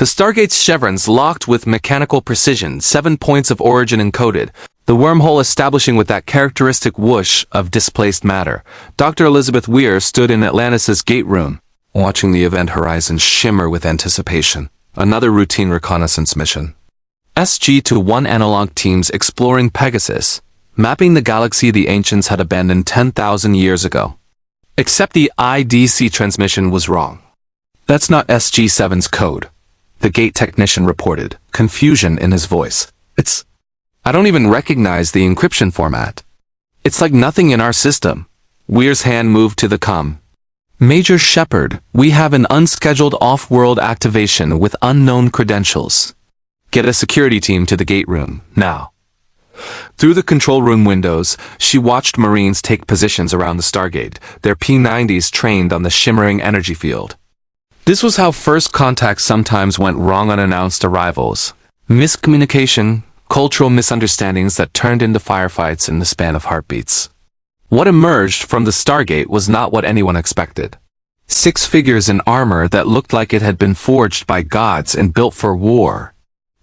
The Stargate's chevrons locked with mechanical precision, 7 points of origin encoded, the wormhole establishing with that characteristic whoosh of displaced matter. Dr. Elizabeth Weir stood in Atlantis' gate room, watching the event horizon shimmer with anticipation. Another routine reconnaissance mission. SG-1 analog teams exploring Pegasus, mapping the galaxy the ancients had abandoned 10,000 years ago. Except the IDC transmission was wrong. That's not SG-7's code, the gate technician reported, confusion in his voice. I don't even recognize the encryption format. It's like nothing in our system. Weir's hand moved to the comm. Major Sheppard, we have an unscheduled off-world activation with unknown credentials. Get a security team to the gate room, now. Through the control room windows, she watched Marines take positions around the Stargate, their P-90s trained on the shimmering energy field. This was how first contacts sometimes went wrong on unannounced arrivals. Miscommunication, cultural misunderstandings that turned into firefights in the span of heartbeats. What emerged from the Stargate was not what anyone expected. 6 figures in armor that looked like it had been forged by gods and built for war.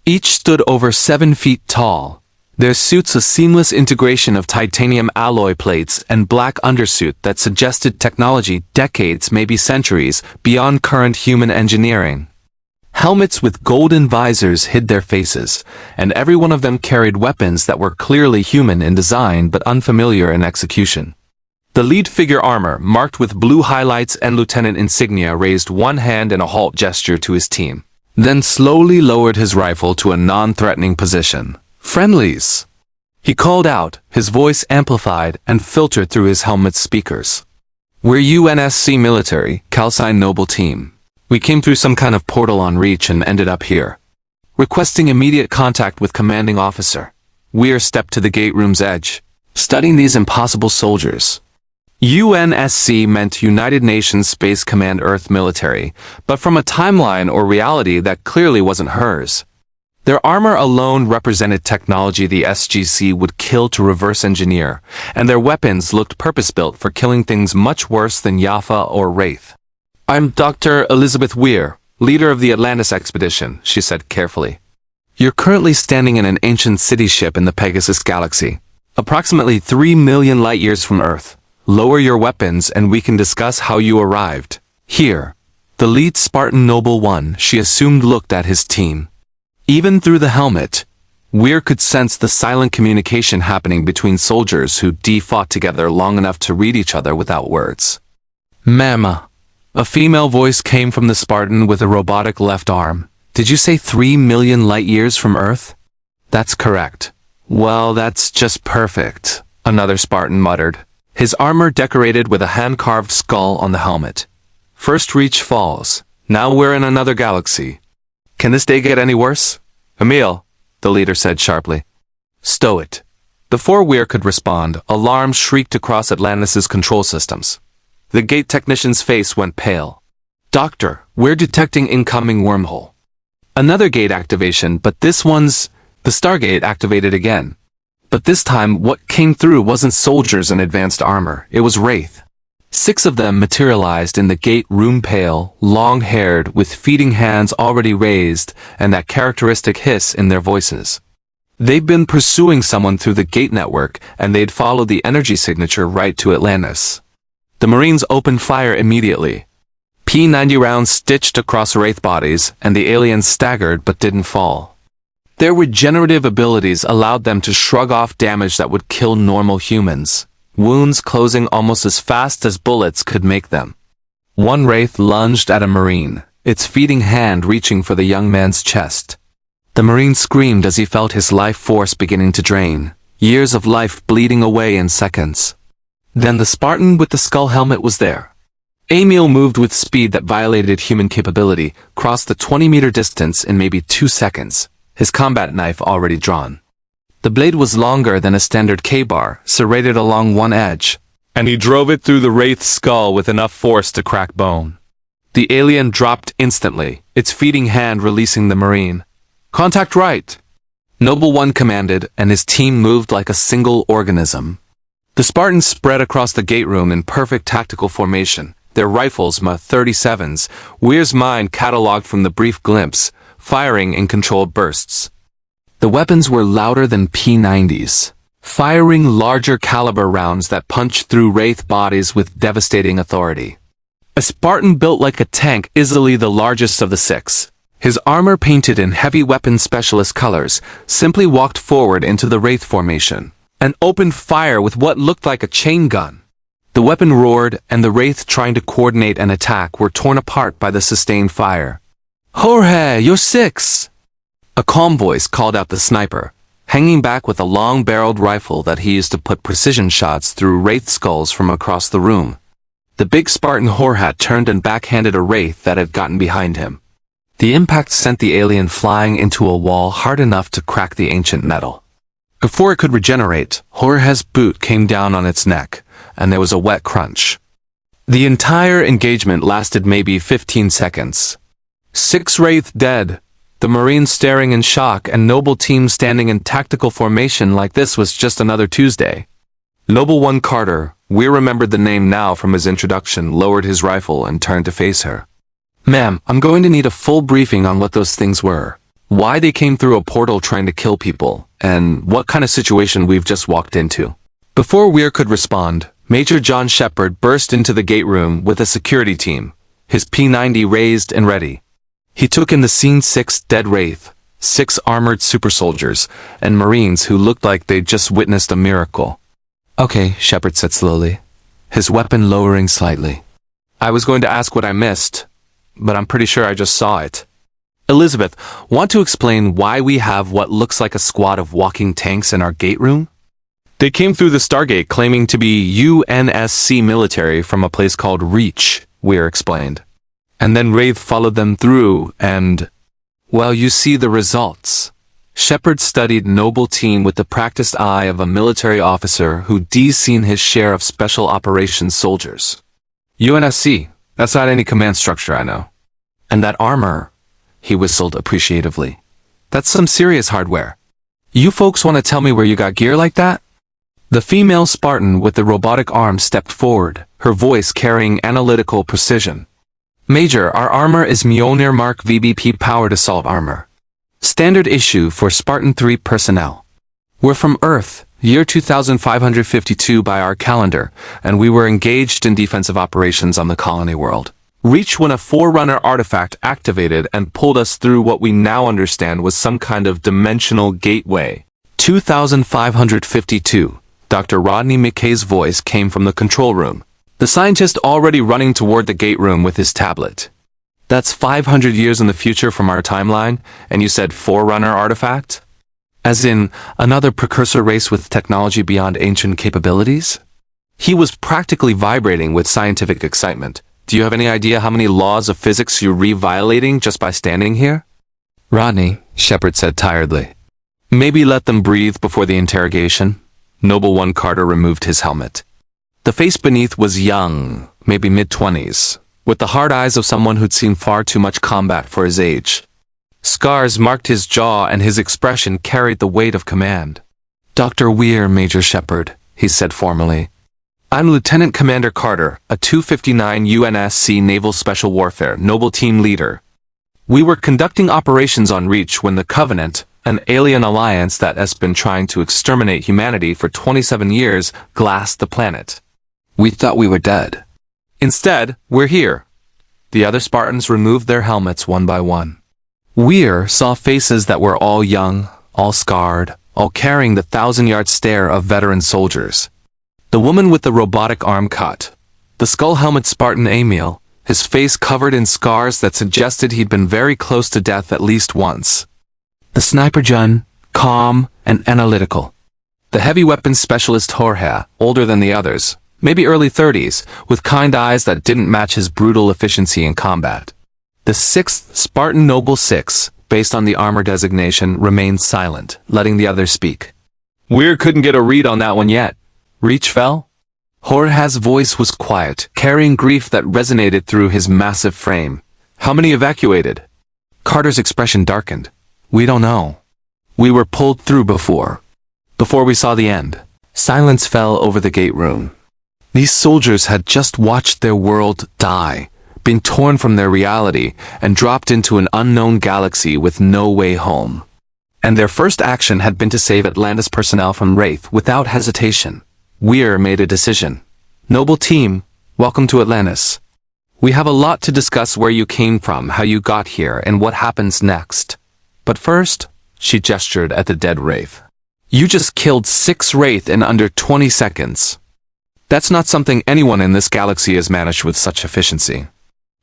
Each stood over 7 feet tall, their suits a seamless integration of titanium alloy plates and black undersuit that suggested technology decades, maybe centuries, beyond current human engineering. Helmets with golden visors hid their faces, and every one of them carried weapons that were clearly human in design but unfamiliar in execution. The lead figure armor, marked with blue highlights and lieutenant insignia, raised one hand in a halt gesture to his team, then slowly lowered his rifle to a non-threatening position. "Friendlies!" He called out, his voice amplified and filtered through his helmet's speakers. "We're UNSC military, Wraith.Noble Team. We came through some kind of portal on Reach and ended up here. Requesting immediate contact with commanding officer." Weir stepped to the gate room's edge, studying these impossible soldiers. UNSC meant United Nations Space Command Earth Military, but from a timeline or reality that clearly wasn't hers. Their armor alone represented technology the SGC would kill to reverse engineer, and their weapons looked purpose-built for killing things much worse than Jaffa or Wraith. "I'm Dr. Elizabeth Weir, leader of the Atlantis expedition," she said carefully. "You're currently standing in an ancient city ship in the Pegasus Galaxy, approximately 3 million light-years from Earth. Lower your weapons and we can discuss how you arrived here." The lead Spartan-Noble One, she assumed, looked at his team. Even through the helmet, Weir could sense the silent communication happening between soldiers who fought together long enough to read each other without words. "Mama." A female voice came from the Spartan with a robotic left arm. "Did you say 3 million light-years from Earth?" "That's correct." "Well, that's just perfect," another Spartan muttered, his armor decorated with a hand-carved skull on the helmet. "First Reach falls. Now we're in another galaxy. Can this day get any worse?" "Emile," the leader said sharply. "Stow it." Before Weir could respond, alarms shrieked across Atlantis' control systems. The gate technician's face went pale. "Doctor, we're detecting incoming wormhole." Another gate activation, but this one's... The Stargate activated again. But this time, what came through wasn't soldiers in advanced armor, it was Wraith. 6 of them materialized in the gate room, pale, long-haired, with feeding hands already raised, and that characteristic hiss in their voices. They'd been pursuing someone through the gate network, and they'd followed the energy signature right to Atlantis. The Marines opened fire immediately. P-90 rounds stitched across Wraith bodies, and the aliens staggered but didn't fall. Their regenerative abilities allowed them to shrug off damage that would kill normal humans, wounds closing almost as fast as bullets could make them. One Wraith lunged at a Marine, its feeding hand reaching for the young man's chest. The Marine screamed as he felt his life force beginning to drain, years of life bleeding away in seconds. Then the Spartan with the skull helmet was there. Emile moved with speed that violated human capability, crossed the 20-meter distance in maybe 2 seconds, his combat knife already drawn. The blade was longer than a standard K-bar, serrated along one edge, and he drove it through the Wraith's skull with enough force to crack bone. The alien dropped instantly, its feeding hand releasing the Marine. "Contact right!" Noble One commanded, and his team moved like a single organism. The Spartans spread across the gate room in perfect tactical formation, their rifles Ma-37s, Weir's mind catalogued from the brief glimpse, firing in controlled bursts. The weapons were louder than P90s, firing larger caliber rounds that punched through Wraith bodies with devastating authority. A Spartan built like a tank, easily the largest of the six, his armor painted in heavy weapon specialist colors, simply walked forward into the Wraith formation and opened fire with what looked like a chain gun. The weapon roared, and the Wraith trying to coordinate an attack were torn apart by the sustained fire. "Jorge, you're six!" A calm voice called out the sniper, hanging back with a long-barreled rifle that he used to put precision shots through Wraith skulls from across the room. The big Spartan Jorge turned and backhanded a Wraith that had gotten behind him. The impact sent the alien flying into a wall hard enough to crack the ancient metal. Before it could regenerate, Jorge's boot came down on its neck, and there was a wet crunch. The entire engagement lasted maybe 15 seconds. 6 Wraith dead, the Marines staring in shock, and Noble Team standing in tactical formation like this was just another Tuesday. Noble One Carter, Weir remembered the name now from his introduction, lowered his rifle and turned to face her. "Ma'am, I'm going to need a full briefing on what those things were, why they came through a portal trying to kill people, and what kind of situation we've just walked into." Before Weir could respond, Major John Sheppard burst into the gate room with a security team, his P90 raised and ready. He took in the scene: 6 dead Wraith, 6 armored supersoldiers, and Marines who looked like they'd just witnessed a miracle. "Okay," Sheppard said slowly, his weapon lowering slightly. "I was going to ask what I missed, but I'm pretty sure I just saw it. Elizabeth, want to explain why we have what looks like a squad of walking tanks in our gate room?" "They came through the Stargate claiming to be UNSC military from a place called Reach," Weir explained. "And then Wraith followed them through and, well, you see the results." Sheppard studied Noble Team with the practiced eye of a military officer who'd seen his share of special operations soldiers. "UNSC, that's not any command structure I know. And that armor," he whistled appreciatively, "that's some serious hardware. You folks want to tell me where you got gear like that?" The female Spartan with the robotic arm stepped forward, her voice carrying analytical precision. "Major, our armor is Mjolnir Mark VBP powered assault armor. Standard issue for Spartan-III personnel. We're from Earth, year 2552 by our calendar, and we were engaged in defensive operations on the colony world. Reach when a Forerunner artifact activated and pulled us through what we now understand was some kind of dimensional gateway. 2552. Dr. Rodney McKay's voice came from the control room, the scientist already running toward the gate room with his tablet. "That's 500 years in the future from our timeline, and you said Forerunner artifact? As in, another precursor race with technology beyond ancient capabilities?" He was practically vibrating with scientific excitement. "Do you have any idea how many laws of physics you're re-violating just by standing here?" "Rodney," Sheppard said tiredly. "Maybe let them breathe before the interrogation." Noble One Carter removed his helmet. The face beneath was young, maybe mid-20s, with the hard eyes of someone who'd seen far too much combat for his age. Scars marked his jaw, and his expression carried the weight of command. "Dr. Weir, Major Sheppard," he said formally. "I'm Lieutenant Commander Carter, a 259 UNSC Naval Special Warfare Noble Team leader. We were conducting operations on Reach when the Covenant, an alien alliance that has been trying to exterminate humanity for 27 years, glassed the planet. We thought we were dead. Instead, we're here." The other Spartans removed their helmets one by one. Weir saw faces that were all young, all scarred, all carrying the 1,000-yard stare of veteran soldiers. The woman with the robotic arm cut, the skull-helmet Spartan Emile, his face covered in scars that suggested he'd been very close to death at least once. The sniper John, calm and analytical. The heavy weapons specialist Jorge, older than the others, maybe early 30s, with kind eyes that didn't match his brutal efficiency in combat. The 6th Spartan-Noble 6, based on the armor designation, remained silent, letting the others speak. "Weir couldn't get a read on that one yet. Reach fell?" Jorge's voice was quiet, carrying grief that resonated through his massive frame. "How many evacuated?" Carter's expression darkened. "We don't know. We were pulled through before we saw the end." Silence fell over the gate room. These soldiers had just watched their world die, been torn from their reality, and dropped into an unknown galaxy with no way home. And their first action had been to save Atlantis personnel from Wraith without hesitation. Weir made a decision. "Noble team, welcome to Atlantis. We have a lot to discuss: where you came from, how you got here, and what happens next. But first," she gestured at the dead Wraith. "You just killed 6 Wraith in under 20 seconds. That's not something anyone in this galaxy has managed with such efficiency.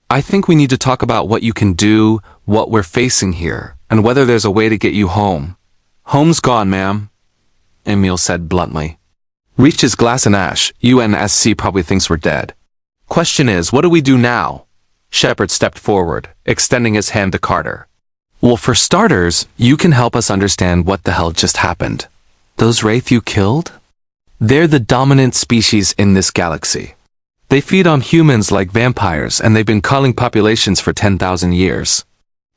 I think we need to talk about what you can do, what we're facing here, and whether there's a way to get you home." "Home's gone, ma'am," Emile said bluntly. "Reached his glass and ash. UNSC probably thinks we're dead. Question is, what do we do now?" Sheppard stepped forward, extending his hand to Carter. "Well, for starters, you can help us understand what the hell just happened. Those Wraith you killed? They're the dominant species in this galaxy. They feed on humans like vampires, and they've been culling populations for 10,000 years.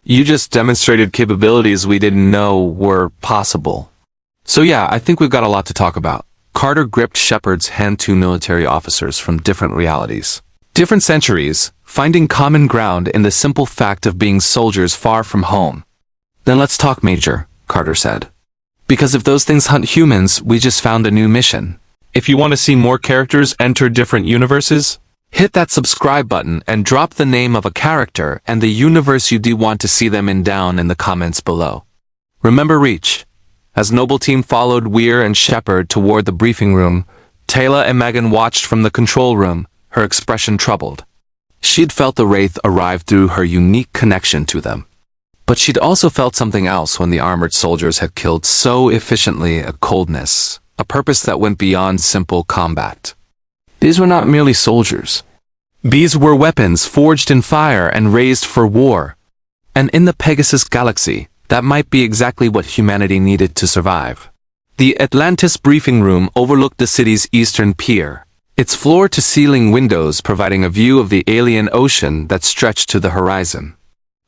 You just demonstrated capabilities we didn't know were possible. So yeah, I think we've got a lot to talk about." Carter gripped Sheppard's hand. "Two military officers from different realities, different centuries, finding common ground in the simple fact of being soldiers far from home." "Then let's talk, Major," Carter said. "Because if those things hunt humans, we just found a new mission. If you want to see more characters enter different universes, hit that subscribe button and drop the name of a character and the universe you do want to see them in down in the comments below. Remember reach." As Noble Team followed Weir and Sheppard toward the briefing room, Taylor and Megan watched from the control room, her expression troubled. She'd felt the Wraith arrive through her unique connection to them. But she'd also felt something else when the armored soldiers had killed so efficiently: a coldness, a purpose that went beyond simple combat. These were not merely soldiers. These were weapons forged in fire and raised for war. And in the Pegasus Galaxy, that might be exactly what humanity needed to survive. The Atlantis briefing room overlooked the city's eastern pier, its floor-to-ceiling windows providing a view of the alien ocean that stretched to the horizon.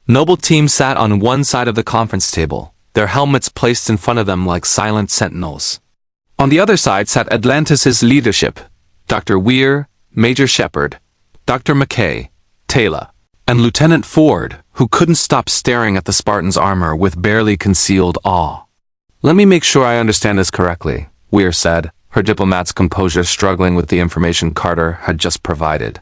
Noble Team sat on one side of the conference table, their helmets placed in front of them like silent sentinels. On the other side sat Atlantis's leadership: Dr. Weir, Major Sheppard, Dr. McKay, Taylor, and Lieutenant Ford, who couldn't stop staring at the Spartan's armor with barely concealed awe. "Let me make sure I understand this correctly," Weir said, her diplomat's composure struggling with the information Carter had just provided.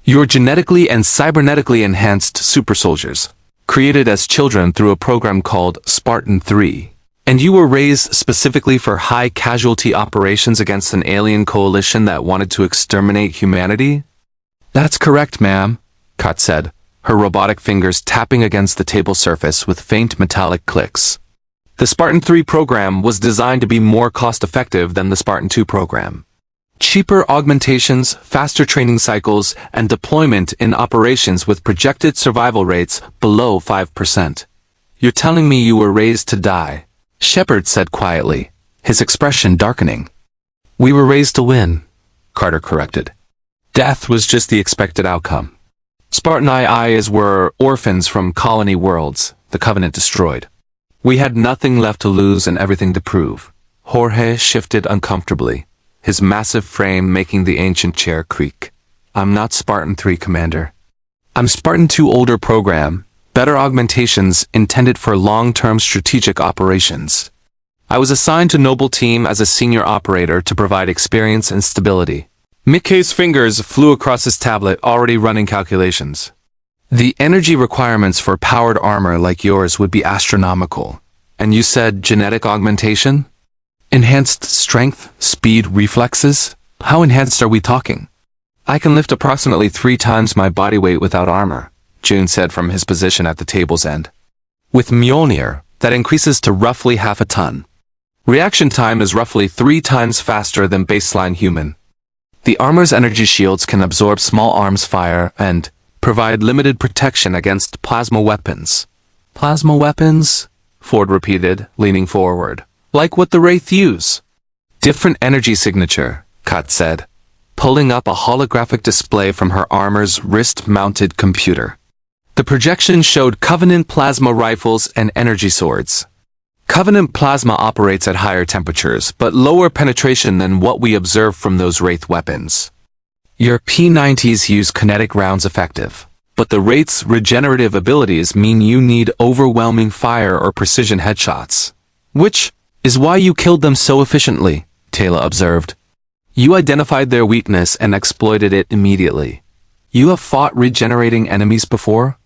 "You're genetically and cybernetically enhanced supersoldiers, created as children through a program called Spartan-III. And you were raised specifically for high-casualty operations against an alien coalition that wanted to exterminate humanity?" "That's correct, ma'am," Kat said, her robotic fingers tapping against the table surface with faint metallic clicks. "The Spartan-III program was designed to be more cost-effective than the Spartan-II program. Cheaper augmentations, faster training cycles, and deployment in operations with projected survival rates below 5%. You're telling me you were raised to die?" Sheppard said quietly, his expression darkening. "We were raised to win," Carter corrected. "Death was just the expected outcome. Spartan-IIs were orphans from colony worlds the Covenant destroyed. We had nothing left to lose and everything to prove." Jorge shifted uncomfortably, his massive frame making the ancient chair creak. "I'm not Spartan-III, Commander. I'm Spartan-II older program, better augmentations intended for long-term strategic operations. I was assigned to Noble Team as a senior operator to provide experience and stability." McKay's fingers flew across his tablet, already running calculations. "The energy requirements for powered armor like yours would be astronomical. And you said genetic augmentation? Enhanced strength, speed, reflexes? How enhanced are we talking?" "I can lift approximately 3 times my body weight without armor," June said from his position at the table's end. "With Mjolnir, that increases to roughly half a ton. Reaction time is roughly 3 times faster than baseline human. The armor's energy shields can absorb small arms fire and provide limited protection against plasma weapons." "Plasma weapons?" Ford repeated, leaning forward. "Like what the Wraith use?" "Different energy signature," Kat said, pulling up a holographic display from her armor's wrist-mounted computer. The projection showed Covenant plasma rifles and energy swords. Covenant plasma operates at higher temperatures, but lower penetration than what we observe from those Wraith weapons. Your P90s use kinetic rounds effective. But the Wraith's regenerative abilities mean you need overwhelming fire or precision headshots. Which is why you killed them so efficiently, Taylor observed. You identified their weakness and exploited it immediately. You have fought regenerating enemies before?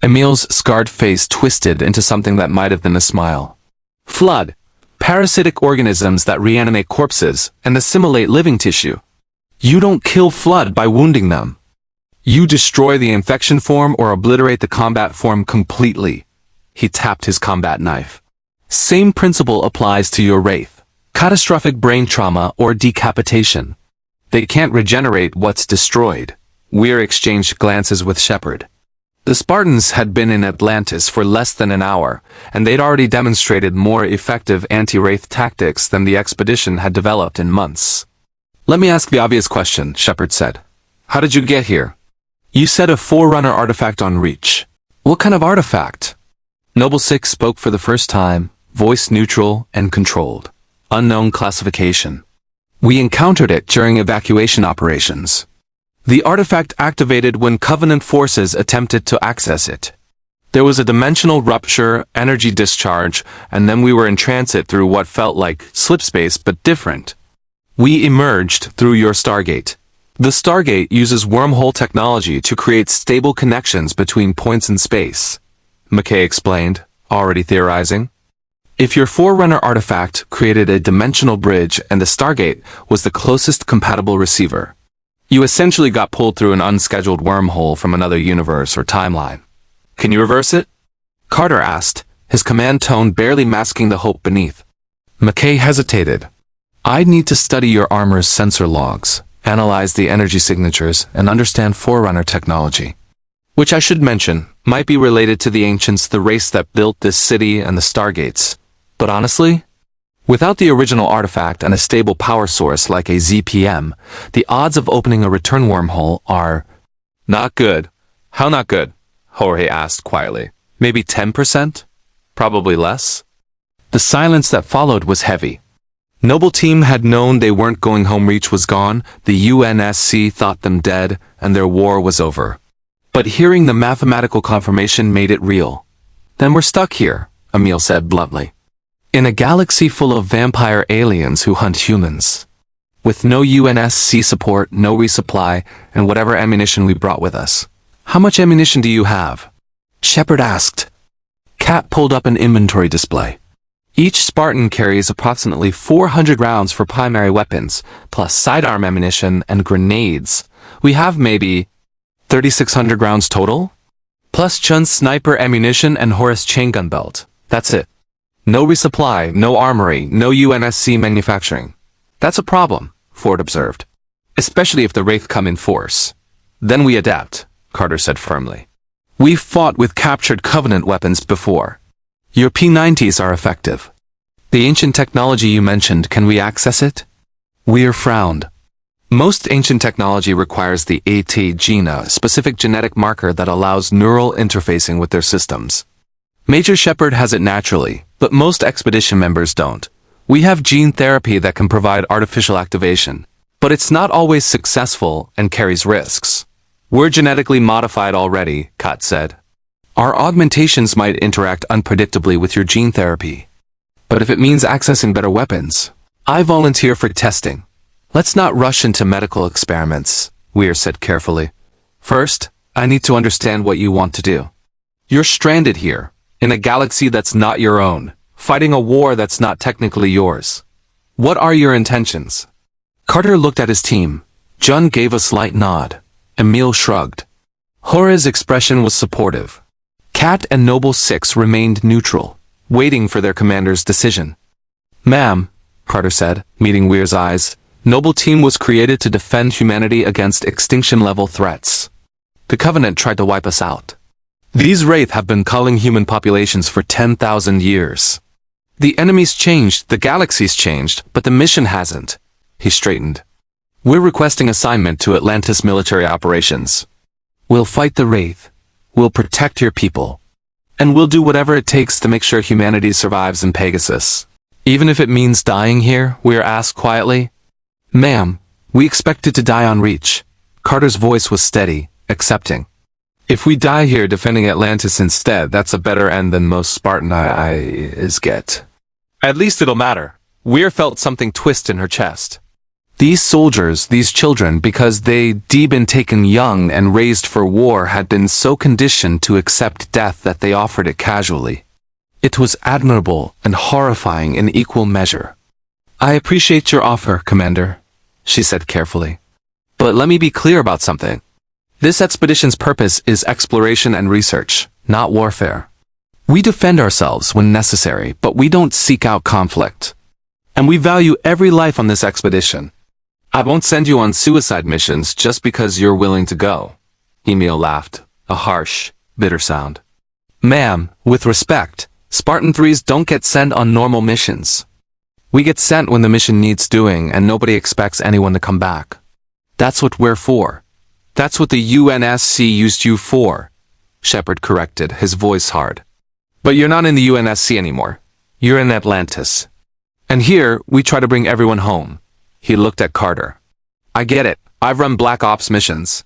Emile's scarred face twisted into something that might have been a smile. Flood. Parasitic organisms that reanimate corpses and assimilate living tissue. You don't kill Flood by wounding them. You destroy the infection form or obliterate the combat form completely. He tapped his combat knife. Same principle applies to your Wraith. Catastrophic brain trauma or decapitation. They can't regenerate what's destroyed. Weir exchanged glances with Sheppard. The Spartans had been in Atlantis for less than an hour, and they'd already demonstrated more effective anti-Wraith tactics than the expedition had developed in months. Let me ask the obvious question, Sheppard said. How did you get here? You said a Forerunner artifact on Reach. What kind of artifact? Noble Six spoke for the first time, voice neutral and controlled. Unknown classification. We encountered it during evacuation operations. The artifact activated when Covenant forces attempted to access it. There was a dimensional rupture, energy discharge, and then we were in transit through what felt like slipspace but different. We emerged through your Stargate. The Stargate uses wormhole technology to create stable connections between points in space, McKay explained, already theorizing. If your Forerunner artifact created a dimensional bridge and the Stargate was the closest compatible receiver, you essentially got pulled through an unscheduled wormhole from another universe or timeline. Can you reverse it? Carter asked, his command tone barely masking the hope beneath. McKay hesitated. I'd need to study your armor's sensor logs, analyze the energy signatures, and understand Forerunner technology. Which I should mention, might be related to the ancients, the race that built this city and the Stargates. But honestly, without the original artifact and a stable power source like a ZPM, the odds of opening a return wormhole are not good. How not good? Jorge asked quietly. Maybe 10%? Probably less? The silence that followed was heavy. Noble Team had known they weren't going home. Reach was gone, the UNSC thought them dead, and their war was over. But hearing the mathematical confirmation made it real. Then we're stuck here, Emile said bluntly. In a galaxy full of vampire aliens who hunt humans. With no UNSC support, no resupply, and whatever ammunition we brought with us. How much ammunition do you have? Sheppard asked. Cat pulled up an inventory display. Each Spartan carries approximately 400 rounds for primary weapons, plus sidearm ammunition and grenades. We have maybe 3,600 rounds total? Plus Chun's sniper ammunition and Horace chain gun belt. That's it. No resupply, no armory, no UNSC manufacturing. That's a problem, Ford observed. Especially if the Wraith come in force. Then we adapt, Carter said firmly. We've fought with captured Covenant weapons before. Your P90s are effective. The ancient technology you mentioned, can we access it? Weir frowned. Most ancient technology requires the AT gene, a specific genetic marker that allows neural interfacing with their systems. Major Sheppard has it naturally, but most expedition members don't. We have gene therapy that can provide artificial activation, but it's not always successful and carries risks. We're genetically modified already, Kat said. Our augmentations might interact unpredictably with your gene therapy. But if it means accessing better weapons, I volunteer for testing. Let's not rush into medical experiments, Weir said carefully. First, I need to understand what you want to do. You're stranded here, in a galaxy that's not your own, fighting a war that's not technically yours. What are your intentions? Carter looked at his team. John gave a slight nod. Emile shrugged. Jorge's expression was supportive. Cat and Noble Six remained neutral, waiting for their commander's decision. Ma'am, Carter said, meeting Weir's eyes, Noble Team was created to defend humanity against extinction-level threats. The Covenant tried to wipe us out. These Wraith have been culling human populations for 10,000 years. The enemy's changed, the galaxy's changed, but the mission hasn't. He straightened. We're requesting assignment to Atlantis military operations. We'll fight the Wraith. We'll protect your people. And we'll do whatever it takes to make sure humanity survives in Pegasus. Even if it means dying here, Weir asked quietly. Ma'am, we expected to die on Reach. Carter's voice was steady, accepting. If we die here defending Atlantis instead, that's a better end than most Spartan-IIs get. At least it'll matter. Weir felt something twist in her chest. These soldiers, these children, because they'd been taken young and raised for war, had been so conditioned to accept death that they offered it casually. It was admirable and horrifying in equal measure. I appreciate your offer, Commander, she said carefully. But let me be clear about something. This expedition's purpose is exploration and research, not warfare. We defend ourselves when necessary, but we don't seek out conflict. And we value every life on this expedition. I won't send you on suicide missions just because you're willing to go. Emile laughed, a harsh, bitter sound. Ma'am, with respect, Spartan-IIIs don't get sent on normal missions. We get sent when the mission needs doing and nobody expects anyone to come back. That's what we're for. That's what the UNSC used you for, Sheppard corrected, his voice hard. But you're not in the UNSC anymore. You're in Atlantis. And here, we try to bring everyone home. He looked at Carter. I get it. I've run Black Ops missions.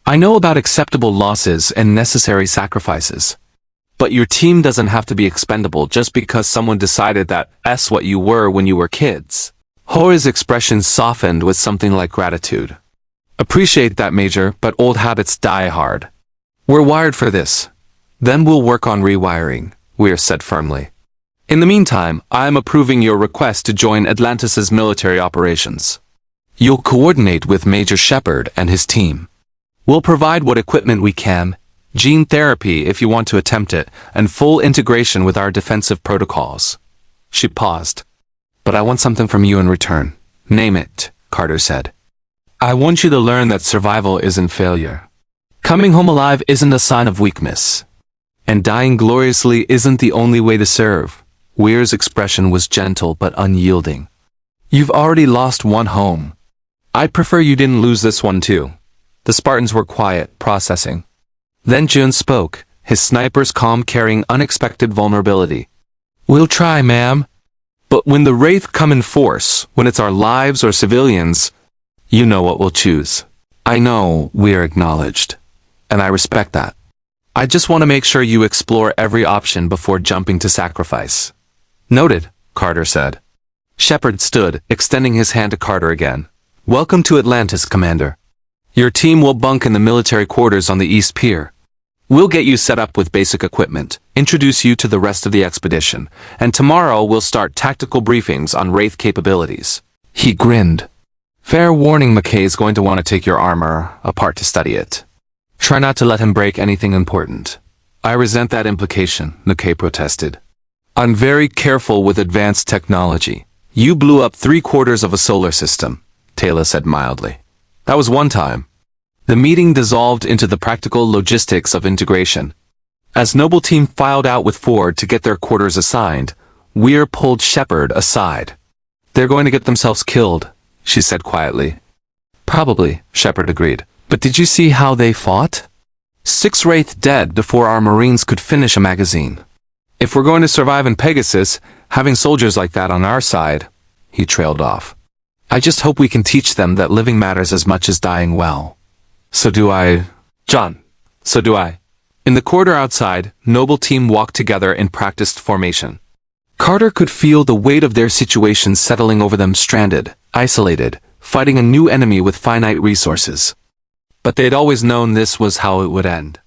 I know about acceptable losses and necessary sacrifices. But your team doesn't have to be expendable just because someone decided that's what you were when you were kids. Jorge's expression softened with something like gratitude. Appreciate that, Major, but old habits die hard. We're wired for this. Then we'll work on rewiring, Weir said firmly. In the meantime, I'm approving your request to join Atlantis's military operations. You'll coordinate with Major Sheppard and his team. We'll provide what equipment we can, gene therapy if you want to attempt it, and full integration with our defensive protocols. She paused. But I want something from you in return. Name it, Carter said. I want you to learn that survival isn't failure. Coming home alive isn't a sign of weakness. And dying gloriously isn't the only way to serve. Weir's expression was gentle but unyielding. You've already lost one home. I'd prefer you didn't lose this one too. The Spartans were quiet, processing. Then Jun spoke, his sniper's calm carrying unexpected vulnerability. We'll try, ma'am. But when the Wraith come in force, when it's our lives or civilians, you know what we'll choose. I know, Weir acknowledged. And I respect that. I just want to make sure you explore every option before jumping to sacrifice. Noted, Carter said. Sheppard stood, extending his hand to Carter again. Welcome to Atlantis, Commander. Your team will bunk in the military quarters on the East Pier. We'll get you set up with basic equipment, introduce you to the rest of the expedition, and tomorrow we'll start tactical briefings on Wraith capabilities. He grinned. Fair warning, McKay's going to want to take your armor apart to study it. Try not to let him break anything important. I resent that implication, McKay protested. I'm very careful with advanced technology. You blew up 3/4 of a solar system, Taylor said mildly. That was one time. The meeting dissolved into the practical logistics of integration. As Noble Team filed out with Ford to get their quarters assigned, Weir pulled Sheppard aside. They're going to get themselves killed, she said quietly. Probably, Sheppard agreed. But did you see how they fought? 6 Wraith dead before our Marines could finish a magazine. If we're going to survive in Pegasus, having soldiers like that on our side, he trailed off. I just hope we can teach them that living matters as much as dying well. So do I. John, so do I. In the corridor outside, Noble Team walked together in practiced formation. Carter could feel the weight of their situation settling over them, stranded, isolated, fighting a new enemy with finite resources. But they'd always known this was how it would end.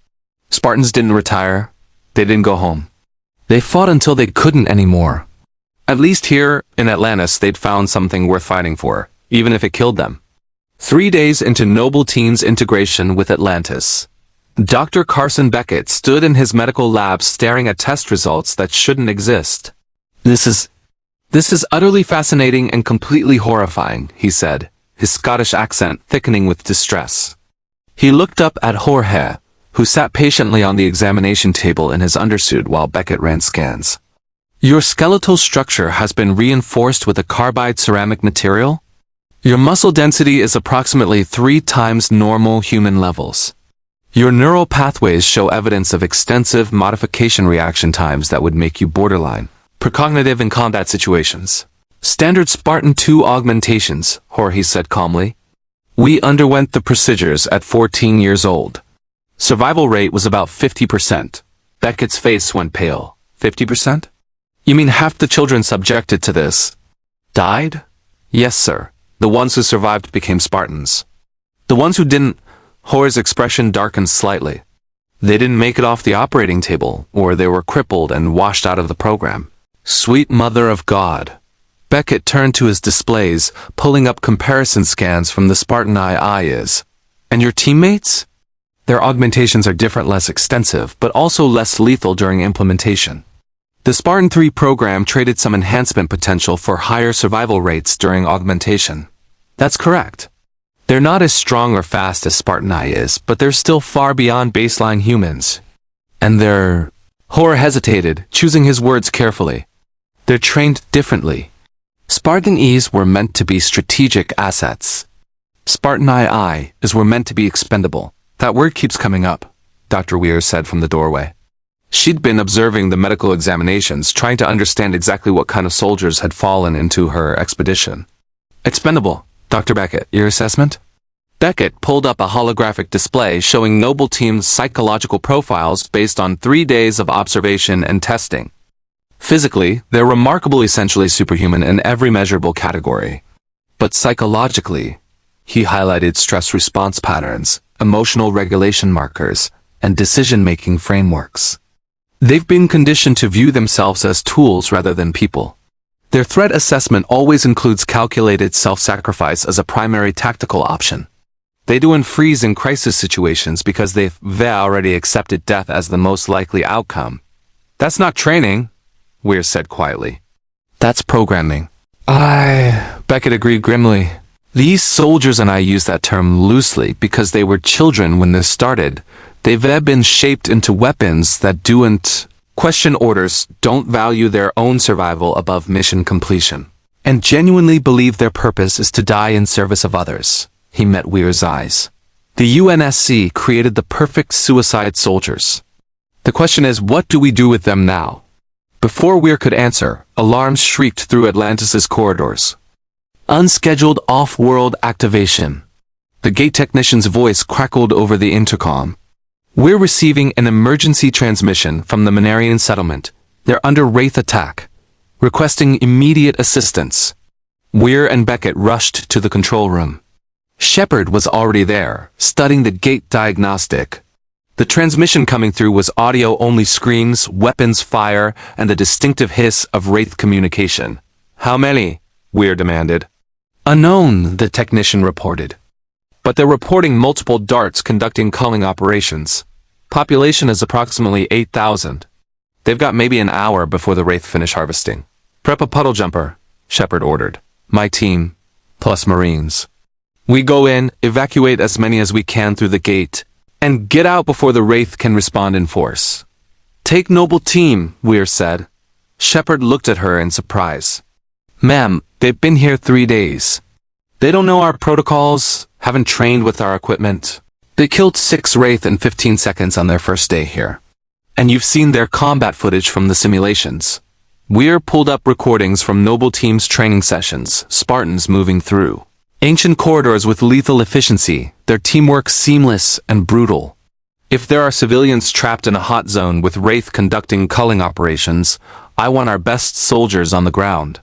Spartans didn't retire. They didn't go home. They fought until they couldn't anymore. At least here, in Atlantis, they'd found something worth fighting for, even if it killed them. 3 days into Noble Team's integration with Atlantis, Dr. Carson Beckett stood in his medical lab staring at test results that shouldn't exist. This is utterly fascinating and completely horrifying, he said, his Scottish accent thickening with distress. He looked up at Jorge, who sat patiently on the examination table in his undersuit while Beckett ran scans. Your skeletal structure has been reinforced with a carbide ceramic material? Your muscle density is approximately 3 times normal human levels. Your neural pathways show evidence of extensive modification reaction times that would make you borderline precognitive in combat situations. Standard Spartan-II augmentations, Jorge said calmly. We underwent the procedures at 14 years old. Survival rate was about 50%. Beckett's face went pale. 50%? You mean half the children subjected to this died? Yes, sir. The ones who survived became Spartans. The ones who didn't, Jorge's expression darkened slightly. They didn't make it off the operating table, or they were crippled and washed out of the program. Sweet Mother of God. Beckett turned to his displays, pulling up comparison scans from the Spartan-IIIs. And your teammates? Their augmentations are different, less extensive, but also less lethal during implementation. The Spartan-III program traded some enhancement potential for higher survival rates during augmentation. That's correct. They're not as strong or fast as Spartan-IIs, but they're still far beyond baseline humans. And they're... Jorge hesitated, choosing his words carefully. They're trained differently. Spartan-IIs were meant to be strategic assets. Spartan-IIs were meant to be expendable. That word keeps coming up, Dr. Weir said from the doorway. She'd been observing the medical examinations, trying to understand exactly what kind of soldiers had fallen into her expedition. Expendable. Dr. Beckett, your assessment? Beckett pulled up a holographic display showing Noble Team's psychological profiles based on 3 days of observation and testing. Physically, they're remarkably essentially superhuman in every measurable category. But psychologically, he highlighted stress response patterns, emotional regulation markers, and decision-making frameworks. They've been conditioned to view themselves as tools rather than people. Their threat assessment always includes calculated self-sacrifice as a primary tactical option. They do unfreeze in crisis situations because they've already accepted death as the most likely outcome. That's not training, Weir said quietly. That's programming. Beckett agreed grimly. These soldiers, and I use that term loosely because they were children when this started, they've been shaped into weapons that question orders, don't value their own survival above mission completion, and genuinely believe their purpose is to die in service of others. He met Weir's eyes. The UNSC created the perfect suicide soldiers. The question is, what do we do with them now? Before Weir could answer, alarms shrieked through Atlantis's corridors. Unscheduled off-world activation. The gate technician's voice crackled over the intercom. We're receiving an emergency transmission from the Minarian settlement. They're under Wraith attack, requesting immediate assistance. Weir and Beckett rushed to the control room. Sheppard was already there, studying the gate diagnostic. The transmission coming through was audio-only screams, weapons fire, and the distinctive hiss of Wraith communication. How many? Weir demanded. Unknown, the technician reported. But they're reporting multiple darts conducting culling operations. Population is approximately 8,000. They've got maybe an hour before the Wraith finish harvesting. Prep a puddle jumper, Sheppard ordered. My team, plus Marines. We go in, evacuate as many as we can through the gate, and get out before the Wraith can respond in force. Take Noble Team, Weir said. Sheppard looked at her in surprise. Ma'am, they've been here 3 days. They don't know our protocols, haven't trained with our equipment. They killed 6 Wraith in 15 seconds on their first day here. And you've seen their combat footage from the simulations. Weir pulled up recordings from Noble Team's training sessions, Spartans moving through ancient corridors with lethal efficiency, their teamwork seamless and brutal. If there are civilians trapped in a hot zone with Wraith conducting culling operations, I want our best soldiers on the ground.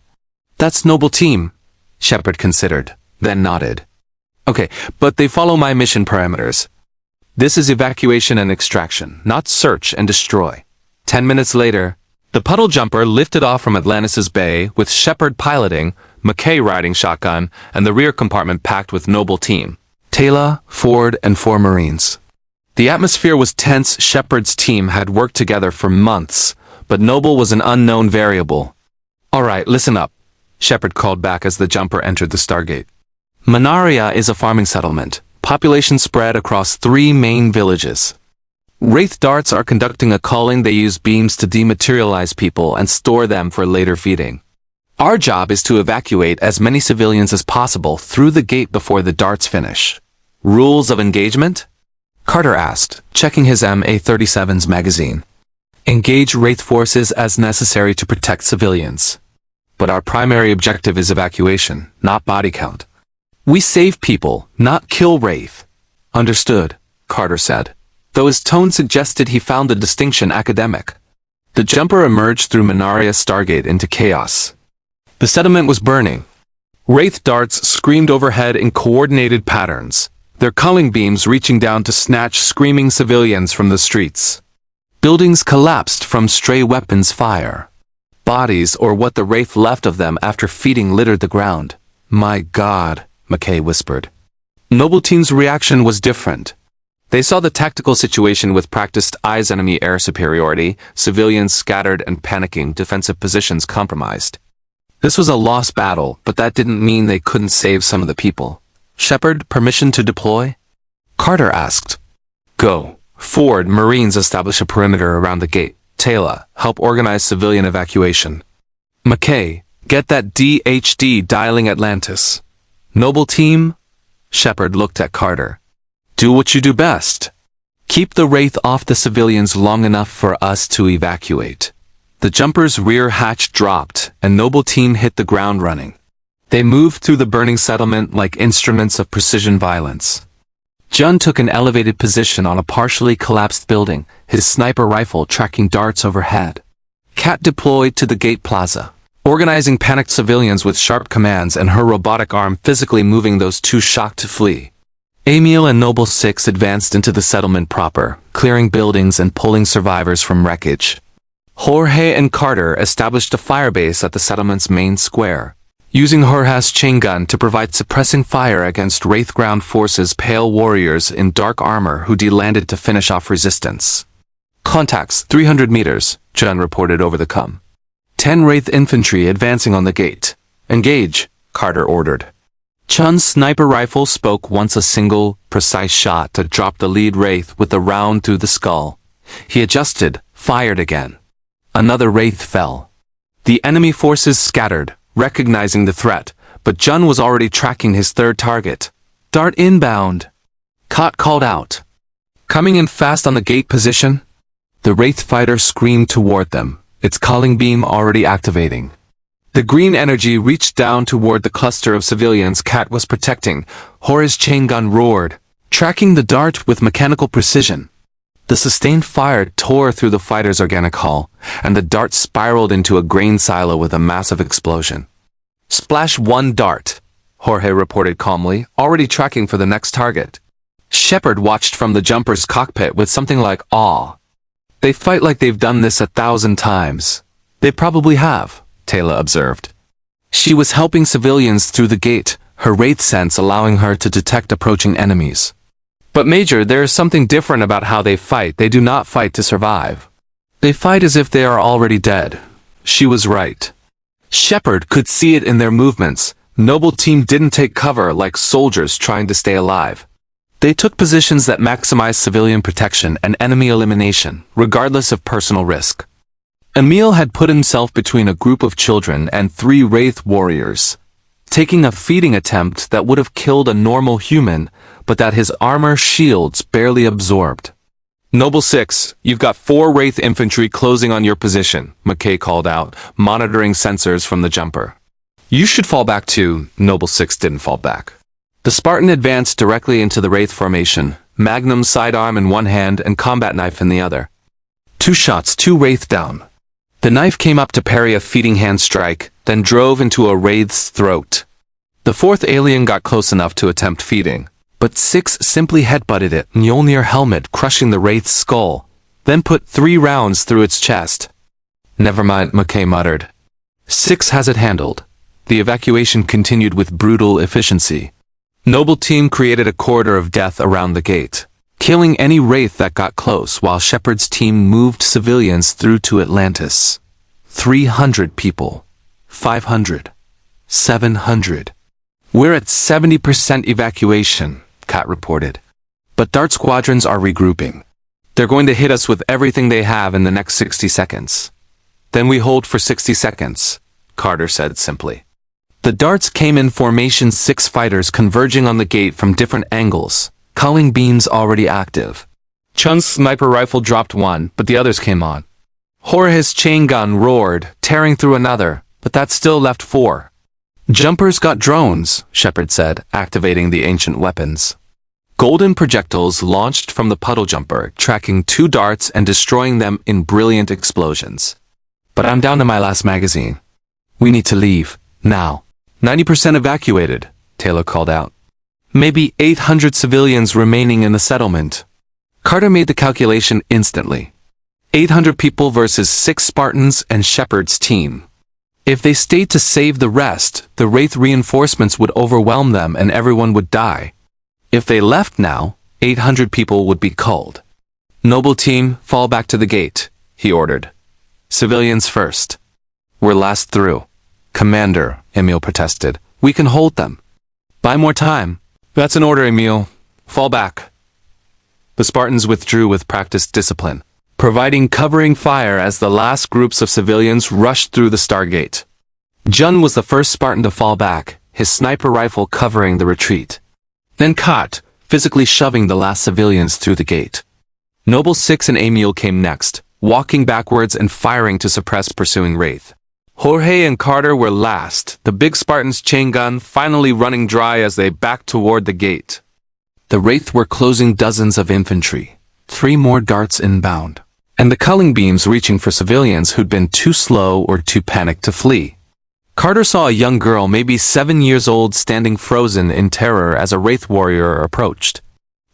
That's Noble Team, Sheppard considered, then nodded. Okay, but they follow my mission parameters. This is evacuation and extraction, not search and destroy. 10 minutes later, the puddle jumper lifted off from Atlantis's bay with Sheppard piloting, McKay riding shotgun, and the rear compartment packed with Noble Team. Taylor, Ford, and 4 Marines. The atmosphere was tense. Sheppard's team had worked together for months, but Noble was an unknown variable. All right, listen up, Sheppard called back as the jumper entered the Stargate. Minaria is a farming settlement, population spread across 3 main villages. Wraith darts are conducting a culling. They use beams to dematerialize people and store them for later feeding. Our job is to evacuate as many civilians as possible through the gate before the darts finish. Rules of engagement? Carter asked, checking his MA-37's magazine. Engage Wraith forces as necessary to protect civilians. But our primary objective is evacuation, not body count. We save people, not kill Wraith. Understood, Carter said. though his tone suggested he found the distinction academic. The jumper emerged through Minaria's Stargate into chaos. The settlement was burning. Wraith darts screamed overhead in coordinated patterns, their culling beams reaching down to snatch screaming civilians from the streets. Buildings collapsed from stray weapons fire. Bodies, or what the Wraith left of them after feeding, littered the ground. "My God," McKay whispered. Noble Team's reaction was different. They saw the tactical situation with practiced eyes: enemy air superiority, civilians scattered and panicking, defensive positions compromised. This was a lost battle, but that didn't mean they couldn't save some of the people. "Sheppard, permission to deploy?" Carter asked. "Go. Ford, Marines establish a perimeter around the gate. Taylor, help organize civilian evacuation. McKay, get that DHD dialing Atlantis." "Noble Team?" Sheppard looked at Carter. "Do what you do best. Keep the Wraith off the civilians long enough for us to evacuate." The jumper's rear hatch dropped, and Noble Team hit the ground running. They moved through the burning settlement like instruments of precision violence. John took an elevated position on a partially collapsed building, his sniper rifle tracking darts overhead. Kat deployed to the gate plaza, organizing panicked civilians with sharp commands, and her robotic arm physically moving those too shocked to flee. Emile and Noble Six advanced into the settlement proper, clearing buildings and pulling survivors from wreckage. Jorge and Carter established a firebase at the settlement's main square, using Jorge's chain gun to provide suppressing fire against Wraith ground forces, pale warriors in dark armor who landed to finish off resistance. "Contacts, 300 meters, John reported over the com. 10 Wraith infantry advancing on the gate. Engage, Carter ordered. Chun's sniper rifle spoke once, a single, precise shot to drop the lead Wraith with a round through the skull. He adjusted, fired again. Another Wraith fell. The enemy forces scattered, recognizing the threat, but Jun was already tracking his third target. "Dart inbound," Kot called out. "Coming in fast on the gate position?" The Wraith fighter screamed toward them, its calling beam already activating. The green energy reached down toward the cluster of civilians Kat was protecting. Jorge's chain gun roared, tracking the dart with mechanical precision. The sustained fire tore through the fighter's organic hull, and the dart spiraled into a grain silo with a massive explosion. "Splash one dart," Jorge reported calmly, already tracking for the next target. Sheppard watched from the jumper's cockpit with something like awe. "They fight like they've done this 1,000 times. "They probably have," Taylor observed. She was helping civilians through the gate, her Wraith sense allowing her to detect approaching enemies. "But Major, there is something different about how they fight. They do not fight to survive. They fight as if they are already dead." She was right. Sheppard could see it in their movements. Noble Team didn't take cover like soldiers trying to stay alive. They took positions that maximized civilian protection and enemy elimination, regardless of personal risk. Emile had put himself between a group of children and 3 Wraith warriors, taking a feeding attempt that would have killed a normal human, but that his armor shields barely absorbed. "Noble Six, you've got 4 Wraith infantry closing on your position," McKay called out, monitoring sensors from the jumper. "You should fall back too." Noble Six didn't fall back. The Spartan advanced directly into the Wraith formation, magnum sidearm in one hand and combat knife in the other. 2 shots, 2 Wraith down. The knife came up to parry a feeding hand strike, then drove into a Wraith's throat. The 4th alien got close enough to attempt feeding, but 6 simply headbutted it, Mjolnir helmet crushing the Wraith's skull, then put 3 rounds through its chest. "Never mind," McKay muttered. 6 has it handled. The evacuation continued with brutal efficiency. Noble Team created a corridor of death around the gate, killing any Wraith that got close, while Sheppard's team moved civilians through to Atlantis. 300 people. 500. 700. "We're at 70% evacuation," Kat reported. "But Dart squadrons are regrouping. They're going to hit us with everything they have in the next 60 seconds. Then we hold for 60 seconds, Carter said simply. The darts came in formation, 6 fighters converging on the gate from different angles, culling beams already active. Chun's sniper rifle dropped one, but the others came on. Jorge's chain gun roared, tearing through another, but that still left 4. Jumpers got drones, Sheppard said, activating the ancient weapons. Golden projectiles launched from the puddle jumper, tracking 2 darts and destroying them in brilliant explosions. But I'm down to my last magazine. We need to leave, now. 90% evacuated, Taylor called out. Maybe 800 civilians remaining in the settlement. Carter made the calculation instantly. 800 people versus 6 Spartans and Sheppard's team. If they stayed to save the rest, the Wraith reinforcements would overwhelm them and everyone would die. If they left now, 800 people would be culled. Noble Team, fall back to the gate, he ordered. Civilians first. We're last through. Commander, Emile protested. We can hold them. Buy more time. That's an order, Emile. Fall back. The Spartans withdrew with practiced discipline, providing covering fire as the last groups of civilians rushed through the Stargate. John was the first Spartan to fall back, his sniper rifle covering the retreat. Then Kat, physically shoving the last civilians through the gate. Noble 6 and Emile came next, walking backwards and firing to suppress pursuing Wraith. Jorge and Carter were last, the big Spartan's chain gun finally running dry as they backed toward the gate. The Wraith were closing dozens of infantry, 3 more darts inbound, and the culling beams reaching for civilians who'd been too slow or too panicked to flee. Carter saw a young girl, maybe 7 years old, standing frozen in terror as a Wraith warrior approached.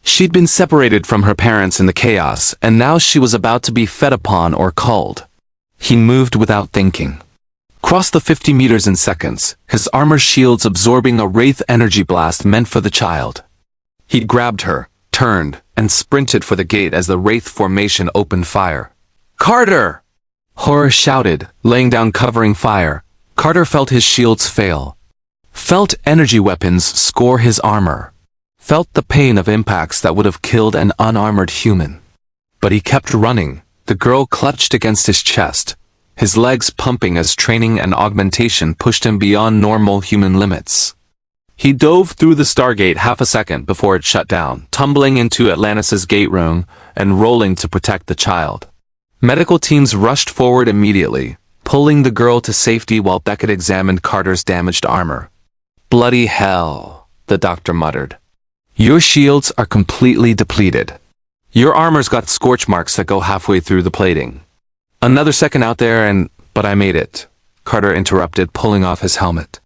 She'd been separated from her parents in the chaos, and now she was about to be fed upon or culled. He moved without thinking. Crossed the 50 meters in seconds, his armor shields absorbing a Wraith energy blast meant for the child. He grabbed her, turned, and sprinted for the gate as the Wraith formation opened fire. Carter! Jorge shouted, laying down covering fire. Carter felt his shields fail. Felt energy weapons score his armor. Felt the pain of impacts that would have killed an unarmored human. But he kept running, the girl clutched against his chest, his legs pumping as training and augmentation pushed him beyond normal human limits. He dove through the Stargate half a second before it shut down, tumbling into Atlantis' gate room and rolling to protect the child. Medical teams rushed forward immediately, pulling the girl to safety while Beckett examined Carter's damaged armor. Bloody hell, the doctor muttered. Your shields are completely depleted. Your armor's got scorch marks that go halfway through the plating. Another second out there but I made it, Carter interrupted, pulling off his helmet.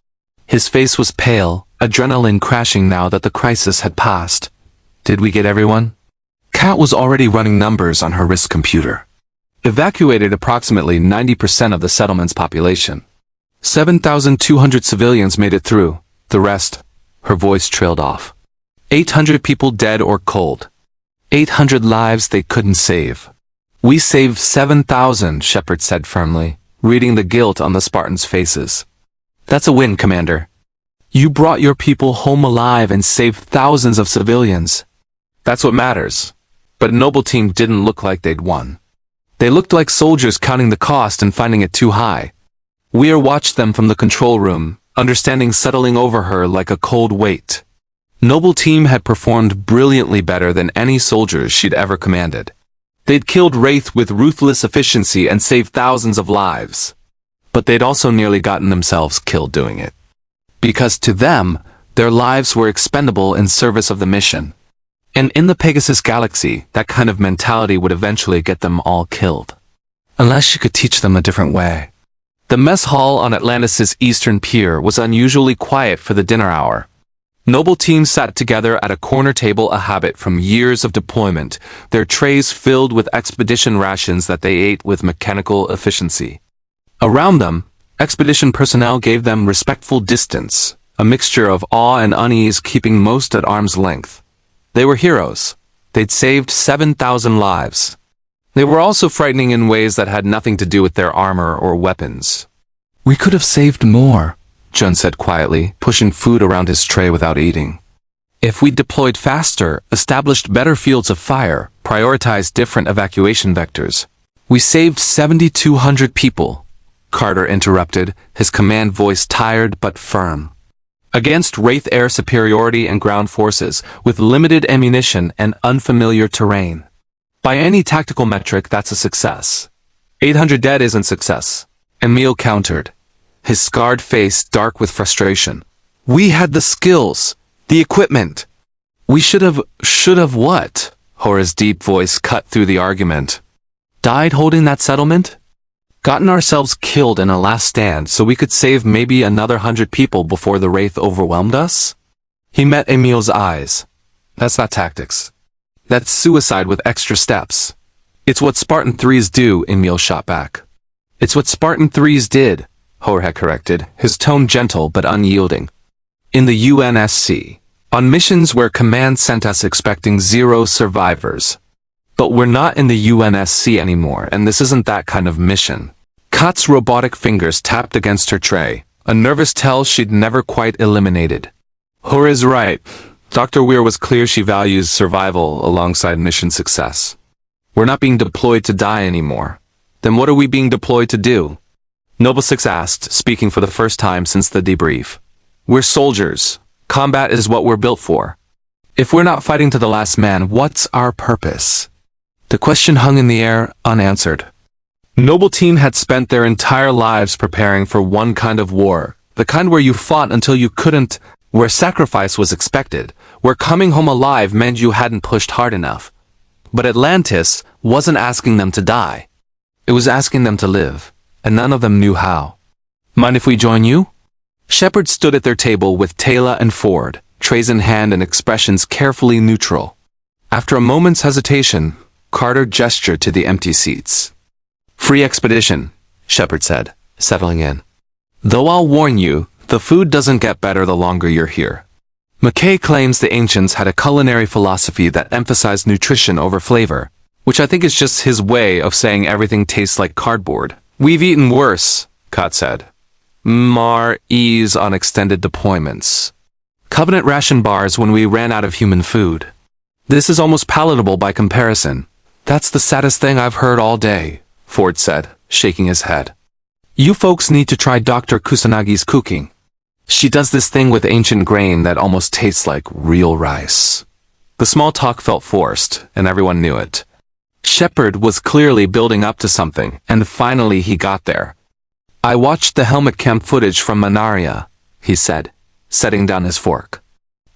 His face was pale, adrenaline crashing now that the crisis had passed. Did we get everyone? Kat was already running numbers on her wrist computer. Evacuated approximately 90% of the settlement's population. 7,200 civilians made it through. The rest, her voice trailed off. 800 people dead or cold. 800 lives they couldn't save. We saved 7,000, Sheppard said firmly, reading the guilt on the Spartans' faces. That's a win, Commander. You brought your people home alive and saved thousands of civilians. That's what matters. But Noble Team didn't look like they'd won. They looked like soldiers counting the cost and finding it too high. Weir watched them from the control room, understanding settling over her like a cold weight. Noble Team had performed brilliantly better than any soldiers she'd ever commanded. They'd killed Wraith with ruthless efficiency and saved thousands of lives. But they'd also nearly gotten themselves killed doing it. Because to them, their lives were expendable in service of the mission. And in the Pegasus Galaxy, that kind of mentality would eventually get them all killed. Unless you could teach them a different way. The mess hall on Atlantis' eastern pier was unusually quiet for the dinner hour. Noble Team sat together at a corner table, a habit from years of deployment, their trays filled with expedition rations that they ate with mechanical efficiency. Around them, expedition personnel gave them respectful distance, a mixture of awe and unease keeping most at arm's length. They were heroes. They'd saved 7,000 lives. They were also frightening in ways that had nothing to do with their armor or weapons. We could have saved more, John said quietly, pushing food around his tray without eating. If we deployed faster, established better fields of fire, prioritized different evacuation vectors. We saved 7,200 people, Carter interrupted, his command voice tired but firm. Against Wraith air superiority and ground forces, with limited ammunition and unfamiliar terrain. By any tactical metric, that's a success. 800 dead isn't success, Emile countered, his scarred face dark with frustration. We had the skills, the equipment. We should have what? Jorge's deep voice cut through the argument. Died holding that settlement? Gotten ourselves killed in a last stand so we could save maybe another 100 people before the Wraith overwhelmed us? He met Emile's eyes. That's not tactics. That's suicide with extra steps. It's what Spartan-IIIs do, Emile shot back. It's what Spartan-IIIs did, Jorge corrected, his tone gentle but unyielding. In the UNSC, on missions where command sent us expecting 0 survivors. But we're not in the UNSC anymore, and this isn't that kind of mission. Kat's robotic fingers tapped against her tray, a nervous tell she'd never quite eliminated. Jorge's right. Dr. Weir was clear she values survival alongside mission success. We're not being deployed to die anymore. Then what are we being deployed to do? Noble Six asked, speaking for the first time since the debrief. We're soldiers. Combat is what we're built for. If we're not fighting to the last man, what's our purpose? The question hung in the air, unanswered. Noble Team had spent their entire lives preparing for one kind of war, the kind where you fought until you couldn't, where sacrifice was expected, where coming home alive meant you hadn't pushed hard enough. But Atlantis wasn't asking them to die. It was asking them to live, and none of them knew how. Mind if we join you? Sheppard stood at their table with Taylor and Ford, trays in hand and expressions carefully neutral. After a moment's hesitation, Carter gestured to the empty seats. Free expedition, Sheppard said, settling in. Though I'll warn you, the food doesn't get better the longer you're here. McKay claims the ancients had a culinary philosophy that emphasized nutrition over flavor, which I think is just his way of saying everything tastes like cardboard. We've eaten worse, Kot said. Ease on extended deployments. Covenant ration bars when we ran out of human food. This is almost palatable by comparison. That's the saddest thing I've heard all day, Ford said, shaking his head. You folks need to try Dr. Kusanagi's cooking. She does this thing with ancient grain that almost tastes like real rice. The small talk felt forced, and everyone knew it. Sheppard was clearly building up to something, and finally he got there. I watched the helmet cam footage from Manaria, he said, setting down his fork.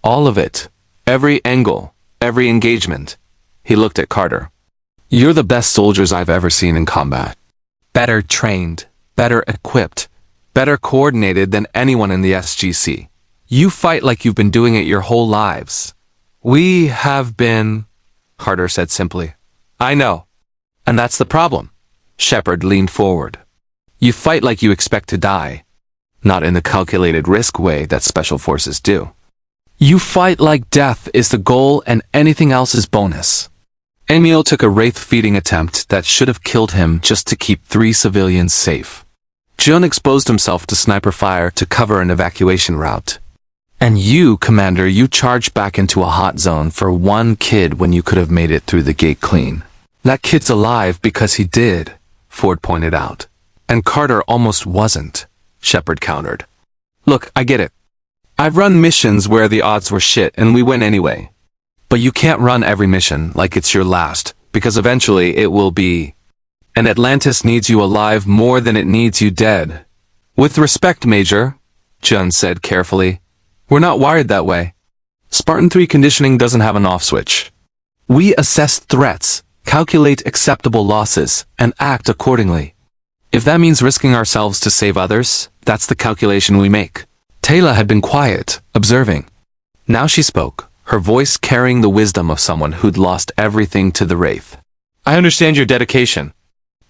All of it. Every angle. Every engagement. He looked at Carter. You're the best soldiers I've ever seen in combat. Better trained, better equipped, better coordinated than anyone in the SGC. You fight like you've been doing it your whole lives. We have been, Carter said simply. I know. And that's the problem. Sheppard leaned forward. You fight like you expect to die. Not in the calculated risk way that special forces do. You fight like death is the goal and anything else is bonus. Emile took a wraith feeding attempt that should have killed him just to keep 3 civilians safe. John exposed himself to sniper fire to cover an evacuation route. And you, Commander, you charged back into a hot zone for 1 kid when you could have made it through the gate clean. That kid's alive because he did, Ford pointed out. And Carter almost wasn't, Sheppard countered. Look, I get it. I've run missions where the odds were shit and we win anyway. But you can't run every mission like it's your last, because eventually it will be. And Atlantis needs you alive more than it needs you dead. With respect, Major, John said carefully, we're not wired that way. Spartan-III conditioning doesn't have an off switch. We assess threats, calculate acceptable losses, and act accordingly. If that means risking ourselves to save others, that's the calculation we make. Taylor had been quiet, observing. Now she spoke, her voice carrying the wisdom of someone who'd lost everything to the Wraith. I understand your dedication.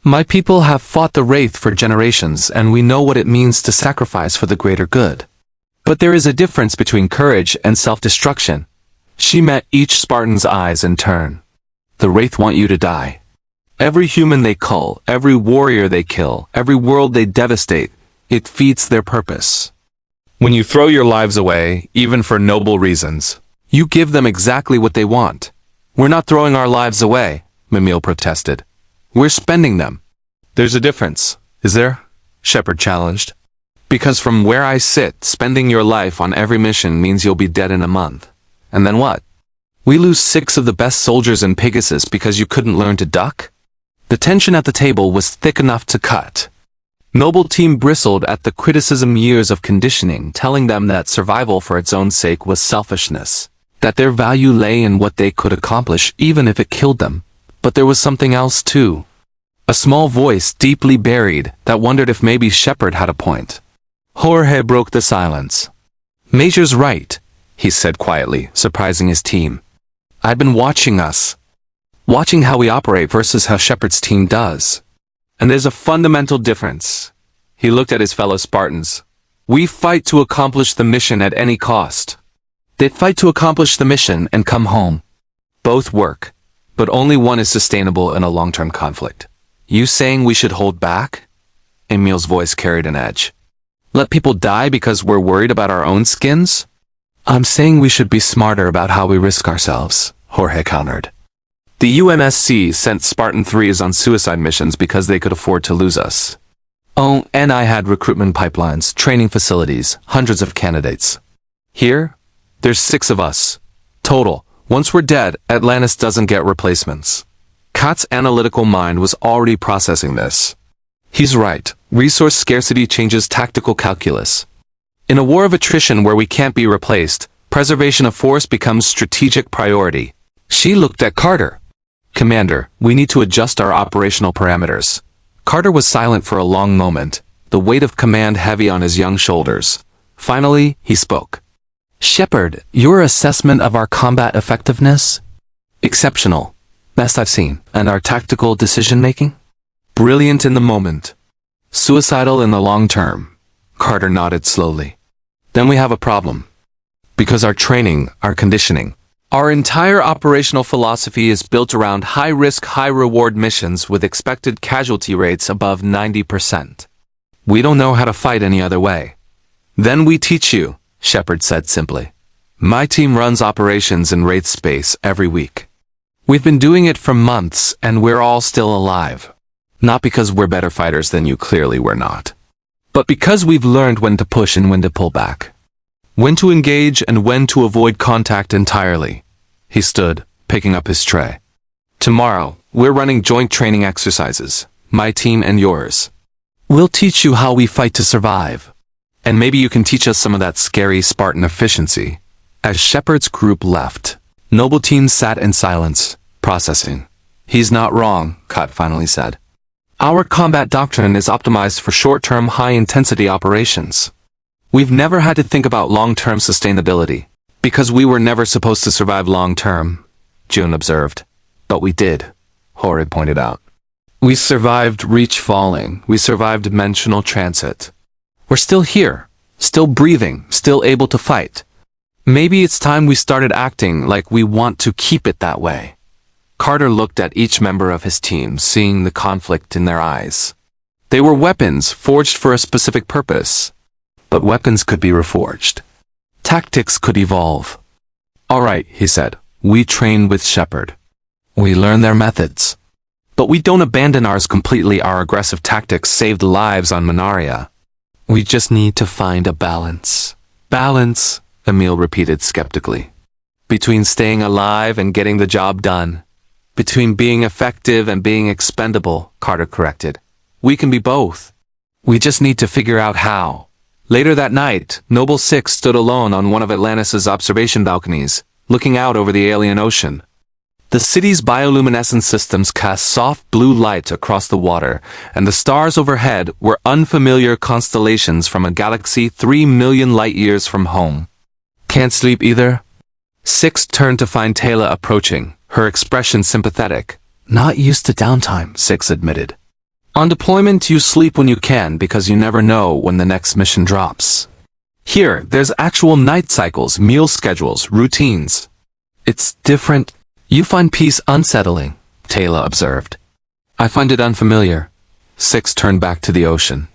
My people have fought the Wraith for generations, and we know what it means to sacrifice for the greater good. But there is a difference between courage and self-destruction. She met each Spartan's eyes in turn. The Wraith want you to die. Every human they cull, every warrior they kill, every world they devastate, it feeds their purpose. When you throw your lives away, even for noble reasons, you give them exactly what they want. We're not throwing our lives away, Emile protested. We're spending them. There's a difference, is there? Sheppard challenged. Because from where I sit, spending your life on every mission means you'll be dead in a month. And then what? We lose 6 of the best soldiers in Pegasus because you couldn't learn to duck? The tension at the table was thick enough to cut. Noble Team bristled at the criticism years of conditioning telling them that survival for its own sake was selfishness. That their value lay in what they could accomplish even if it killed them. But there was something else too. A small voice deeply buried that wondered if maybe Sheppard had a point. Jorge broke the silence. Major's right, he said quietly, surprising his team. I'd been watching us. Watching how we operate versus how Sheppard's team does. And there's a fundamental difference. He looked at his fellow Spartans. We fight to accomplish the mission at any cost. They fight to accomplish the mission and come home. Both work, but only one is sustainable in a long-term conflict. You saying we should hold back? Emile's voice carried an edge. Let people die because we're worried about our own skins? I'm saying we should be smarter about how we risk ourselves, Jorge countered. The UNSC sent Spartan-IIIs on suicide missions because they could afford to lose us. Oh, and I had recruitment pipelines, training facilities, hundreds of candidates. Here, there's 6 of us. Total. Once we're dead, Atlantis doesn't get replacements. Kat's analytical mind was already processing this. He's right. Resource scarcity changes tactical calculus. In a war of attrition where we can't be replaced, preservation of force becomes strategic priority. She looked at Carter. Commander, we need to adjust our operational parameters. Carter was silent for a long moment, the weight of command heavy on his young shoulders. Finally, he spoke. Sheppard, your assessment of our combat effectiveness? Exceptional. Best I've seen. And our tactical decision-making? Brilliant in the moment. Suicidal in the long term. Carter nodded slowly. Then we have a problem. Because our training, our conditioning, our entire operational philosophy is built around high-risk, high-reward missions with expected casualty rates above 90%. We don't know how to fight any other way. Then we teach you, Sheppard said simply. My team runs operations in Wraith space every week. We've been doing it for months and we're all still alive. Not because we're better fighters than you, clearly we're not. But because we've learned when to push and when to pull back. When to engage and when to avoid contact entirely. He stood, picking up his tray. Tomorrow, we're running joint training exercises, my team and yours. We'll teach you how we fight to survive. And maybe you can teach us some of that scary Spartan efficiency. As Sheppard's group left, Noble Team sat in silence, processing. He's not wrong, Kat finally said. Our combat doctrine is optimized for short-term, high-intensity operations. We've never had to think about long-term sustainability, because we were never supposed to survive long-term, June observed. But we did, Jorge pointed out. We survived reach falling, we survived dimensional transit. We're still here, still breathing, still able to fight. Maybe it's time we started acting like we want to keep it that way. Carter looked at each member of his team, seeing the conflict in their eyes. They were weapons forged for a specific purpose. But weapons could be reforged. Tactics could evolve. All right, he said. We train with Sheppard. We learn their methods. But we don't abandon ours completely. Our aggressive tactics saved lives on Manaria. We just need to find a balance. Balance, Emile repeated skeptically. Between staying alive and getting the job done. Between being effective and being expendable, Carter corrected. We can be both. We just need to figure out how. Later that night, Noble 6 stood alone on one of Atlantis' observation balconies, looking out over the alien ocean. The city's bioluminescent systems cast soft blue light across the water, and the stars overhead were unfamiliar constellations from a galaxy 3 million light-years from home. Can't sleep either? 6 turned to find Taylor approaching, her expression sympathetic. Not used to downtime, 6 admitted. On deployment, you sleep when you can because you never know when the next mission drops. Here, there's actual night cycles, meal schedules, routines. It's different. You find peace unsettling, Taylor observed. I find it unfamiliar. 6 turned back to the ocean.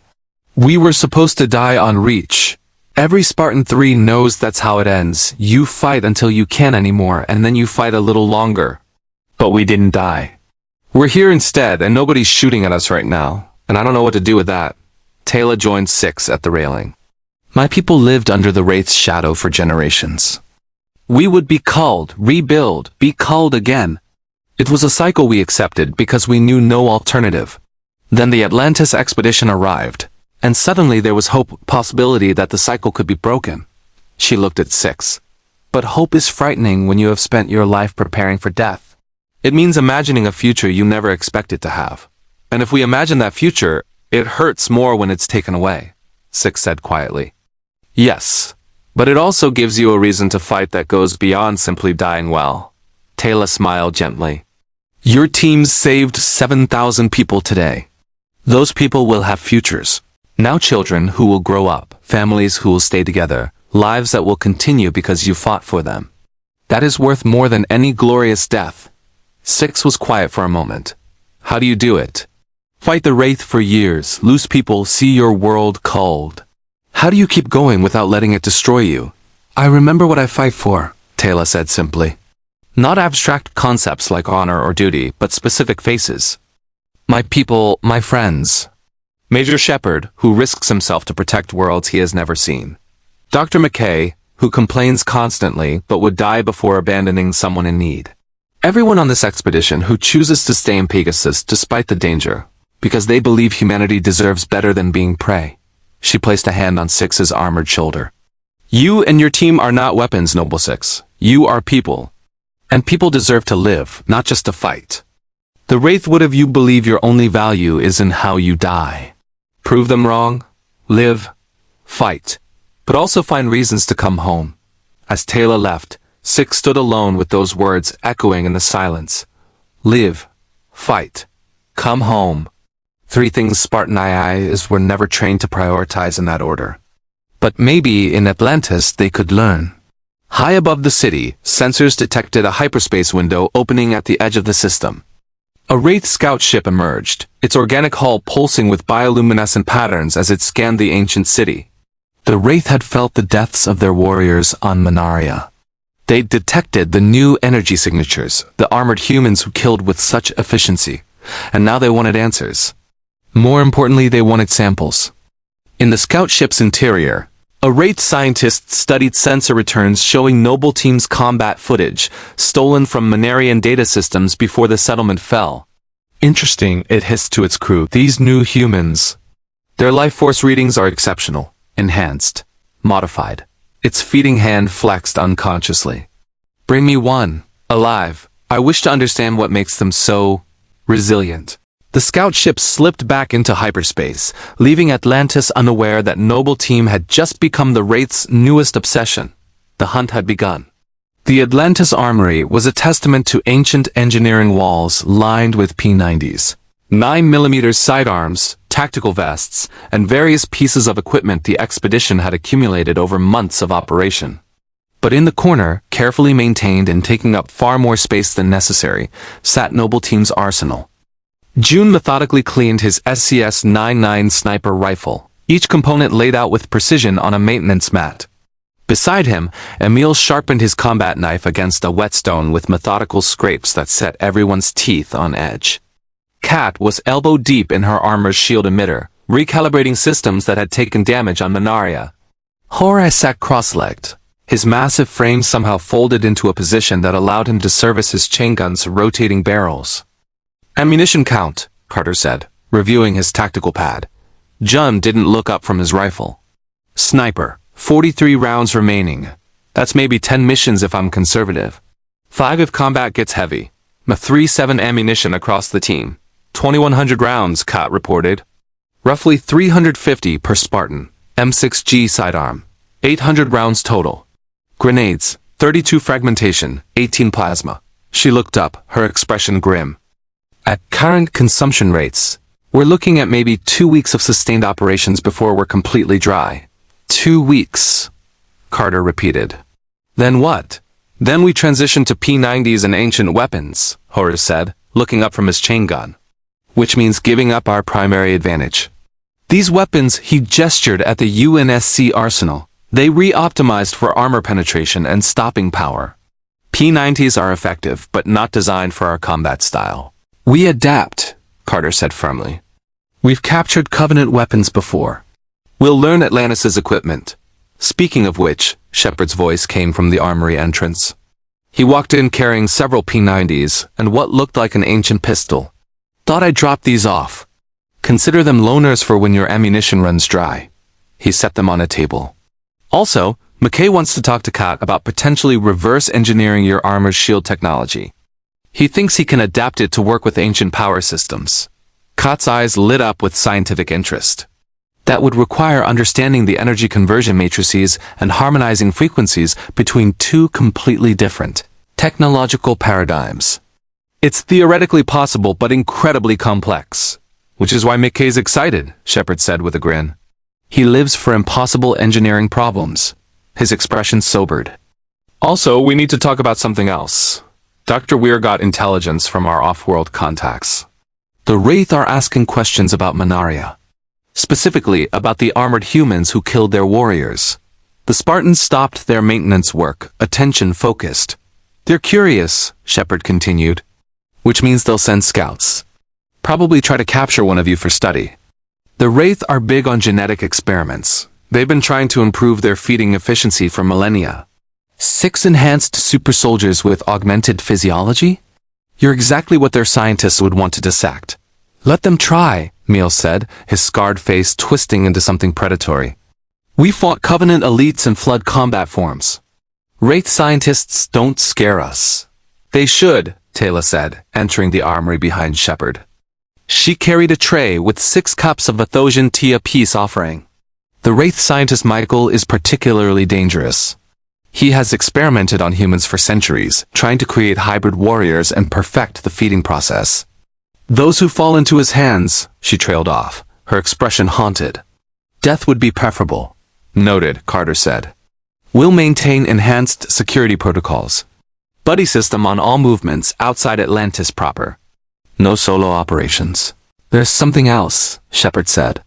We were supposed to die on reach. Every Spartan-III knows that's how it ends. You fight until you can't anymore, and then you fight a little longer. But we didn't die. We're here instead, and nobody's shooting at us right now, and I don't know what to do with that. Taylor joined 6 at the railing. My people lived under the Wraith's shadow for generations. We would be culled, rebuild, be culled again. It was a cycle we accepted because we knew no alternative. Then the Atlantis expedition arrived, and suddenly there was hope, possibility that the cycle could be broken. She looked at 6. But hope is frightening when you have spent your life preparing for death. It means imagining a future you never expected to have. And if we imagine that future, it hurts more when it's taken away, Six said quietly. Yes, but it also gives you a reason to fight that goes beyond simply dying well. Taylor smiled gently. Your team saved 7,000 people today. Those people will have futures. Now children who will grow up, families who will stay together, lives that will continue because you fought for them. That is worth more than any glorious death. Six was quiet for a moment. How do you do it? Fight the Wraith for years, lose people, see your world cold. How do you keep going without letting it destroy you? I remember what I fight for, Taylor said simply. Not abstract concepts like honor or duty, but specific faces. My people, my friends. Major Sheppard, who risks himself to protect worlds he has never seen. Dr. McKay, who complains constantly but would die before abandoning someone in need. Everyone on this expedition who chooses to stay in Pegasus despite the danger, because they believe humanity deserves better than being prey. She placed a hand on Six's armored shoulder. You and your team are not weapons, Noble Six. You are people. And people deserve to live, not just to fight. The Wraith would have you believe your only value is in how you die. Prove them wrong, live, fight, but also find reasons to come home. As Taylor left, Six stood alone with those words echoing in the silence. Live, fight, come home. Three things Spartan-IIs were never trained to prioritize in that order. But maybe in Atlantis they could learn. High above the city, sensors detected a hyperspace window opening at the edge of the system. A Wraith scout ship emerged, its organic hull pulsing with bioluminescent patterns as it scanned the ancient city. The Wraith had felt the deaths of their warriors on Manaria. They'd detected the new energy signatures, the armored humans who killed with such efficiency, and now they wanted answers. More importantly, they wanted samples. In the scout ship's interior, a Wraith scientist studied sensor returns showing Noble Team's combat footage, stolen from Manarian data systems before the settlement fell. Interesting, it hissed to its crew. These new humans. Their life force readings are exceptional, enhanced, modified. Its feeding hand flexed unconsciously. Bring me one, alive. I wish to understand what makes them so resilient. The scout ship slipped back into hyperspace, leaving Atlantis unaware that Noble Team had just become the Wraith's newest obsession. The hunt had begun. The Atlantis armory was a testament to ancient engineering walls lined with P90s. 9mm sidearms, tactical vests, and various pieces of equipment the expedition had accumulated over months of operation. But in the corner, carefully maintained and taking up far more space than necessary, sat Noble Team's arsenal. June methodically cleaned his SCS-99 sniper rifle, each component laid out with precision on a maintenance mat. Beside him, Emile sharpened his combat knife against a whetstone with methodical scrapes that set everyone's teeth on edge. Kat was elbow-deep in her armor's shield emitter, recalibrating systems that had taken damage on Manaria. Jorge sat cross-legged, his massive frame somehow folded into a position that allowed him to service his chain gun's rotating barrels. Ammunition count, Carter said, reviewing his tactical pad. John didn't look up from his rifle. Sniper, 43 rounds remaining. That's maybe 10 missions if I'm conservative. 5 if combat gets heavy. Ma 3-7 ammunition across the team. 2,100 rounds, Kat reported. Roughly 350 per Spartan. M6G sidearm. 800 rounds total. Grenades, 32 fragmentation, 18 plasma. She looked up, her expression grim. At current consumption rates, we're looking at maybe 2 weeks of sustained operations before we're completely dry. 2 weeks, Carter repeated. Then what? Then we transition to P90s and ancient weapons, Jorge said, looking up from his chain gun. Which means giving up our primary advantage. These weapons, he gestured at the UNSC arsenal. They re-optimized for armor penetration and stopping power. P90s are effective, but not designed for our combat style. We adapt, Carter said firmly. We've captured Covenant weapons before. We'll learn Atlantis' equipment. Speaking of which, Sheppard's voice came from the armory entrance. He walked in carrying several P90s and what looked like an ancient pistol. Thought I'd drop these off. Consider them loaners for when your ammunition runs dry. He set them on a table. Also, McKay wants to talk to Kat about potentially reverse engineering your armor's shield technology. He thinks he can adapt it to work with ancient power systems. Kat's eyes lit up with scientific interest. That would require understanding the energy conversion matrices and harmonizing frequencies between two completely different technological paradigms. It's theoretically possible but incredibly complex. Which is why McKay's excited, Sheppard said with a grin. He lives for impossible engineering problems. His expression sobered. Also, we need to talk about something else. Dr. Weir got intelligence from our off-world contacts. The Wraith are asking questions about Manaria. Specifically about the armored humans who killed their warriors. The Spartans stopped their maintenance work, attention focused. They're curious, Sheppard continued. Which means they'll send scouts. Probably try to capture one of you for study. The Wraith are big on genetic experiments. They've been trying to improve their feeding efficiency for millennia. 6 enhanced super soldiers with augmented physiology? You're exactly what their scientists would want to dissect. Let them try, Emile said, his scarred face twisting into something predatory. We fought Covenant elites in flood combat forms. Wraith scientists don't scare us. They should, Taylor said, entering the armory behind Sheppard. She carried a tray with 6 cups of Athosian tea a peace offering. The Wraith scientist Michael is particularly dangerous. He has experimented on humans for centuries, trying to create hybrid warriors and perfect the feeding process. Those who fall into his hands, she trailed off, her expression haunted. Death would be preferable. Noted, Carter said. We'll maintain enhanced security protocols. Buddy system on all movements outside Atlantis proper. No solo operations. There's something else, Sheppard said.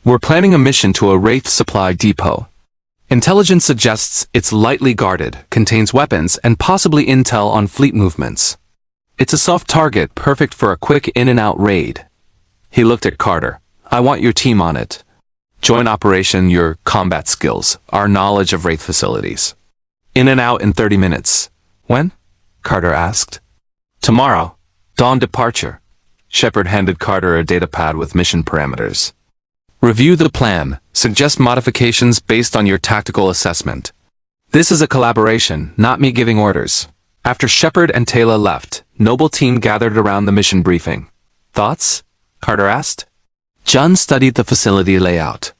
We're planning a mission to a Wraith supply depot. Intelligence suggests it's lightly guarded, contains weapons, and possibly intel on fleet movements. It's a soft target perfect for a quick in-and-out raid. He looked at Carter. I want your team on it. Joint operation, your combat skills, our knowledge of Wraith facilities. In and out in 30 minutes. When? Carter asked. Tomorrow. Dawn departure. Sheppard handed Carter a datapad with mission parameters. Review the plan. Suggest modifications based on your tactical assessment. This is a collaboration, not me giving orders. After Sheppard and Taylor left, Noble Team gathered around the mission briefing. Thoughts? Carter asked. John studied the facility layout.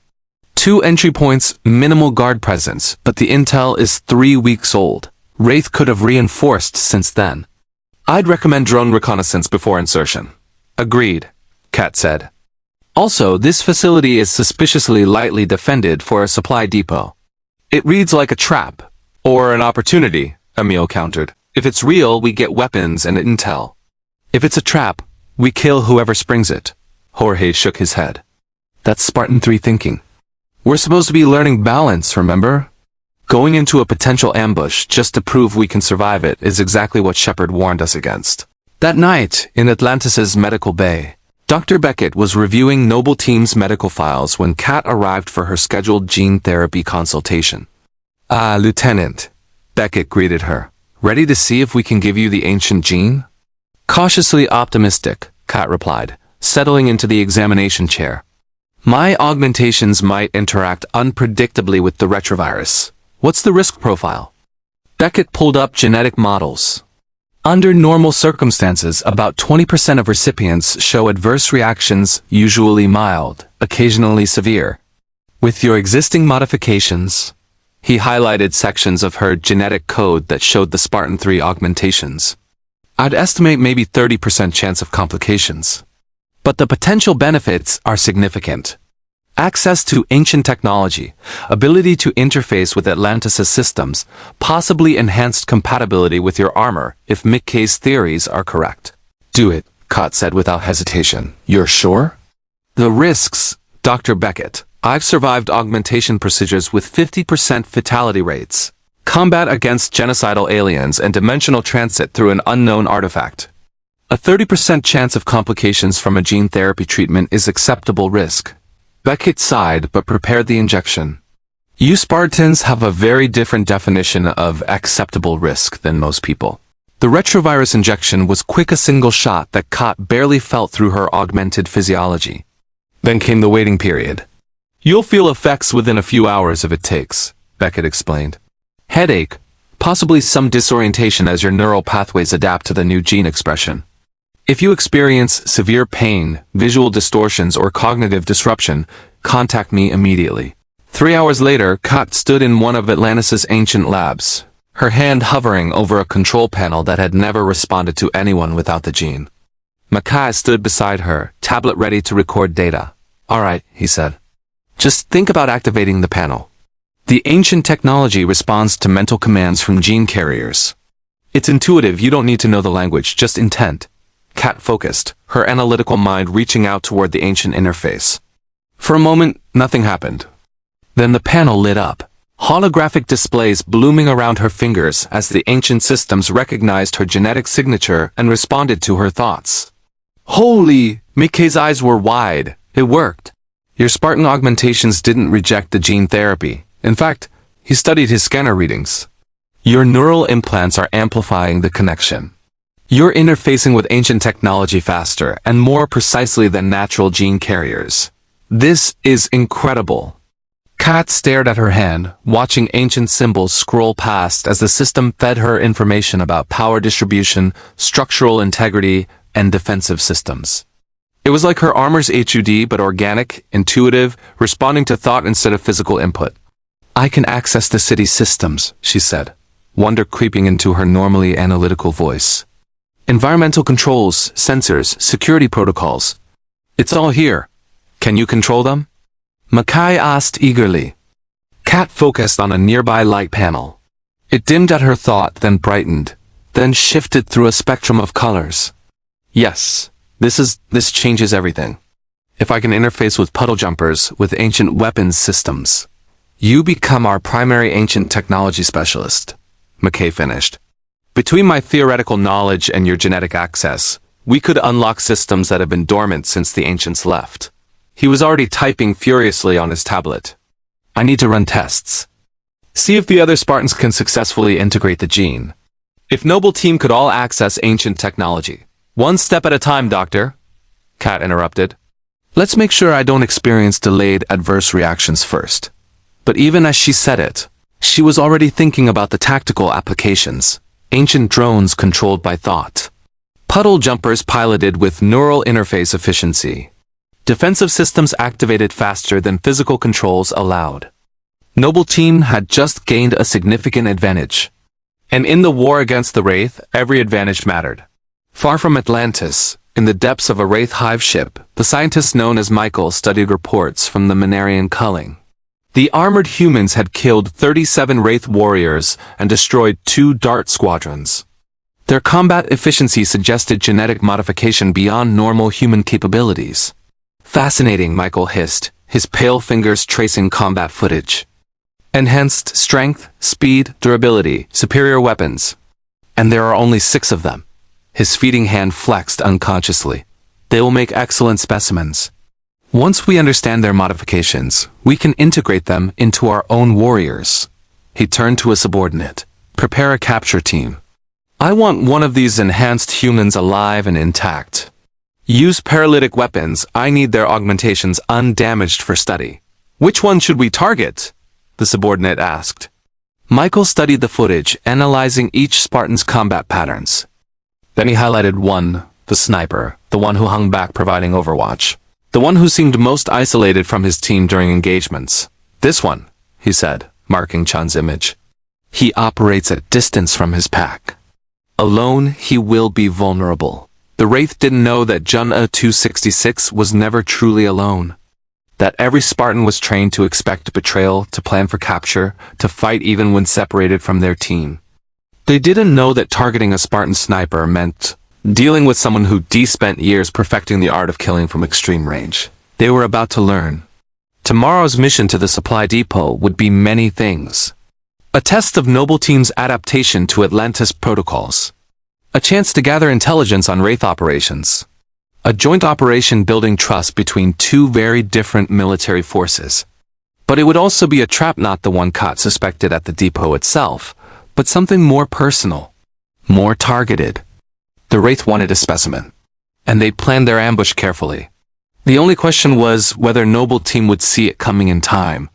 2 entry points, minimal guard presence, but the intel is 3 weeks old. Wraith could have reinforced since then. I'd recommend drone reconnaissance before insertion. Agreed, Kat said. Also, this facility is suspiciously lightly defended for a supply depot. It reads like a trap. Or an opportunity, Emile countered. If it's real, we get weapons and intel. If it's a trap, we kill whoever springs it. Jorge shook his head. That's Spartan-III thinking. We're supposed to be learning balance, remember? Going into a potential ambush just to prove we can survive it is exactly what Sheppard warned us against. That night, in Atlantis' medical bay, Dr. Beckett was reviewing Noble Team's medical files when Kat arrived for her scheduled gene therapy consultation. Ah, Lieutenant, Beckett greeted her. Ready to see if we can give you the ancient gene? Cautiously optimistic, Kat replied, settling into the examination chair. My augmentations might interact unpredictably with the retrovirus. What's the risk profile? Beckett pulled up genetic models. Under normal circumstances, about 20% of recipients show adverse reactions, usually mild, occasionally severe. With your existing modifications, he highlighted sections of her genetic code that showed the Spartan-III augmentations. I'd estimate maybe 30% chance of complications. But the potential benefits are significant. Access to ancient technology, ability to interface with Atlantis' systems, possibly enhanced compatibility with your armor if McKay's theories are correct. Do it, Kat said without hesitation. You're sure? The risks, Dr. Beckett. I've survived augmentation procedures with 50% fatality rates. Combat against genocidal aliens and dimensional transit through an unknown artifact. A 30% chance of complications from a gene therapy treatment is acceptable risk. Beckett sighed but prepared the injection. You Spartans have a very different definition of acceptable risk than most people. The retrovirus injection was quick, a single shot that Kat barely felt through her augmented physiology. Then came the waiting period. You'll feel effects within a few hours if it takes. Beckett explained. Headache, possibly some disorientation as your neural pathways adapt to the new gene expression. If you experience severe pain, visual distortions, or cognitive disruption, contact me immediately. 3 hours later, Kat stood in one of Atlantis' ancient labs, her hand hovering over a control panel that had never responded to anyone without the gene. Mackay stood beside her, tablet ready to record data. All right, he said. Just think about activating the panel. The ancient technology responds to mental commands from gene carriers. It's intuitive, you don't need to know the language, just intent. Kat focused, her analytical mind reaching out toward the ancient interface. For a moment, nothing happened. Then the panel lit up. Holographic displays blooming around her fingers as the ancient systems recognized her genetic signature and responded to her thoughts. Holy! Mickey's eyes were wide. It worked. Your Spartan augmentations didn't reject the gene therapy. In fact, he studied his scanner readings. Your neural implants are amplifying the connection. You're interfacing with ancient technology faster and more precisely than natural gene carriers. This is incredible. Kat stared at her hand, watching ancient symbols scroll past as the system fed her information about power distribution, structural integrity, and defensive systems. It was like her armor's HUD, but organic, intuitive, responding to thought instead of physical input. I can access the city's systems, she said, wonder creeping into her normally analytical voice. Environmental controls, sensors, security protocols. It's all here. Can you control them? Mackay asked eagerly. Kat focused on a nearby light panel. It dimmed at her thought, then brightened, then shifted through a spectrum of colors. Yes, this changes everything. If I can interface with puddle jumpers, with ancient weapons systems. You become our primary ancient technology specialist, Mackay finished. Between my theoretical knowledge and your genetic access, we could unlock systems that have been dormant since the ancients left. He was already typing furiously on his tablet. I need to run tests. See if the other Spartans can successfully integrate the gene. If Noble Team could all access ancient technology. One step at a time, Doctor, Kat interrupted. Let's make sure I don't experience delayed adverse reactions first. But even as she said it, she was already thinking about the tactical applications. Ancient drones controlled by thought. Puddle jumpers piloted with neural interface efficiency. Defensive systems activated faster than physical controls allowed. Noble Team had just gained a significant advantage. And in the war against the Wraith, every advantage mattered. Far from Atlantis, in the depths of a Wraith hive ship, the scientist known as Michael studied reports from the Minarian culling. The armored humans had killed 37 Wraith warriors and destroyed 2 Dart squadrons. Their combat efficiency suggested genetic modification beyond normal human capabilities. Fascinating, Michael hissed, his pale fingers tracing combat footage. Enhanced strength, speed, durability, superior weapons. And there are only 6 of them. His feeding hand flexed unconsciously. They will make excellent specimens. Once we understand their modifications, we can integrate them into our own warriors. He turned to a subordinate. Prepare a capture team. I want one of these enhanced humans alive and intact. Use paralytic weapons. I need their augmentations undamaged for study. Which one should we target? The subordinate asked. Michael studied the footage, analyzing each Spartan's combat patterns. Then he highlighted one, the sniper, the one who hung back providing overwatch. The one who seemed most isolated from his team during engagements. This one, he said, marking Chun's image. He operates at distance from his pack. Alone, he will be vulnerable. The Wraith didn't know that John 266 was never truly alone. That every Spartan was trained to expect betrayal, to plan for capture, to fight even when separated from their team. They didn't know that targeting a Spartan sniper meant dealing with someone who spent years perfecting the art of killing from extreme range. They were about to learn. Tomorrow's mission to the supply depot would be many things. A test of Noble Team's adaptation to Atlantis protocols. A chance to gather intelligence on Wraith operations. A joint operation building trust between 2 very different military forces. But it would also be a trap, not the one Kat suspected at the depot itself, but something more personal, more targeted. The Wraith wanted a specimen, and they planned their ambush carefully. The only question was whether Noble Team would see it coming in time.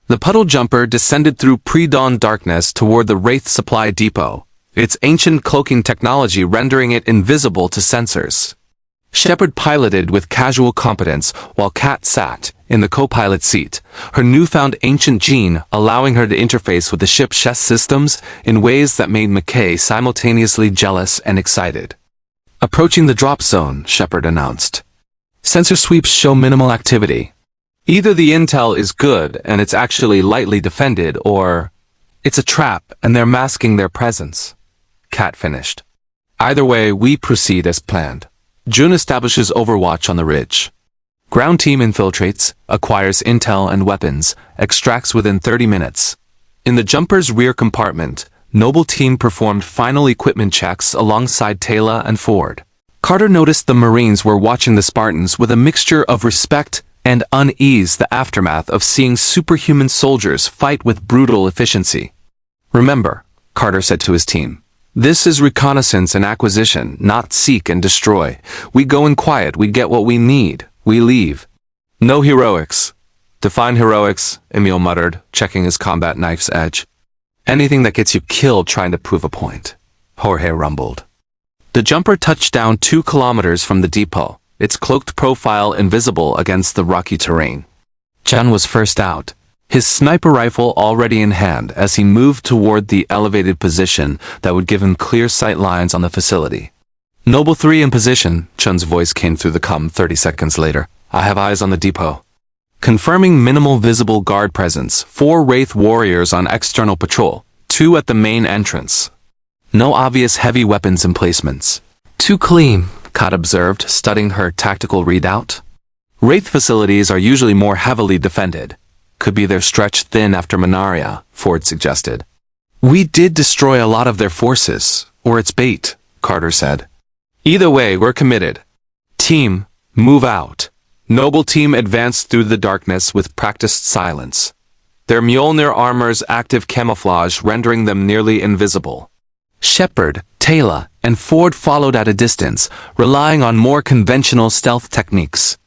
The puddle jumper descended through pre-dawn darkness toward the Wraith supply depot, its ancient cloaking technology rendering it invisible to sensors. Sheppard piloted with casual competence while Kat sat in the co-pilot seat, her newfound ancient gene allowing her to interface with the ship's chess systems in ways that made McKay simultaneously jealous and excited. Approaching the drop zone, Sheppard announced. Sensor sweeps show minimal activity. Either the intel is good and it's actually lightly defended, or it's a trap and they're masking their presence. Kat finished. Either way, we proceed as planned. June establishes overwatch on the ridge. Ground team infiltrates, acquires intel and weapons, extracts within 30 minutes. In the jumper's rear compartment, Noble Team performed final equipment checks alongside Taylor and Ford. Carter noticed the Marines were watching the Spartans with a mixture of respect and unease, the aftermath of seeing superhuman soldiers fight with brutal efficiency. Remember, Carter said to his team, this is reconnaissance and acquisition, not seek and destroy. We go in quiet, we get what we need, we leave. No heroics. Define heroics, Emile muttered, checking his combat knife's edge. Anything that gets you killed trying to prove a point, Jorge rumbled. The jumper touched down 2 kilometers from the depot, its cloaked profile invisible against the rocky terrain. John was first out, his sniper rifle already in hand as he moved toward the elevated position that would give him clear sight lines on the facility. Noble 3 in position, Chun's voice came through the comm 30 seconds later. I have eyes on the depot. Confirming minimal visible guard presence, 4 Wraith warriors on external patrol, 2 at the main entrance. No obvious heavy weapons emplacements. Too clean, Kat observed, studying her tactical readout. Wraith facilities are usually more heavily defended. Could be they're stretched thin after Minaria, Ford suggested. We did destroy a lot of their forces, or it's bait, Carter said. Either way, we're committed. Team, move out. Noble Team advanced through the darkness with practiced silence. Their Mjolnir armor's active camouflage rendering them nearly invisible. Sheppard, Taylor, and Ford followed at a distance, relying on more conventional stealth techniques.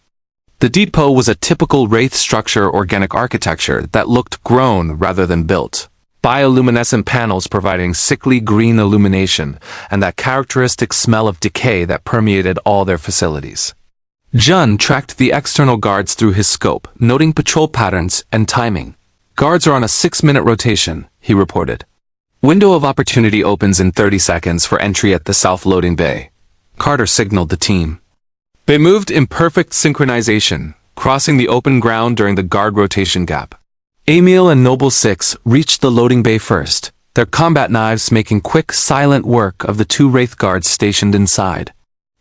The depot was a typical Wraith structure organic architecture that looked grown rather than built. Bioluminescent panels providing sickly green illumination and that characteristic smell of decay that permeated all their facilities. Jun tracked the external guards through his scope, noting patrol patterns and timing. Guards are on a 6-minute rotation, he reported. Window of opportunity opens in 30 seconds for entry at the south loading bay. Carter signaled the team. They moved in perfect synchronization, crossing the open ground during the guard rotation gap. Emile and Noble 6 reached the loading bay first, their combat knives making quick, silent work of the 2 Wraith guards stationed inside.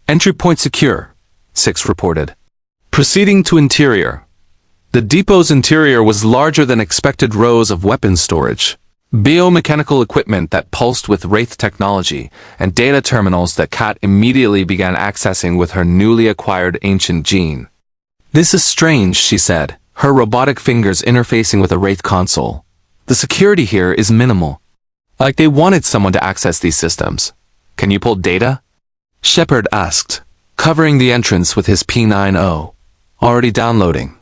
Entry point secure, 6 reported. Proceeding to interior. The depot's interior was larger than expected rows of weapons storage. Biomechanical equipment that pulsed with Wraith technology, and data terminals that Kat immediately began accessing with her newly acquired ancient gene. This is strange, she said, her robotic fingers interfacing with a Wraith console. The security here is minimal. Like they wanted someone to access these systems. Can you pull data? Sheppard asked, covering the entrance with his P90. Already downloading.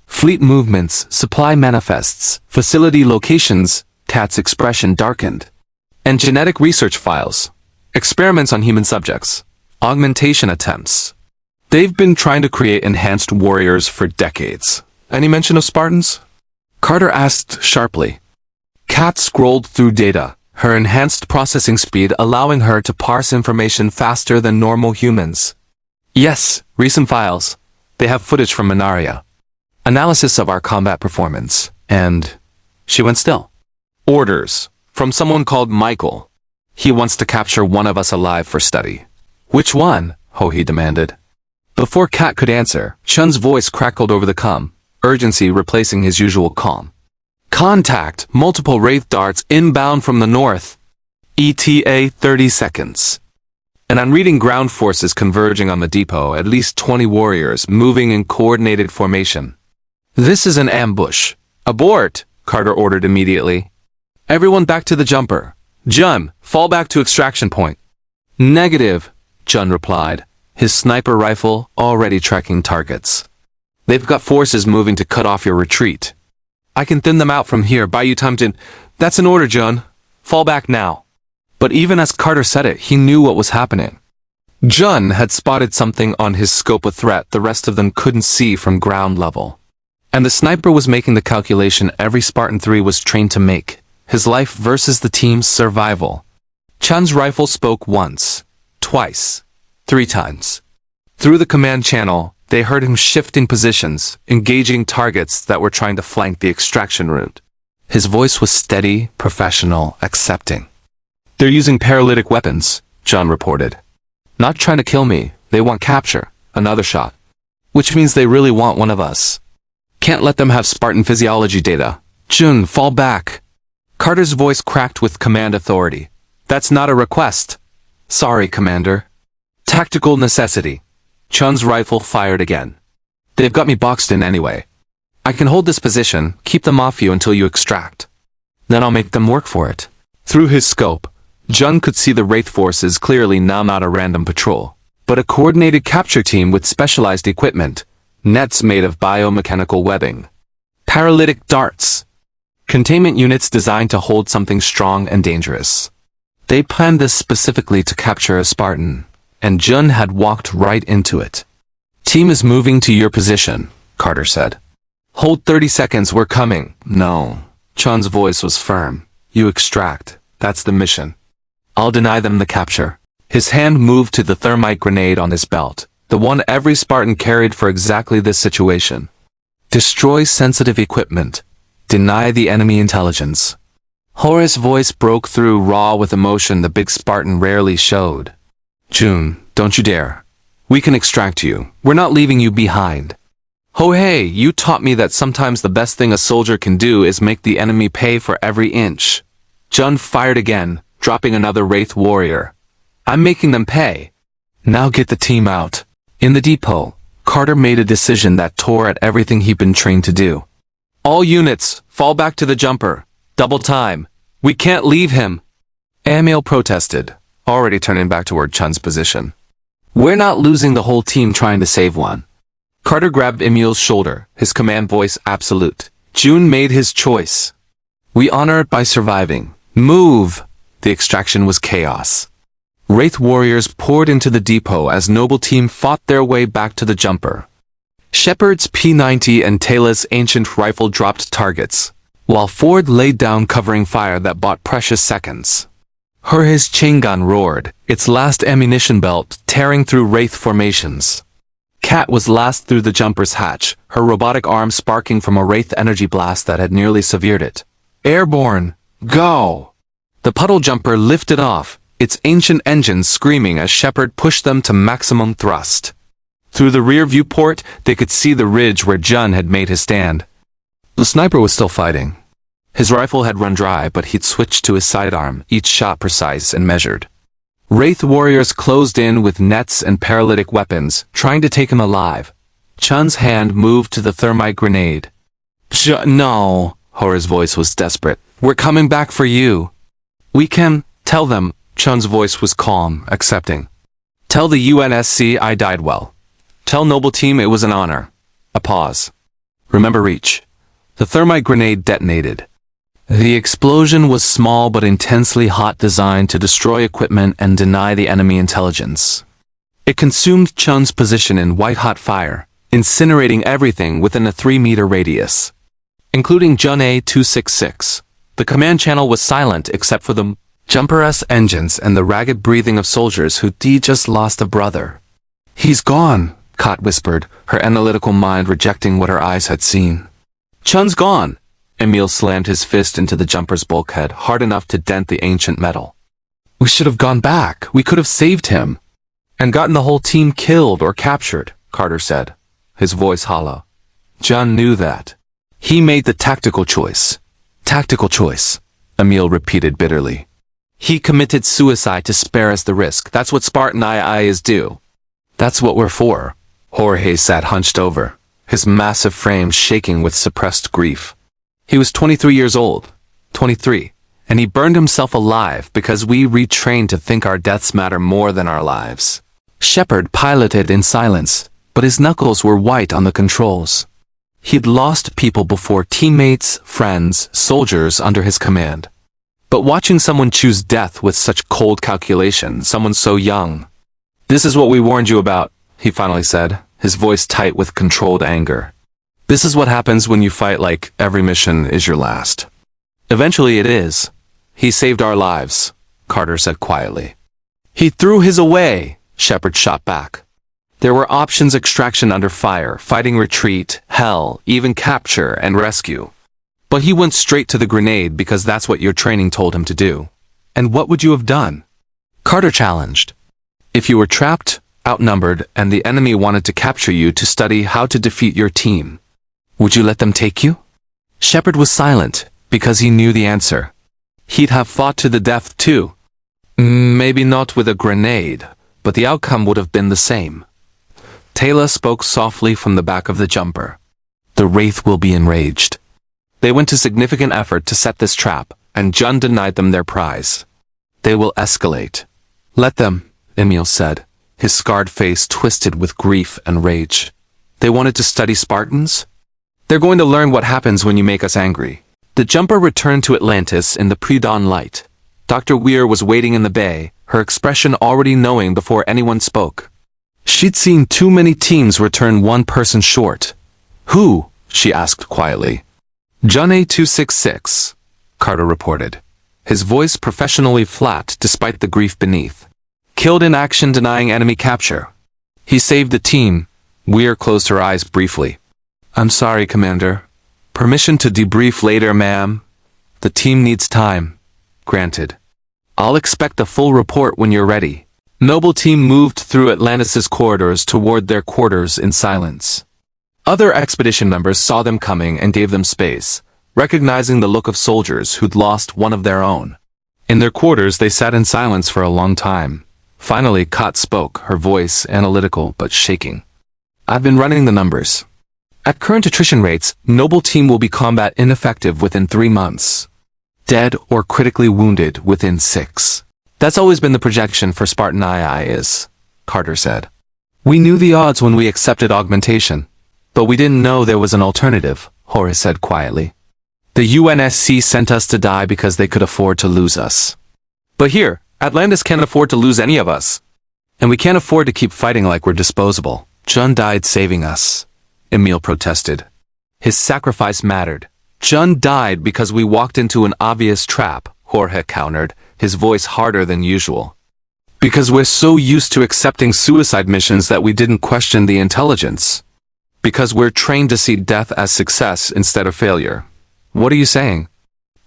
Fleet movements, supply manifests, facility locations. Kat's expression darkened. And genetic research files. Experiments on human subjects. Augmentation attempts. They've been trying to create enhanced warriors for decades. Any mention of Spartans? Carter asked sharply. Kat scrolled through data, her enhanced processing speed allowing her to parse information faster than normal humans. Yes, recent files. They have footage from Minaria. Analysis of our combat performance. And she went still. Orders. From someone called Michael. He wants to capture one of us alive for study. Which one? Jorge demanded. Before Kat could answer, Chun's voice crackled over the comm, urgency replacing his usual calm. Contact! Multiple Wraith darts inbound from the north. ETA 30 seconds. And I'm reading ground forces converging on the depot, at least 20 warriors moving in coordinated formation. This is an ambush. Abort! Carter ordered immediately. Everyone back to the jumper. Jun, fall back to extraction point. Negative, Jun replied, his sniper rifle already tracking targets. They've got forces moving to cut off your retreat. I can thin them out from here, buy you time to... That's an order, John. Fall back now. But even as Carter said it, he knew what was happening. John had spotted something on his scope of threat the rest of them couldn't see from ground level. And the sniper was making the calculation every Spartan-III was trained to make. His life versus the team's survival. Chun's rifle spoke once, twice, 3 times. Through the command channel, they heard him shifting positions, engaging targets that were trying to flank the extraction route. His voice was steady, professional, accepting. They're using paralytic weapons, John reported. Not trying to kill me, they want capture, another shot. Which means they really want one of us. Can't let them have Spartan physiology data. Jun, fall back. Carter's voice cracked with command authority. That's not a request. Sorry, Commander. Tactical necessity. Chun's rifle fired again. They've got me boxed in anyway. I can hold this position, keep them off you until you extract. Then I'll make them work for it. Through his scope, Jun could see the Wraith forces clearly now not a random patrol, but a coordinated capture team with specialized equipment, nets made of biomechanical webbing, paralytic darts, containment units designed to hold something strong and dangerous. They planned this specifically to capture a Spartan, and Jun had walked right into it. Team is moving to your position, Carter said. Hold 30 seconds, we're coming. No. Chun's voice was firm. You extract. That's the mission. I'll deny them the capture. His hand moved to the thermite grenade on his belt, the one every Spartan carried for exactly this situation. Destroy sensitive equipment. Deny the enemy intelligence. Jorge's voice broke through raw with emotion the big Spartan rarely showed. Jun, don't you dare. We can extract you. We're not leaving you behind. Jorge, you taught me that sometimes the best thing a soldier can do is make the enemy pay for every inch. Jun fired again, dropping another Wraith warrior. I'm making them pay. Now get the team out. In the depot, Carter made a decision that tore at everything he'd been trained to do. All units, fall back to the jumper. Double time. We can't leave him. Emile protested, already turning back toward Chun's position. We're not losing the whole team trying to save one. Carter grabbed Emile's shoulder, his command voice absolute. Jun made his choice. We honor it by surviving. Move! The extraction was chaos. Wraith warriors poured into the depot as Noble Team fought their way back to the jumper. Sheppard's P-90 and Taylor's ancient rifle dropped targets, while Ford laid down covering fire that bought precious seconds. Jorge's chain gun roared, its last ammunition belt tearing through Wraith formations. Kat was last through the jumper's hatch, her robotic arm sparking from a Wraith energy blast that had nearly severed it. Airborne! Go! The puddle jumper lifted off, its ancient engines screaming as Sheppard pushed them to maximum thrust. Through the rear viewport, they could see the ridge where Jun had made his stand. The sniper was still fighting. His rifle had run dry, but he'd switched to his sidearm, each shot precise and measured. Wraith warriors closed in with nets and paralytic weapons, trying to take him alive. Chun's hand moved to the thermite grenade. No, Jorge's voice was desperate. We're coming back for you. We can tell them. Chun's voice was calm, accepting. Tell the UNSC I died well. Tell Noble Team it was an honor. A pause. Remember reach. The thermite grenade detonated. The explosion was small but intensely hot, designed to destroy equipment and deny the enemy intelligence. It consumed Chun's position in white-hot fire, incinerating everything within a 3-meter radius, including Jun A-266. The command channel was silent except for the jumper's engines and the ragged breathing of soldiers who'd just lost a brother. He's gone, Kat whispered, her analytical mind rejecting what her eyes had seen. Chun's gone. Emile slammed his fist into the jumper's bulkhead, hard enough to dent the ancient metal. We should have gone back. We could have saved him. And gotten the whole team killed or captured, Carter said, his voice hollow. Jun knew that. He made the tactical choice. Tactical choice, Emile repeated bitterly. He committed suicide to spare us the risk. That's what Spartan-IIIs do. That's what we're for. Jorge sat hunched over, his massive frame shaking with suppressed grief. He was 23 years old, 23, and he burned himself alive because we retrained to think our deaths matter more than our lives. Sheppard piloted in silence, but his knuckles were white on the controls. He'd lost people before, teammates, friends, soldiers under his command. But watching someone choose death with such cold calculation, someone so young. "This is what we warned you about," he finally said, his voice tight with controlled anger. "This is what happens when you fight like every mission is your last." "Eventually it is. He saved our lives," Carter said quietly. "He threw his away," Sheppard shot back. "There were options: extraction under fire, fighting retreat, hell, even capture and rescue. But he went straight to the grenade because that's what your training told him to do." "And what would you have done?" Carter challenged. "If you were trapped, outnumbered, and the enemy wanted to capture you to study how to defeat your team, would you let them take you?" Sheppard was silent, because he knew the answer. He'd have fought to the death too. Maybe not with a grenade, but the outcome would have been the same. Taylor spoke softly from the back of the jumper. "The Wraith will be enraged. They went to significant effort to set this trap, and John denied them their prize. They will escalate." "Let them," Emile said, his scarred face twisted with grief and rage. "They wanted to study Spartans? They're going to learn what happens when you make us angry." The jumper returned to Atlantis in the pre-dawn light. Dr. Weir was waiting in the bay, her expression already knowing before anyone spoke. She'd seen too many teams return one person short. "Who?" she asked quietly. "John A266, Carter reported, his voice professionally flat despite the grief beneath. "Killed in action denying enemy capture. He saved the team." Weir closed her eyes briefly. "I'm sorry, Commander. Permission to debrief later, ma'am. The team needs time." "Granted. I'll expect the full report when you're ready." Noble Team moved through Atlantis' corridors toward their quarters in silence. Other expedition members saw them coming and gave them space, recognizing the look of soldiers who'd lost one of their own. In their quarters they sat in silence for a long time. Finally, Kot spoke, her voice analytical but shaking. "I've been running the numbers. At current attrition rates, Noble Team will be combat ineffective within 3 months. Dead or critically wounded within 6. That's always been the projection for Spartan-IIIs," Carter said. "We knew the odds when we accepted augmentation, but we didn't know there was an alternative," Jorge said quietly. "The UNSC sent us to die because they could afford to lose us. But here, Atlantis can't afford to lose any of us. And we can't afford to keep fighting like we're disposable." "John died saving us," Emile protested. "His sacrifice mattered." "John died because we walked into an obvious trap," Jorge countered, his voice harder than usual. "Because we're so used to accepting suicide missions that we didn't question the intelligence. Because we're trained to see death as success instead of failure." "What are you saying?"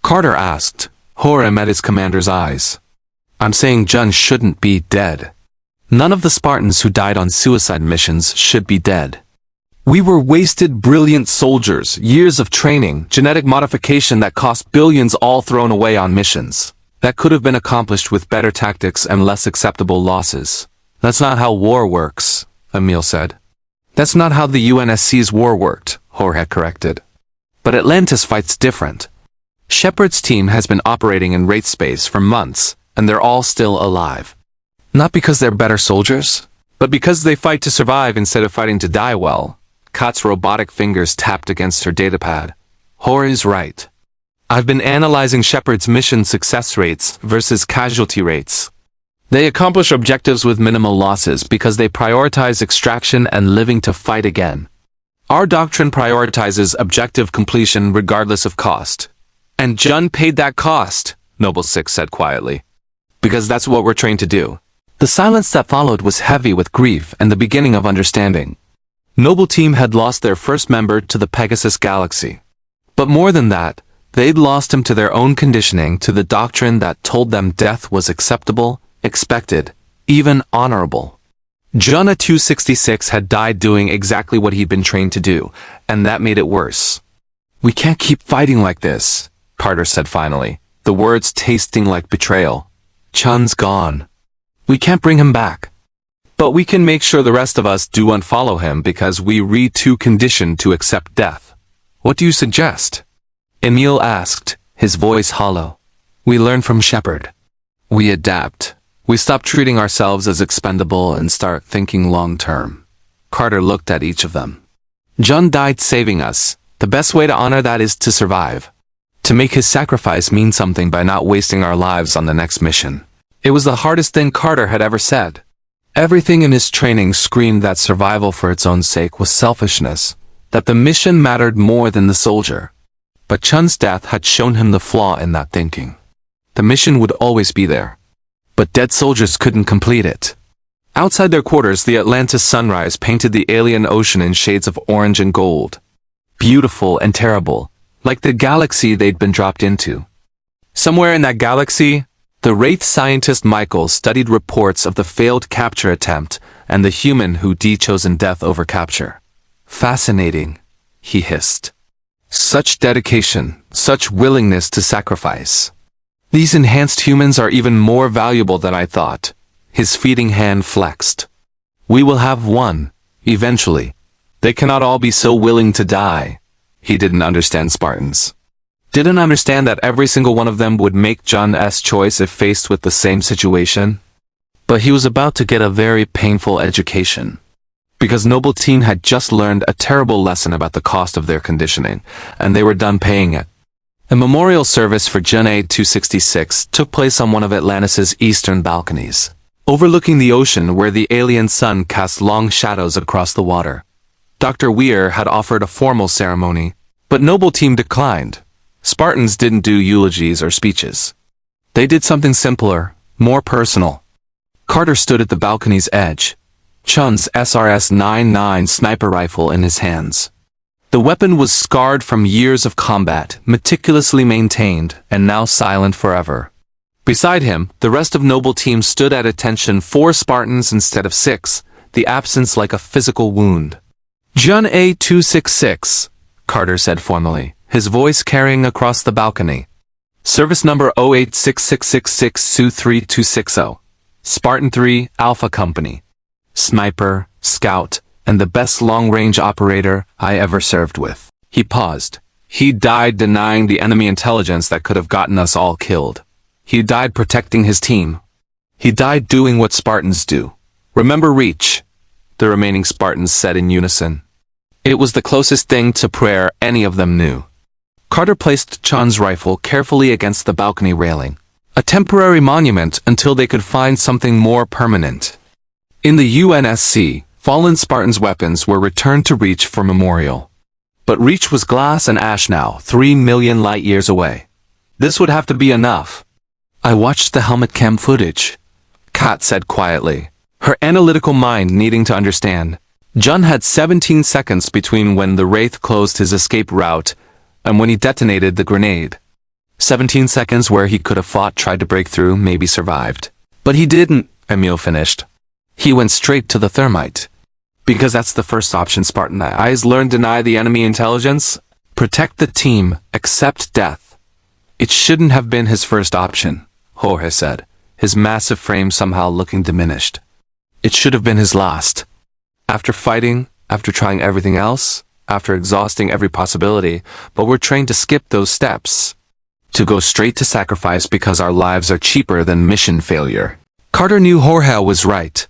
Carter asked. Jorge met his commander's eyes. "I'm saying John shouldn't be dead. None of the Spartans who died on suicide missions should be dead. We were wasted brilliant soldiers, years of training, genetic modification that cost billions all thrown away on missions that could have been accomplished with better tactics and less acceptable losses." "That's not how war works," Emile said. "That's not how the UNSC's war worked," Jorge corrected. "But Atlantis fights different. Sheppard's team has been operating in Wraith space for months, and they're all still alive. Not because they're better soldiers, but because they fight to survive instead of fighting to die well." Kot's robotic fingers tapped against her datapad. "Jorge's right. I've been analyzing Sheppard's mission success rates versus casualty rates. They accomplish objectives with minimal losses because they prioritize extraction and living to fight again. Our doctrine prioritizes objective completion regardless of cost. And John paid that cost," Noble Six said quietly. "Because that's what we're trained to do." The silence that followed was heavy with grief and the beginning of understanding. Noble Team had lost their first member to the Pegasus Galaxy. But more than that, they'd lost him to their own conditioning, to the doctrine that told them death was acceptable, expected, even honorable. John A266 had died doing exactly what he'd been trained to do, and that made it worse. "We can't keep fighting like this," Carter said finally, the words tasting like betrayal. "Chun's gone. We can't bring him back. But we can make sure the rest of us do unfollow him because we too conditioned to accept death." "What do you suggest?" Emile asked, his voice hollow. "We learn from Sheppard. We adapt. We stop treating ourselves as expendable and start thinking long-term." Carter looked at each of them. John died saving us. The best way to honor that is to survive. To make his sacrifice mean something by not wasting our lives on the next mission. It was the hardest thing Carter had ever said. Everything in his training screamed that survival for its own sake was selfishness, that the mission mattered more than the soldier. But Chun's death had shown him the flaw in that thinking. The mission would always be there, but dead soldiers couldn't complete it. Outside their quarters, the Atlantis sunrise painted the alien ocean in shades of orange and gold. Beautiful and terrible, like the galaxy they'd been dropped into. Somewhere in that galaxy, the Wraith scientist Michael studied reports of the failed capture attempt and the human who'd chosen death over capture. Fascinating, he hissed. Such dedication, such willingness to sacrifice. These enhanced humans are even more valuable than I thought. His feeding hand flexed. We will have one, eventually. They cannot all be so willing to die. He didn't understand Spartans. Didn't understand that every single one of them would make John's choice if faced with the same situation. But he was about to get a very painful education. Because Noble Team had just learned a terrible lesson about the cost of their conditioning, and they were done paying it. A memorial service for Johnny 266 took place on one of Atlantis' eastern balconies, overlooking the ocean where the alien sun cast long shadows across the water. Dr. Weir had offered a formal ceremony, but Noble Team declined. Spartans didn't do eulogies or speeches. They did something simpler, more personal. Carter stood at the balcony's edge, Chun's SRS-99 sniper rifle in his hands. The weapon was scarred from years of combat, meticulously maintained, and now silent forever. Beside him, the rest of Noble Team stood at attention, 4 Spartans instead of 6, the absence like a physical wound. John A266, Carter said formally, his voice carrying across the balcony. Service number 086666-3260. Spartan-III Alpha Company. Sniper, scout, and the best long-range operator I ever served with. He paused. He died denying the enemy intelligence that could have gotten us all killed. He died protecting his team. He died doing what Spartans do. Remember Reach, the remaining Spartans said in unison. It was the closest thing to prayer any of them knew. Carter placed Chun's rifle carefully against the balcony railing, a temporary monument until they could find something more permanent. In the UNSC, fallen Spartans' weapons were returned to Reach for memorial. But Reach was glass and ash now, 3 million light-years away. This would have to be enough. I watched the helmet cam footage, Kat said quietly, her analytical mind needing to understand. John had 17 seconds between when the Wraith closed his escape route and when he detonated the grenade. 17 seconds where he could have fought, tried to break through, maybe survived. But he didn't, Emile finished. He went straight to the thermite. Because that's the first option Spartan-IIs learned: deny the enemy intelligence, protect the team, accept death. It shouldn't have been his first option, Jorge said, his massive frame somehow looking diminished. It should have been his last. After fighting, after trying everything else, after exhausting every possibility, but we're trained to skip those steps. To go straight to sacrifice because our lives are cheaper than mission failure. Carter knew Jorge was right.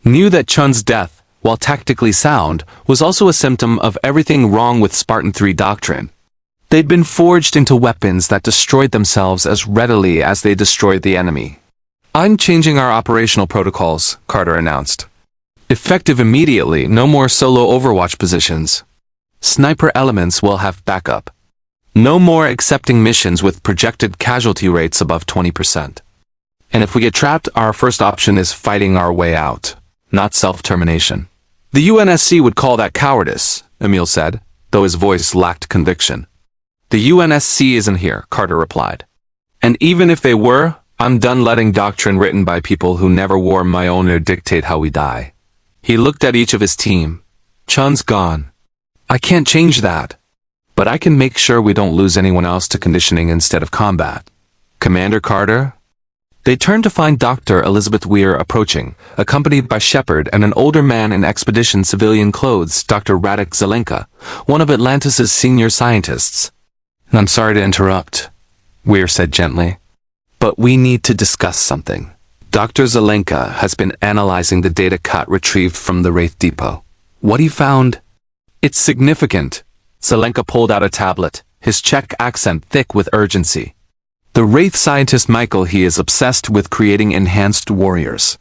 Knew that Chun's death, while tactically sound, was also a symptom of everything wrong with Spartan-III doctrine. They'd been forged into weapons that destroyed themselves as readily as they destroyed the enemy. I'm changing our operational protocols, Carter announced. Effective immediately, no more solo Overwatch positions. Sniper elements will have backup. No more accepting missions with projected casualty rates above 20%. And if we get trapped, our first option is fighting our way out, not self-termination. The UNSC would call that cowardice, Emile said, though his voice lacked conviction. The UNSC isn't here, Carter replied. And even if they were, I'm done letting doctrine written by people who never wore my owner dictate how we die. He looked at each of his team. Chun's gone. I can't change that. But I can make sure we don't lose anyone else to conditioning instead of combat. Commander Carter? They turned to find Dr. Elizabeth Weir approaching, accompanied by Sheppard and an older man in expedition civilian clothes, Dr. Radek Zelenka, one of Atlantis' senior scientists. I'm sorry to interrupt, Weir said gently, but we need to discuss something. Dr. Zelenka has been analyzing the data cut retrieved from the Wraith depot. What he found? It's significant. Zelenka pulled out a tablet, his Czech accent thick with urgency. The Wraith scientist Michael, he is obsessed with creating enhanced warriors.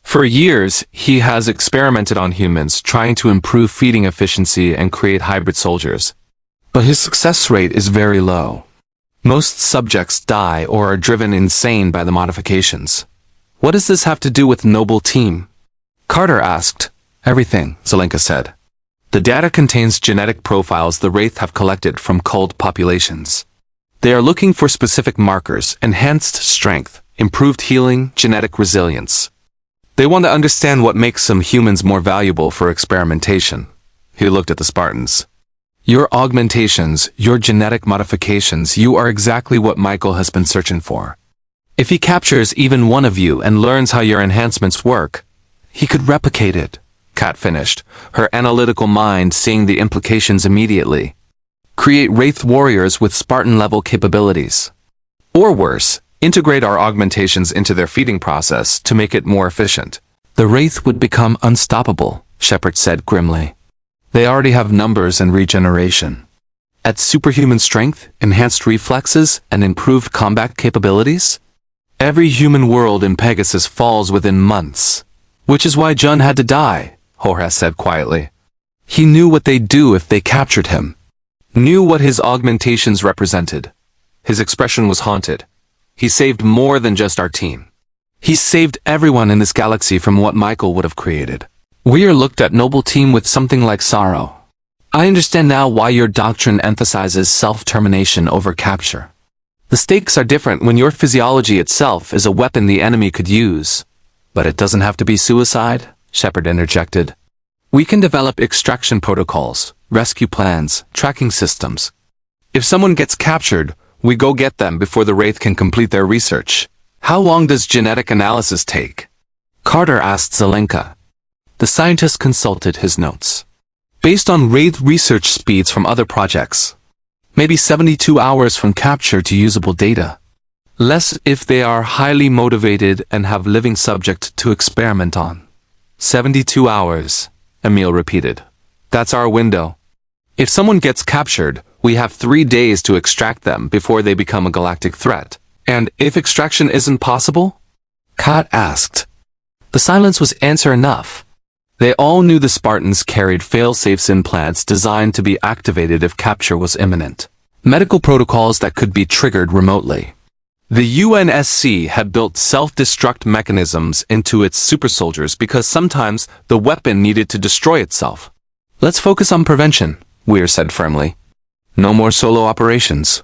For years, he has experimented on humans, trying to improve feeding efficiency and create hybrid soldiers. But his success rate is very low. Most subjects die or are driven insane by the modifications. What does this have to do with Noble Team? Carter asked. Everything, Zelenka said. The data contains genetic profiles the Wraith have collected from culled populations. They are looking for specific markers, enhanced strength, improved healing, genetic resilience. They want to understand what makes some humans more valuable for experimentation. He looked at the Spartans. Your augmentations, your genetic modifications, you are exactly what Michael has been searching for. If he captures even one of you and learns how your enhancements work, he could replicate it, Kat finished, her analytical mind seeing the implications immediately. Create Wraith warriors with Spartan-level capabilities. Or worse, integrate our augmentations into their feeding process to make it more efficient. The Wraith would become unstoppable, Sheppard said grimly. They already have numbers and regeneration. At superhuman strength, enhanced reflexes, and improved combat capabilities? Every human world in Pegasus falls within months. Which is why John had to die, Jorge said quietly. He knew what they'd do if they captured him. Knew what his augmentations represented. His expression was haunted. He saved more than just our team. He saved everyone in this galaxy from what Michael would have created. Weir looked at Noble Team with something like sorrow. I understand now why your doctrine emphasizes self-termination over capture. The stakes are different when your physiology itself is a weapon the enemy could use. But it doesn't have to be suicide, Sheppard interjected. We can develop extraction protocols, rescue plans, tracking systems. If someone gets captured, we go get them before the Wraith can complete their research. How long does genetic analysis take? Carter asked Zelenka. The scientist consulted his notes. Based on Wraith research speeds from other projects, maybe 72 hours from capture to usable data. Less if they are highly motivated and have living subject to experiment on. 72 hours, Emile repeated. That's our window. If someone gets captured, we have 3 days to extract them before they become a galactic threat. And if extraction isn't possible? Kat asked. The silence was answer enough. They all knew the Spartans carried fail-safes implants designed to be activated if capture was imminent. Medical protocols that could be triggered remotely. The UNSC had built self-destruct mechanisms into its supersoldiers because sometimes the weapon needed to destroy itself. Let's focus on prevention, Weir said firmly. No more solo operations.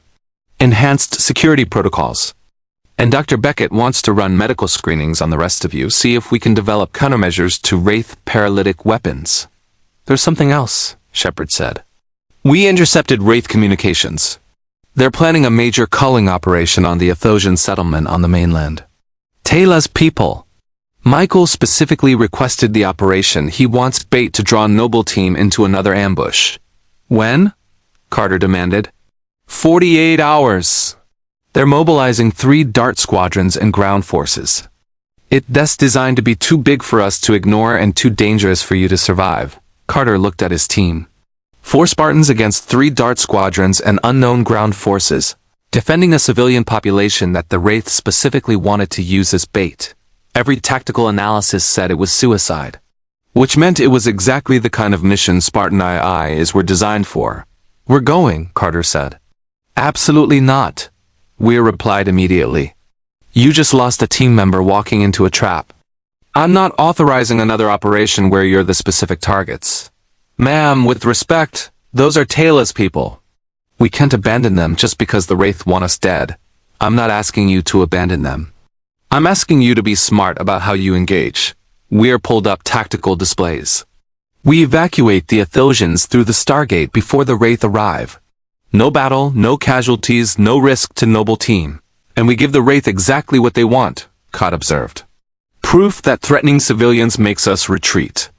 Enhanced security protocols. And Dr. Beckett wants to run medical screenings on the rest of you, see if we can develop countermeasures to Wraith paralytic weapons. There's something else, Sheppard said. We intercepted Wraith communications. They're planning a major culling operation on the Athosian settlement on the mainland. Taylor's people. Michael specifically requested the operation. He wants bait to draw Noble Team into another ambush. When? Carter demanded. 48 hours. They're mobilizing 3 dart squadrons and ground forces. That's designed to be too big for us to ignore and too dangerous for you to survive. Carter looked at his team. 4 Spartans against 3 dart squadrons and unknown ground forces, defending a civilian population that the Wraith specifically wanted to use as bait. Every tactical analysis said it was suicide. Which meant it was exactly the kind of mission Spartan-IIs were designed for. We're going, Carter said. Absolutely not. Weir replied immediately. You just lost a team member walking into a trap. I'm not authorizing another operation where you're the specific targets. Ma'am, with respect, those are Taylor's people. We can't abandon them just because the Wraith want us dead. I'm not asking you to abandon them. I'm asking you to be smart about how you engage. Weir pulled up tactical displays. We evacuate the Athosians through the Stargate before the Wraith arrive. No battle, no casualties, no risk to Noble Team. And we give the Wraith exactly what they want, Cott observed. Proof that threatening civilians makes us retreat.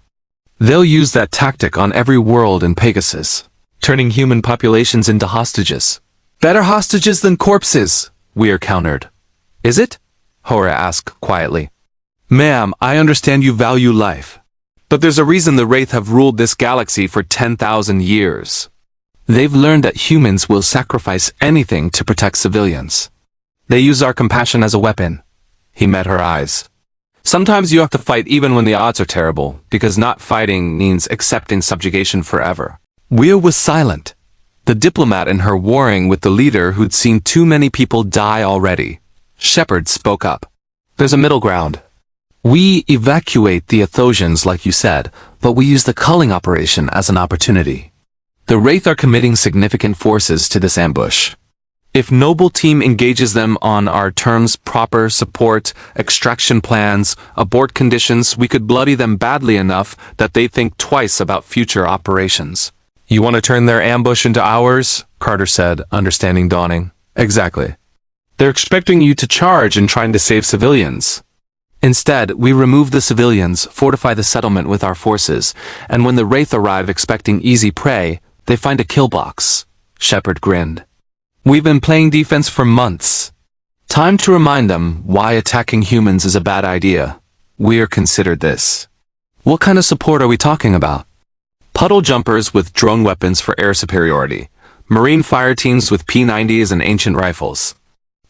They'll use that tactic on every world in Pegasus, turning human populations into hostages. Better hostages than corpses, Weir countered. Is it? Jorge asked quietly. Ma'am, I understand you value life. But there's a reason the Wraith have ruled this galaxy for 10,000 years. They've learned that humans will sacrifice anything to protect civilians. They use our compassion as a weapon. He met her eyes. Sometimes you have to fight even when the odds are terrible, because not fighting means accepting subjugation forever. Weir was silent, the diplomat in her warring with the leader who'd seen too many people die already. Sheppard spoke up. There's a middle ground. We evacuate the Athosians like you said, but we use the culling operation as an opportunity. The Wraith are committing significant forces to this ambush. If Noble Team engages them on our terms, proper support, extraction plans, abort conditions, we could bloody them badly enough that they think twice about future operations. You want to turn their ambush into ours? Carter said, understanding dawning. Exactly. They're expecting you to charge and trying to save civilians. Instead, we remove the civilians, fortify the settlement with our forces, and when the Wraith arrive expecting easy prey, they find a kill box. Sheppard grinned. We've been playing defense for months. Time to remind them why attacking humans is a bad idea. Weir considered this. What kind of support are we talking about? Puddle jumpers with drone weapons for air superiority. Marine fire teams with P90s and ancient rifles.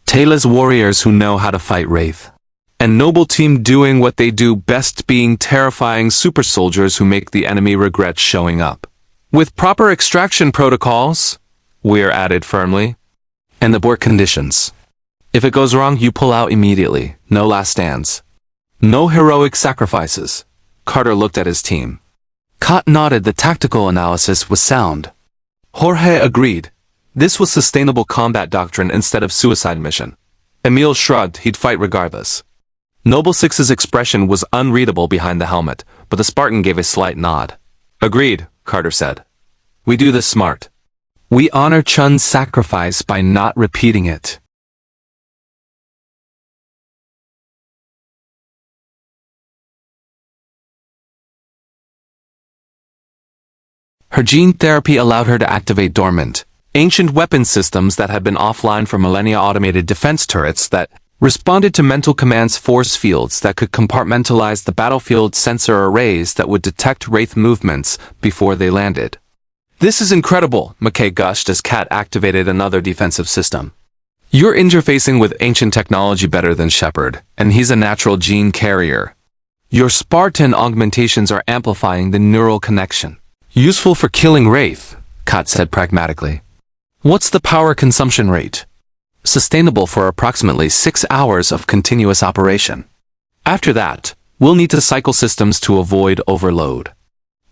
Taylor's warriors who know how to fight Wraith. And Noble Team doing what they do best, being terrifying super soldiers who make the enemy regret showing up. With proper extraction protocols, Weir added firmly. And abort conditions. If it goes wrong, you pull out immediately. No last stands. No heroic sacrifices. Carter looked at his team. Cott nodded. The tactical analysis was sound. Jorge agreed. This was sustainable combat doctrine instead of suicide mission. Emile shrugged. He'd fight regardless. Noble Six's expression was unreadable behind the helmet, but the Spartan gave a slight nod. Agreed, Carter said. We do this smart. We honor Chun's sacrifice by not repeating it. Her gene therapy allowed her to activate dormant, ancient weapon systems that had been offline for millennia, automated defense turrets that responded to mental commands, force fields that could compartmentalize the battlefield, sensor arrays that would detect Wraith movements before they landed. This is incredible, McKay gushed as Kat activated another defensive system. You're interfacing with ancient technology better than Sheppard, and he's a natural gene carrier. Your Spartan augmentations are amplifying the neural connection. Useful for killing Wraith, Kat said pragmatically. What's the power consumption rate? Sustainable for approximately 6 hours of continuous operation. After that, we'll need to cycle systems to avoid overload.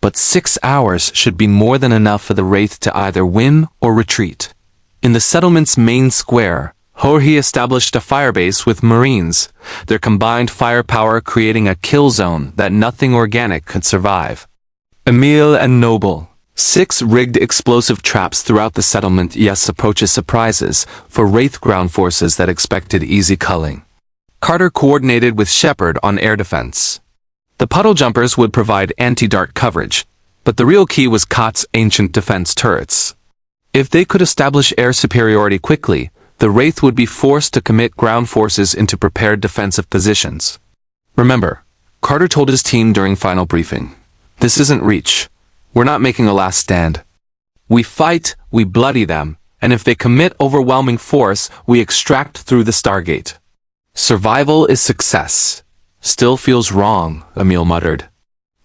But 6 hours should be more than enough for the Wraith to either win or retreat. In the settlement's main square, Jorge established a firebase with Marines, their combined firepower creating a kill zone that nothing organic could survive. Emile and Noble. 6 rigged explosive traps throughout the settlement, yes, approaches surprises for Wraith ground forces that expected easy culling. Carter coordinated with Sheppard on air defense. The puddle jumpers would provide anti-dart coverage, but the real key was Kott's ancient defense turrets. If they could establish air superiority quickly, the Wraith would be forced to commit ground forces into prepared defensive positions. Remember, Carter told his team during final briefing, this isn't Reach. We're not making a last stand. We fight, we bloody them, and if they commit overwhelming force, we extract through the Stargate. Survival is success. Still feels wrong, Emile muttered.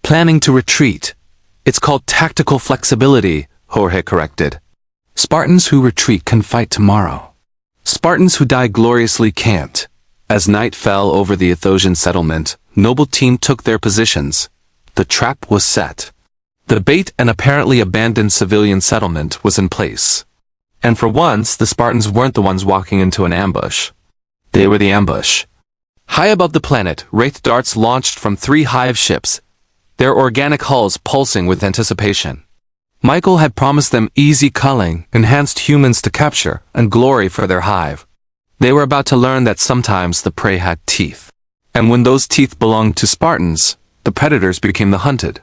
Planning to retreat. It's called tactical flexibility, Jorge corrected. Spartans who retreat can fight tomorrow. Spartans who die gloriously can't. As night fell over the Athosian settlement, Noble Team took their positions. The trap was set. The bait, an apparently abandoned civilian settlement, was in place. And for once, the Spartans weren't the ones walking into an ambush. They were the ambush. High above the planet, Wraith darts launched from 3 hive ships, their organic hulls pulsing with anticipation. Michael had promised them easy culling, enhanced humans to capture, and glory for their hive. They were about to learn that sometimes the prey had teeth. And when those teeth belonged to Spartans, the predators became the hunted.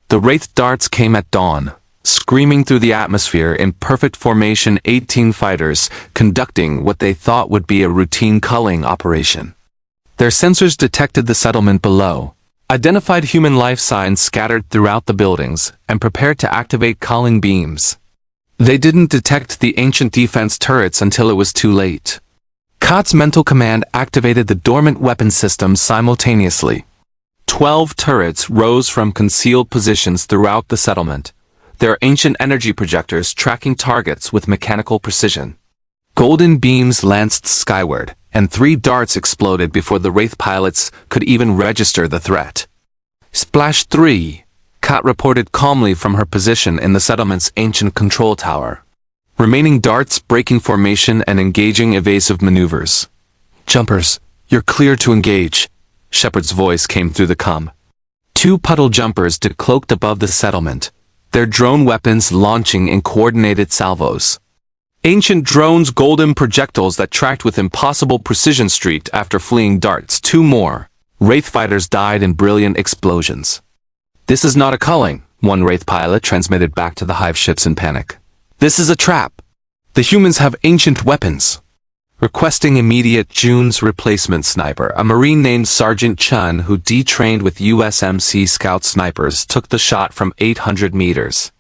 The Wraith darts came at dawn, screaming through the atmosphere in perfect formation, 18 fighters conducting what they thought would be a routine culling operation. Their sensors detected the settlement below, identified human life signs scattered throughout the buildings, and prepared to activate calling beams. They didn't detect the ancient defense turrets until it was too late. Kot's mental command activated the dormant weapon systems simultaneously. 12 turrets rose from concealed positions throughout the settlement, their ancient energy projectors tracking targets with mechanical precision. Golden beams lanced skyward, and 3 darts exploded before the Wraith pilots could even register the threat. Splash 3, Kot reported calmly from her position in the settlement's ancient control tower. Remaining darts breaking formation and engaging evasive maneuvers. Jumpers, you're clear to engage. Sheppard's voice came through the comm. 2 puddle jumpers decloaked above the settlement, their drone weapons launching in coordinated salvos. Ancient drones' golden projectiles that tracked with impossible precision streaked after fleeing darts. 2 more Wraith fighters died in brilliant explosions. This is not a culling, one Wraith pilot transmitted back to the hive ships in panic. This is a trap. The humans have ancient weapons. Requesting immediate June's replacement sniper, a Marine named Sergeant Chun who detrained with USMC scout snipers took the shot from 800 meters.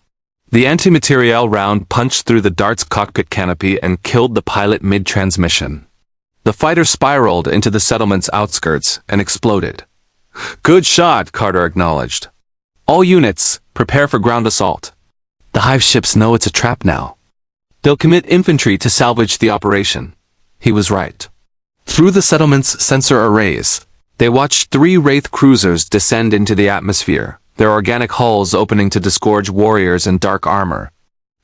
The anti-materiel round punched through the dart's cockpit canopy and killed the pilot mid-transmission. The fighter spiraled into the settlement's outskirts and exploded. Good shot, Carter acknowledged. All units, prepare for ground assault. The hive ships know it's a trap now. They'll commit infantry to salvage the operation. He was right. Through the settlement's sensor arrays, they watched 3 Wraith cruisers descend into the atmosphere, their organic hulls opening to disgorge warriors in dark armor.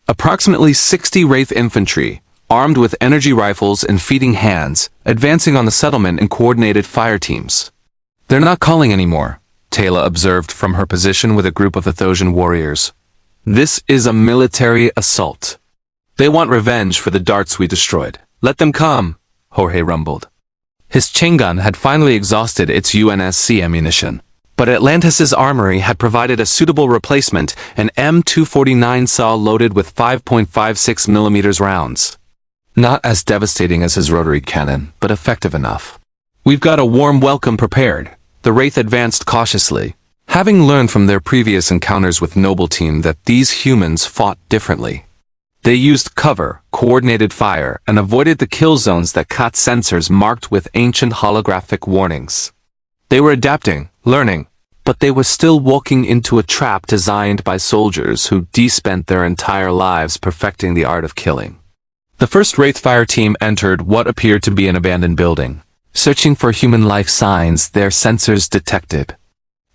Approximately 60 Wraith infantry, armed with energy rifles and feeding hands, advancing on the settlement in coordinated fire teams. They're not calling anymore, Taylor observed from her position with a group of Athosian warriors. This is a military assault. They want revenge for the darts we destroyed. Let them come, Jorge rumbled. His chain gun had finally exhausted its UNSC ammunition, but Atlantis's armory had provided a suitable replacement, an M249 saw loaded with 5.56mm rounds. Not as devastating as his rotary cannon, but effective enough. We've got a warm welcome prepared, the Wraith advanced cautiously, having learned from their previous encounters with Noble Team that these humans fought differently. They used cover, coordinated fire, and avoided the kill zones that Kot's sensors marked with ancient holographic warnings. They were adapting, learning, but they were still walking into a trap designed by soldiers who spent their entire lives perfecting the art of killing. The first Wraith fire team entered what appeared to be an abandoned building, searching for human life signs their sensors detected.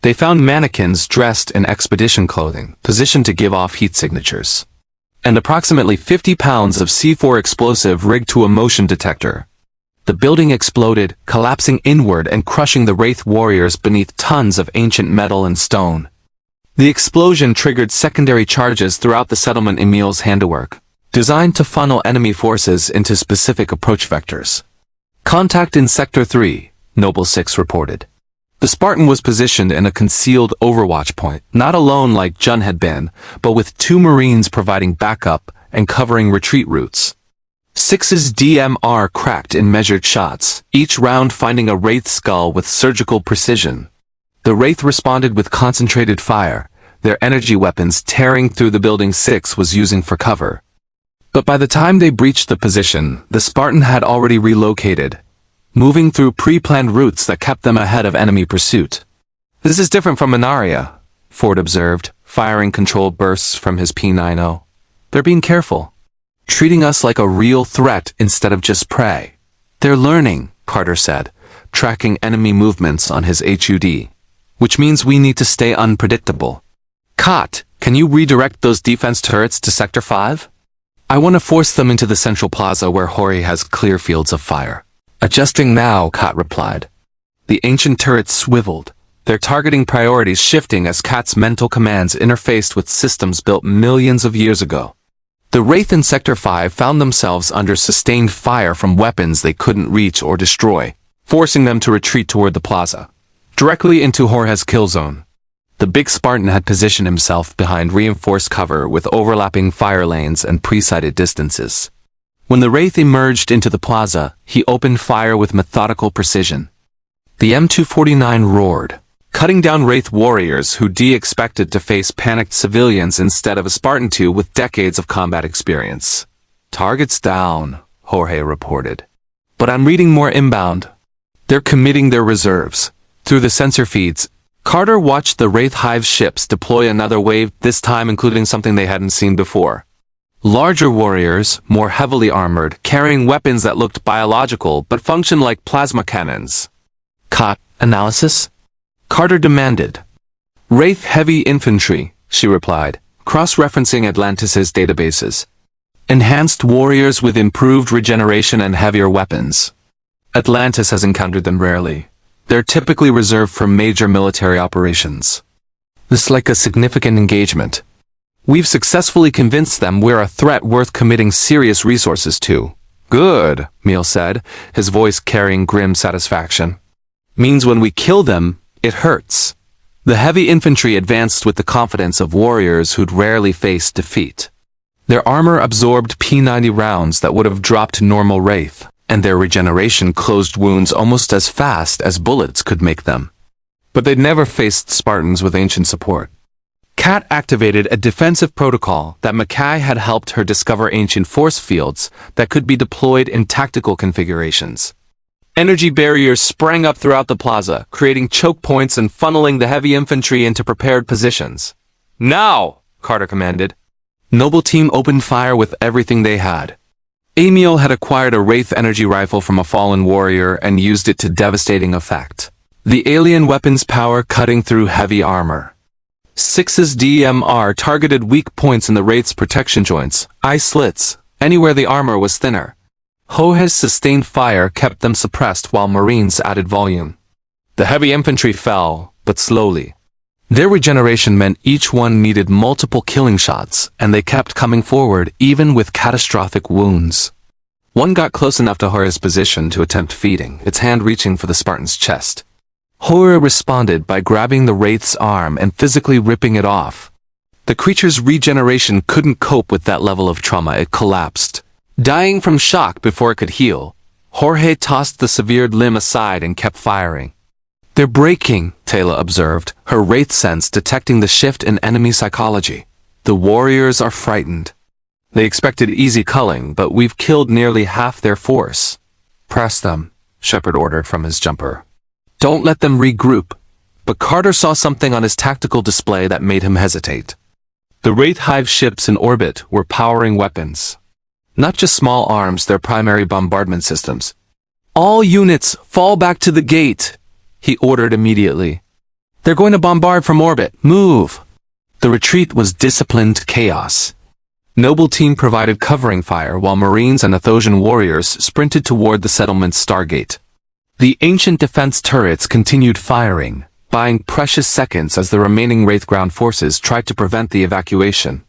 They found mannequins dressed in expedition clothing, positioned to give off heat signatures, and approximately 50 pounds of C4 explosive rigged to a motion detector. The building exploded, collapsing inward and crushing the Wraith warriors beneath tons of ancient metal and stone. The explosion triggered secondary charges throughout the settlement. Emile's handiwork, designed to funnel enemy forces into specific approach vectors. Contact in Sector 3, Noble 6 reported. The Spartan was positioned in a concealed overwatch point, not alone like John had been, but with 2 Marines providing backup and covering retreat routes. 6's DMR cracked in measured shots, each round finding a Wraith skull with surgical precision. The Wraith responded with concentrated fire, their energy weapons tearing through the building 6 was using for cover. But by the time they breached the position, the Spartan had already relocated, moving through pre-planned routes that kept them ahead of enemy pursuit. This is different from Minaria, Ford observed, firing controlled bursts from his P90. They're being careful, treating us like a real threat instead of just prey. They're learning, Carter said, tracking enemy movements on his HUD, which means we need to stay unpredictable. Kot, can you redirect those defense turrets to Sector 5? I want to force them into the central plaza where Jorge has clear fields of fire. Adjusting now, Kot replied. The ancient turrets swiveled, their targeting priorities shifting as Kot's mental commands interfaced with systems built millions of years ago. The Wraith in Sector 5 found themselves under sustained fire from weapons they couldn't reach or destroy, forcing them to retreat toward the plaza, directly into Jorge's kill zone. The big Spartan had positioned himself behind reinforced cover with overlapping fire lanes and pre-sighted distances. When the Wraith emerged into the plaza, he opened fire with methodical precision. The M249 roared, cutting down Wraith warriors who expected to face panicked civilians instead of a Spartan-II with decades of combat experience. Targets down, Jorge reported. But I'm reading more inbound. They're committing their reserves. Through the sensor feeds, Carter watched the Wraith Hive ships deploy another wave, this time including something they hadn't seen before. Larger warriors, more heavily armored, carrying weapons that looked biological but functioned like plasma cannons. COT analysis? Carter demanded. Wraith heavy infantry, she replied, cross-referencing Atlantis' databases. Enhanced warriors with improved regeneration and heavier weapons. Atlantis has encountered them rarely. They're typically reserved for major military operations. This is like a significant engagement. We've successfully convinced them we're a threat worth committing serious resources to. Good, Emile said, his voice carrying grim satisfaction. Means when we kill them, it hurts. The heavy infantry advanced with the confidence of warriors who'd rarely faced defeat. Their armor absorbed P90 rounds that would have dropped normal Wraith, and their regeneration closed wounds almost as fast as bullets could make them. But they'd never faced Spartans with ancient support. Kat activated a defensive protocol that Mackay had helped her discover ancient force fields that could be deployed in tactical configurations. Energy barriers sprang up throughout the plaza, creating choke points and funneling the heavy infantry into prepared positions. Now, Carter commanded. Noble Team opened fire with everything they had. Emile had acquired a Wraith energy rifle from a fallen warrior and used it to devastating effect. The alien weapon's power cutting through heavy armor. Six's DMR targeted weak points in the Wraith's protection joints, eye slits, anywhere the armor was thinner. Jorge's sustained fire kept them suppressed while Marines added volume. The heavy infantry fell, but slowly. Their regeneration meant each one needed multiple killing shots, and they kept coming forward even with catastrophic wounds. One got close enough to Jorge's position to attempt feeding, its hand reaching for the Spartan's chest. Jorge responded by grabbing the Wraith's arm and physically ripping it off. The creature's regeneration couldn't cope with that level of trauma. It collapsed, dying from shock before it could heal. Jorge tossed the severed limb aside and kept firing. They're breaking, Taylor observed, her Wraith sense detecting the shift in enemy psychology. The warriors are frightened. They expected easy culling, but we've killed nearly half their force. Press them, Sheppard ordered from his jumper. Don't let them regroup. But Carter saw something on his tactical display that made him hesitate. The Wraith Hive ships in orbit were powering weapons. Not just small arms, their primary bombardment systems. All units, fall back to the gate, he ordered immediately. They're going to bombard from orbit. Move! The retreat was disciplined chaos. Noble Team provided covering fire while Marines and Athosian warriors sprinted toward the settlement's Stargate. The ancient defense turrets continued firing, buying precious seconds as the remaining Wraith ground forces tried to prevent the evacuation.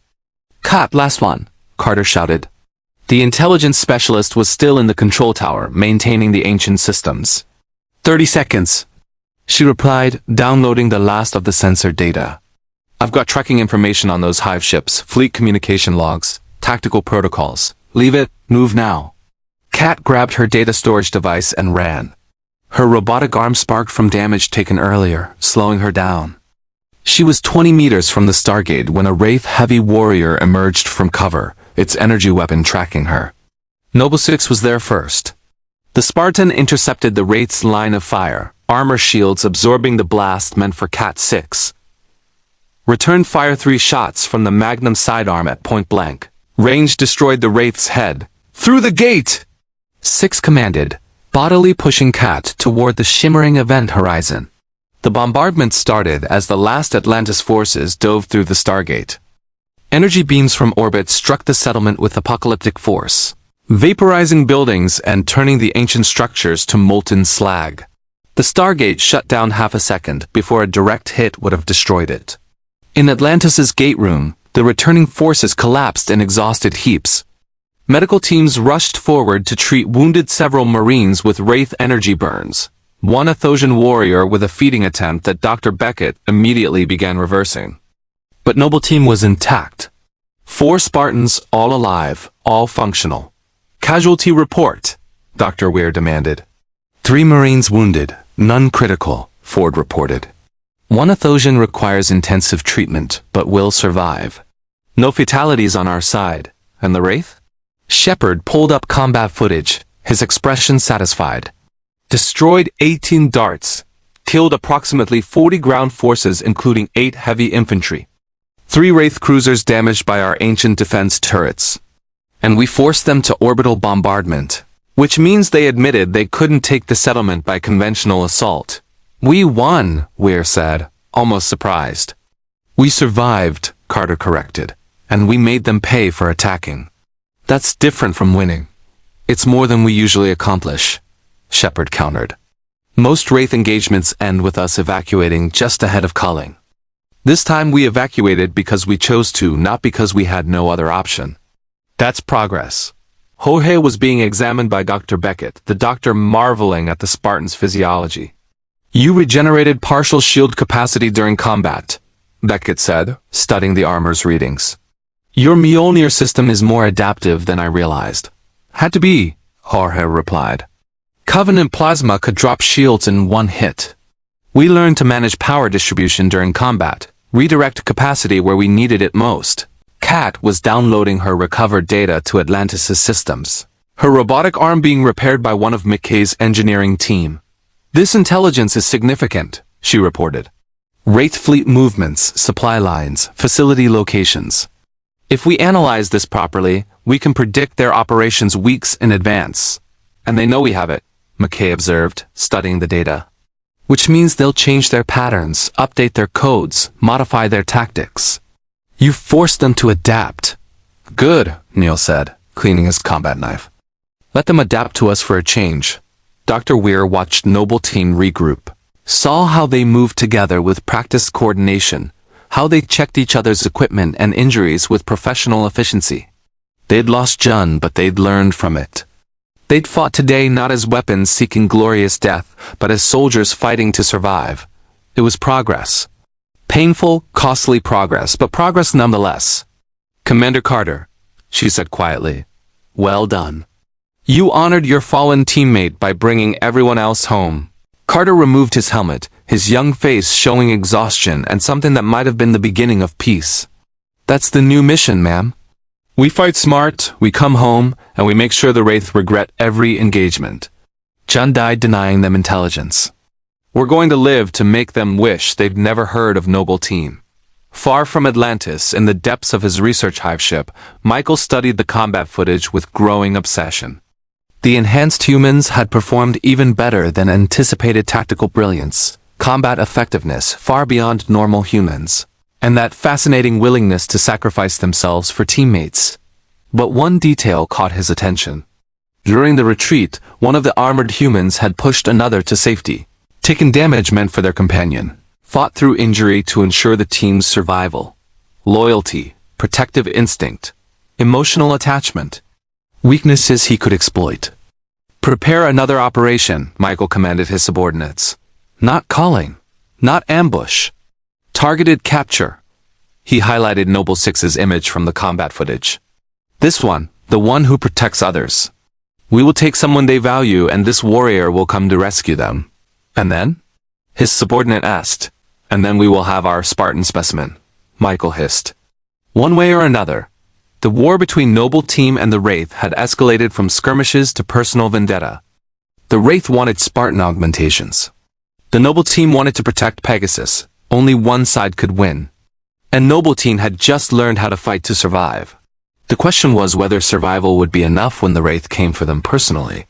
Cut, last one, Carter shouted. The intelligence specialist was still in the control tower, maintaining the ancient systems. 30 seconds. She replied, downloading the last of the sensor data. I've got tracking information on those Hive ships, fleet communication logs, tactical protocols. Leave it, move now. Kat grabbed her data storage device and ran. Her robotic arm sparked from damage taken earlier, slowing her down. She was 20 meters from the Stargate when a Wraith heavy warrior emerged from cover, its energy weapon tracking her. Noble 6 was there first. The Spartan intercepted the Wraith's line of fire, armor shields absorbing the blast meant for Cat 6. Returned fire 3 shots from the Magnum sidearm at point blank. Range destroyed the Wraith's head. Through the gate! 6 commanded, bodily pushing Cat toward the shimmering event horizon. The bombardment started as the last Atlantis forces dove through the Stargate. Energy beams from orbit struck the settlement with apocalyptic force, vaporizing buildings and turning the ancient structures to molten slag. The Stargate shut down half a second before a direct hit would have destroyed it. In Atlantis's gate room, the returning forces collapsed in exhausted heaps. Medical teams rushed forward to treat wounded several Marines with Wraith energy burns. One Athosian warrior with a feeding attempt that Dr. Beckett immediately began reversing. But Noble Team was intact. 4 Spartans, all alive, all functional. Casualty report, Dr. Weir demanded. 3 Marines wounded, none critical, Ford reported. One Athosian requires intensive treatment, but will survive. No fatalities on our side. And the Wraith? Sheppard pulled up combat footage, his expression satisfied. Destroyed 18 darts. Killed approximately 40 ground forces including 8 heavy infantry. 3 Wraith cruisers damaged by our ancient defense turrets. And we forced them to orbital bombardment. Which means they admitted they couldn't take the settlement by conventional assault. We won, Weir said, almost surprised. We survived, Carter corrected, and we made them pay for attacking. That's different from winning. It's more than we usually accomplish, Sheppard countered. Most Wraith engagements end with us evacuating just ahead of culling. This time we evacuated because we chose to, not because we had no other option. That's progress. Jorge was being examined by Dr. Beckett, the doctor marveling at the Spartans' physiology. You regenerated partial shield capacity during combat, Beckett said, studying the armor's readings. Your Mjolnir system is more adaptive than I realized. Had to be, Jorge replied. Covenant plasma could drop shields in one hit. We learned to manage power distribution during combat, redirect capacity where we needed it most. Kat was downloading her recovered data to Atlantis' systems. Her robotic arm being repaired by one of McKay's engineering team. This intelligence is significant, she reported. Wraith fleet movements, supply lines, facility locations. If we analyze this properly, we can predict their operations weeks in advance. And they know we have it, McKay observed, studying the data. Which means they'll change their patterns, update their codes, modify their tactics. You forced them to adapt. Good, Neil said, cleaning his combat knife. Let them adapt to us for a change. Dr. Weir watched Noble Team regroup, saw how they moved together with practiced coordination, how they checked each other's equipment and injuries with professional efficiency. They'd lost John, but they'd learned from it. They'd fought today not as weapons seeking glorious death, but as soldiers fighting to survive. It was progress. Painful, costly progress, but progress nonetheless. Commander Carter, she said quietly, well done. You honored your fallen teammate by bringing everyone else home. Carter removed his helmet, his young face showing exhaustion and something that might have been the beginning of peace. That's the new mission, ma'am. We fight smart, we come home, and we make sure the Wraith regret every engagement. John died denying them intelligence. We're going to live to make them wish they'd never heard of Noble Team. Far from Atlantis, in the depths of his research hive ship, Michael studied the combat footage with growing obsession. The enhanced humans had performed even better than anticipated tactical brilliance, combat effectiveness far beyond normal humans, and that fascinating willingness to sacrifice themselves for teammates. But one detail caught his attention. During the retreat, one of the armored humans had pushed another to safety, taken damage meant for their companion, fought through injury to ensure the team's survival. Loyalty, protective instinct, emotional attachment. Weaknesses he could exploit. Prepare another operation, Michael commanded his subordinates. Not calling. Not ambush. Targeted capture. He highlighted Noble Six's image from the combat footage. This one, the one who protects others. We will take someone they value and this warrior will come to rescue them. And then? His subordinate asked. And then we will have our Spartan specimen, Michael hissed. One way or another, the war between Noble Team and the Wraith had escalated from skirmishes to personal vendetta. The Wraith wanted Spartan augmentations. The Noble Team wanted to protect Pegasus. Only one side could win. And Noble Team had just learned how to fight to survive. The question was whether survival would be enough when the Wraith came for them personally.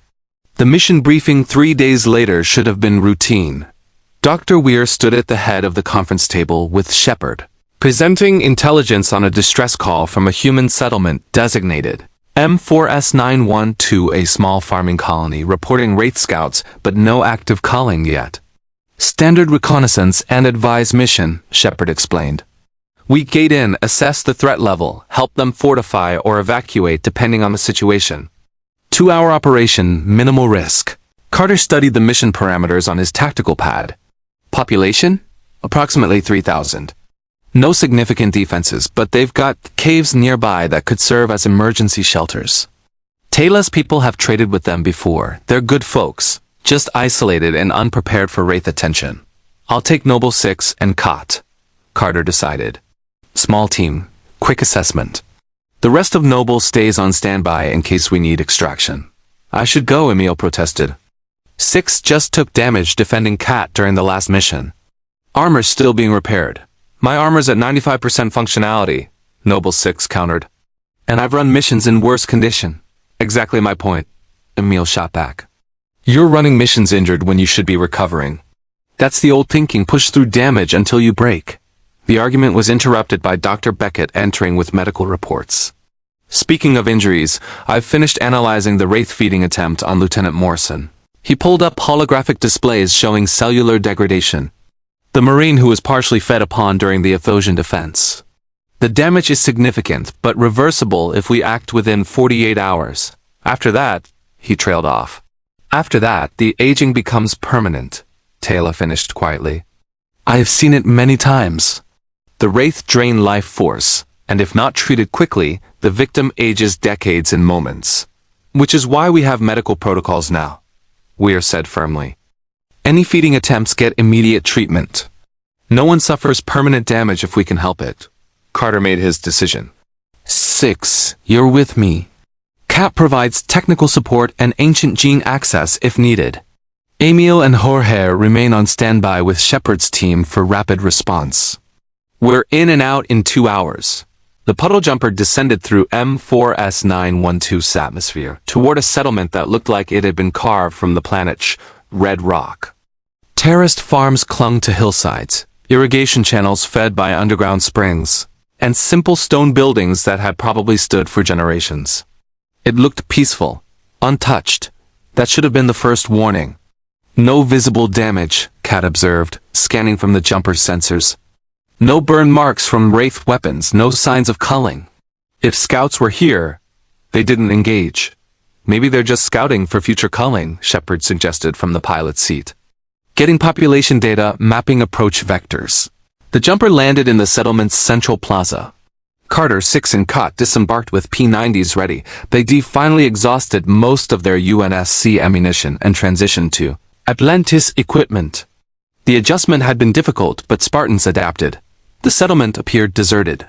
The mission briefing 3 days later should have been routine. Dr. Weir stood at the head of the conference table with Sheppard, presenting intelligence on a distress call from a human settlement designated M4S912, a small farming colony reporting Wraith scouts but no active calling yet. Standard reconnaissance and advise mission, Sheppard explained. We gate in, assess the threat level, help them fortify or evacuate depending on the situation. 2-hour operation, minimal risk. Carter studied the mission parameters on his tactical pad. Population? Approximately 3,000. No significant defenses, but they've got caves nearby that could serve as emergency shelters. Taylor's people have traded with them before. They're good folks, just isolated and unprepared for Wraith attention. I'll take Noble 6 and Cot, Carter decided. Small team, quick assessment. The rest of Noble stays on standby in case we need extraction. I should go, Emile protested. 6 just took damage defending Cat during the last mission. Armor's still being repaired. My armor's at 95% functionality, Noble 6 countered. And I've run missions in worse condition. Exactly my point, Emile shot back. You're running missions injured when you should be recovering. That's the old thinking, push through damage until you break. The argument was interrupted by Dr. Beckett entering with medical reports. Speaking of injuries, I've finished analyzing the Wraith feeding attempt on Lieutenant Morrison. He pulled up holographic displays showing cellular degradation. The Marine who was partially fed upon during the Athosian defense. The damage is significant, but reversible if we act within 48 hours. After that, he trailed off. After that, the aging becomes permanent, Taylor finished quietly. I have seen it many times. The Wraith drain life force, and if not treated quickly, the victim ages decades in moments. Which is why we have medical protocols now, Weir said firmly. Any feeding attempts get immediate treatment. No one suffers permanent damage if we can help it. Carter made his decision. 6, you're with me. Cat provides technical support and ancient gene access if needed. Emile and Jorge remain on standby with Sheppard's team for rapid response. We're in and out in 2 hours. The puddle jumper descended through M4S912's atmosphere toward a settlement that looked like it had been carved from the planet's red rock. Terraced farms clung to hillsides, irrigation channels fed by underground springs, and simple stone buildings that had probably stood for generations. It looked peaceful, untouched. That should have been the first warning. No visible damage, Cat observed, scanning from the jumper's sensors. No burn marks from Wraith weapons, no signs of culling. If scouts were here, they didn't engage. Maybe they're just scouting for future culling, Sheppard suggested from the pilot's seat. Getting population data, mapping approach vectors. The jumper landed in the settlement's central plaza. Carter, 6 and Cot disembarked with P90s ready. They finally exhausted most of their UNSC ammunition and transitioned to Atlantis equipment. The adjustment had been difficult, but Spartans adapted. The settlement appeared deserted.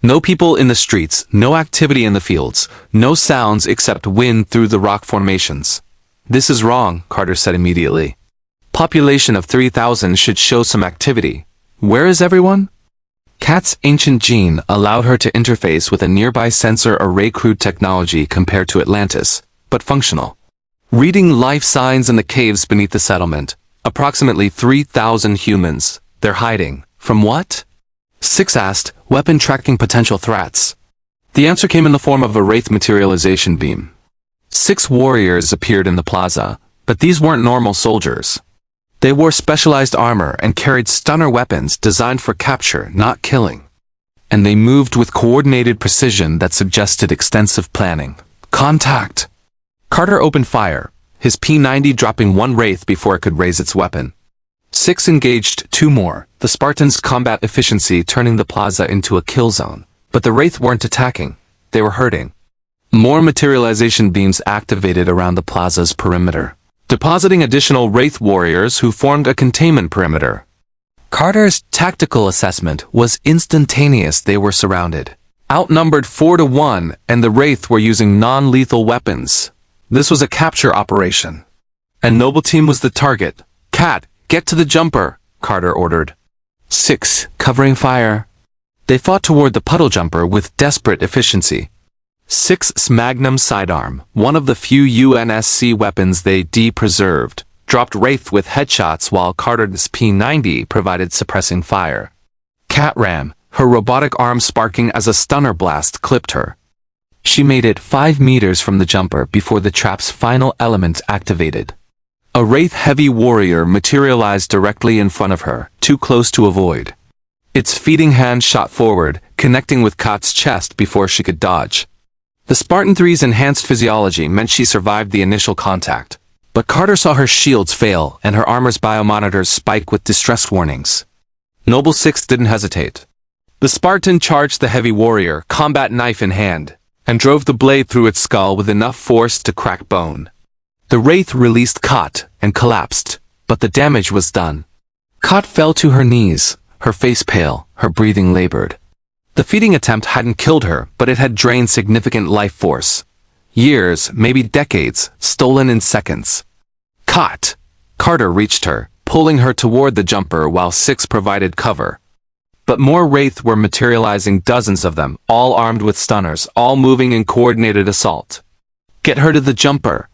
No people in the streets, no activity in the fields, no sounds except wind through the rock formations. This is wrong, Carter said immediately. Population of 3,000 should show some activity. Where is everyone? Cat's ancient gene allowed her to interface with a nearby sensor array, crude technology compared to Atlantis, but functional. Reading life signs in the caves beneath the settlement. Approximately 3,000 humans. They're hiding. From what? 6 asked, weapon tracking potential threats. The answer came in the form of a Wraith materialization beam. 6 warriors appeared in the plaza, but these weren't normal soldiers. They wore specialized armor and carried stunner weapons designed for capture, not killing. And they moved with coordinated precision that suggested extensive planning. Contact! Carter opened fire, his P90 dropping 1 Wraith before it could raise its weapon. 6 engaged 2 more, the Spartans' combat efficiency turning the plaza into a kill zone. But the Wraith weren't attacking, they were hurting. More materialization beams activated around the plaza's perimeter, depositing additional Wraith warriors who formed a containment perimeter. Carter's tactical assessment was instantaneous. They were surrounded. Outnumbered 4-1, and the Wraith were using non-lethal weapons. This was a capture operation. And Noble Team was the target. Cat, get to the jumper, Carter ordered. 6, covering fire. They fought toward the puddle jumper with desperate efficiency. 6's Magnum sidearm, one of the few UNSC weapons they preserved, dropped Wraith with headshots while Carter's P90 provided suppressing fire. Cat ran, her robotic arm sparking as a stunner blast clipped her. She made it 5 meters from the jumper before the trap's final element activated. A Wraith heavy warrior materialized directly in front of her, too close to avoid. Its feeding hand shot forward, connecting with Cot's chest before she could dodge. The Spartan-III's enhanced physiology meant she survived the initial contact, but Carter saw her shields fail and her armor's biomonitors spike with distress warnings. Noble 6 didn't hesitate. The Spartan charged the heavy warrior, combat knife in hand, and drove the blade through its skull with enough force to crack bone. The Wraith released Cot and collapsed, but the damage was done. Kot fell to her knees, her face pale, her breathing labored. The feeding attempt hadn't killed her, but it had drained significant life force. Years, maybe decades, stolen in seconds. Kot! Carter reached her, pulling her toward the jumper while Six provided cover. But more Wraith were materializing, dozens of them, all armed with stunners, all moving in coordinated assault. Get her to the jumper,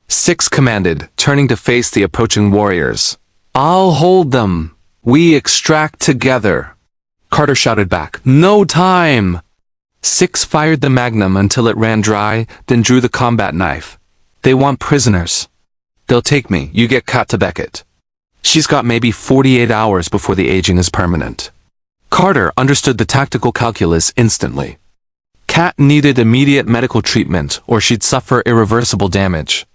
Six commanded, turning to face the approaching warriors. I'll hold them. We extract together. Carter shouted back, No time! Six fired the magnum until it ran dry, then drew the combat knife. They want prisoners. They'll take me. You get Kat to Beckett. She's got maybe 48 hours before the aging is permanent. Carter understood the tactical calculus instantly. Kat needed immediate medical treatment or she'd suffer irreversible damage.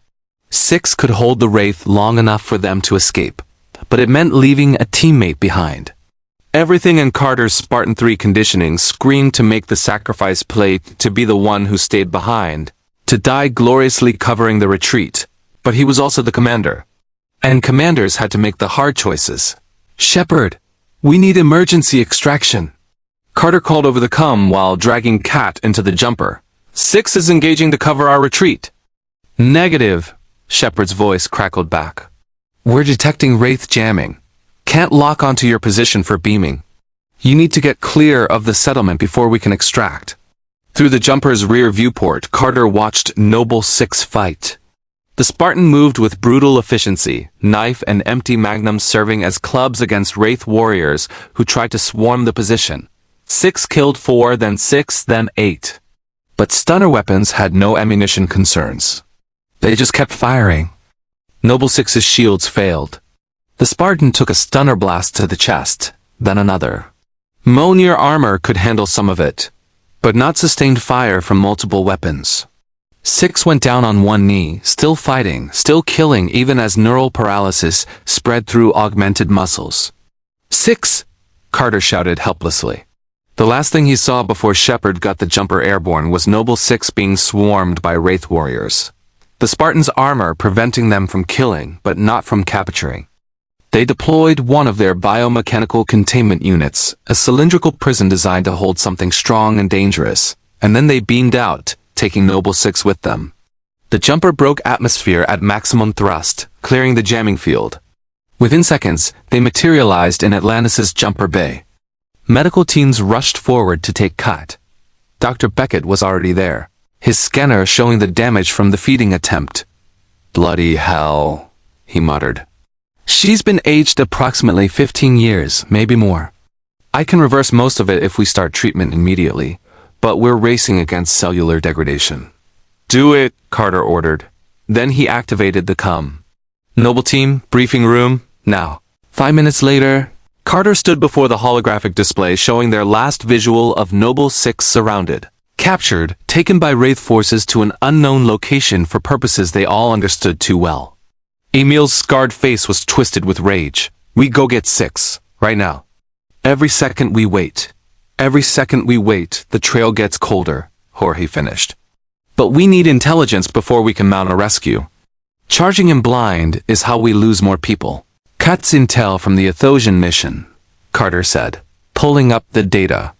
Six could hold the Wraith long enough for them to escape, but it meant leaving a teammate behind. Everything in Carter's Spartan-III conditioning screamed to make the sacrifice play to be the one who stayed behind, to die gloriously covering the retreat. But he was also the commander. And commanders had to make the hard choices. Sheppard, we need emergency extraction. Carter called over the comm while dragging Kat into the jumper. Six is engaging to cover our retreat. Negative, Sheppard's voice crackled back. We're detecting Wraith jamming. Can't lock onto your position for beaming. You need to get clear of the settlement before we can extract. Through the jumper's rear viewport, Carter watched Noble Six fight. The Spartan moved with brutal efficiency, knife and empty magnums serving as clubs against Wraith warriors who tried to swarm the position. Six killed 4, then 6, then 8. But stunner weapons had no ammunition concerns. They just kept firing. Noble Six's shields failed. The Spartan took a stunner blast to the chest, then another. Mjolnir armor could handle some of it, but not sustained fire from multiple weapons. Six went down on one knee, still fighting, still killing even as neural paralysis spread through augmented muscles. Six! Carter shouted helplessly. The last thing he saw before Sheppard got the jumper airborne was Noble Six being swarmed by Wraith warriors. The Spartans' armor preventing them from killing, but not from capturing. They deployed one of their biomechanical containment units, a cylindrical prison designed to hold something strong and dangerous, and then they beamed out, taking Noble Six with them. The jumper broke atmosphere at maximum thrust, clearing the jamming field. Within seconds, they materialized in Atlantis' jumper bay. Medical teams rushed forward to take Kat. Dr. Beckett was already there, his scanner showing the damage from the feeding attempt. Bloody hell, he muttered. She's been aged approximately 15 years, maybe more. I can reverse most of it if we start treatment immediately, but we're racing against cellular degradation. Do it, Carter ordered. Then he activated the comm. Noble Team, briefing room, now. 5 minutes later, Carter stood before the holographic display showing their last visual of Noble Six surrounded. Captured, taken by Wraith forces to an unknown location for purposes they all understood too well. Emile's scarred face was twisted with rage. We go get Six, right now. Every second we wait, the trail gets colder, Jorge finished. But we need intelligence before we can mount a rescue. Charging him blind is how we lose more people. Kat's intel from the Athosian mission, Carter said, pulling up the data.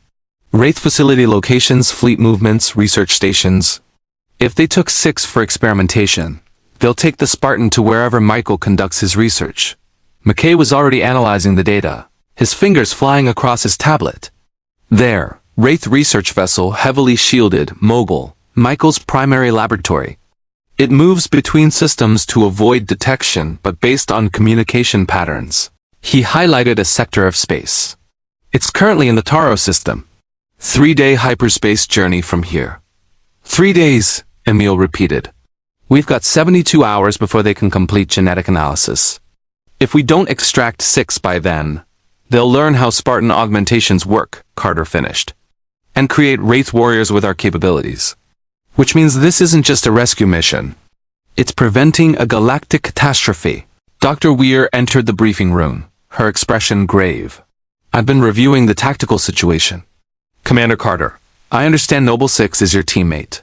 Wraith facility locations, fleet movements, research stations. If they took Six for experimentation, they'll take the Spartan to wherever Michael conducts his research. McKay was already analyzing the data, his fingers flying across his tablet. There, Wraith research vessel heavily shielded, Mogul, Michael's primary laboratory. It moves between systems to avoid detection but based on communication patterns. He highlighted a sector of space. It's currently in the Taro system. 3-day hyperspace journey from here. 3 days, Emile repeated. We've got 72 hours before they can complete genetic analysis. If we don't extract Six by then, they'll learn how Spartan augmentations work, Carter finished. And create Wraith warriors with our capabilities. Which means this isn't just a rescue mission. It's preventing a galactic catastrophe. Dr. Weir entered the briefing room, her expression grave. I've been reviewing the tactical situation. Commander Carter, I understand Noble Six is your teammate.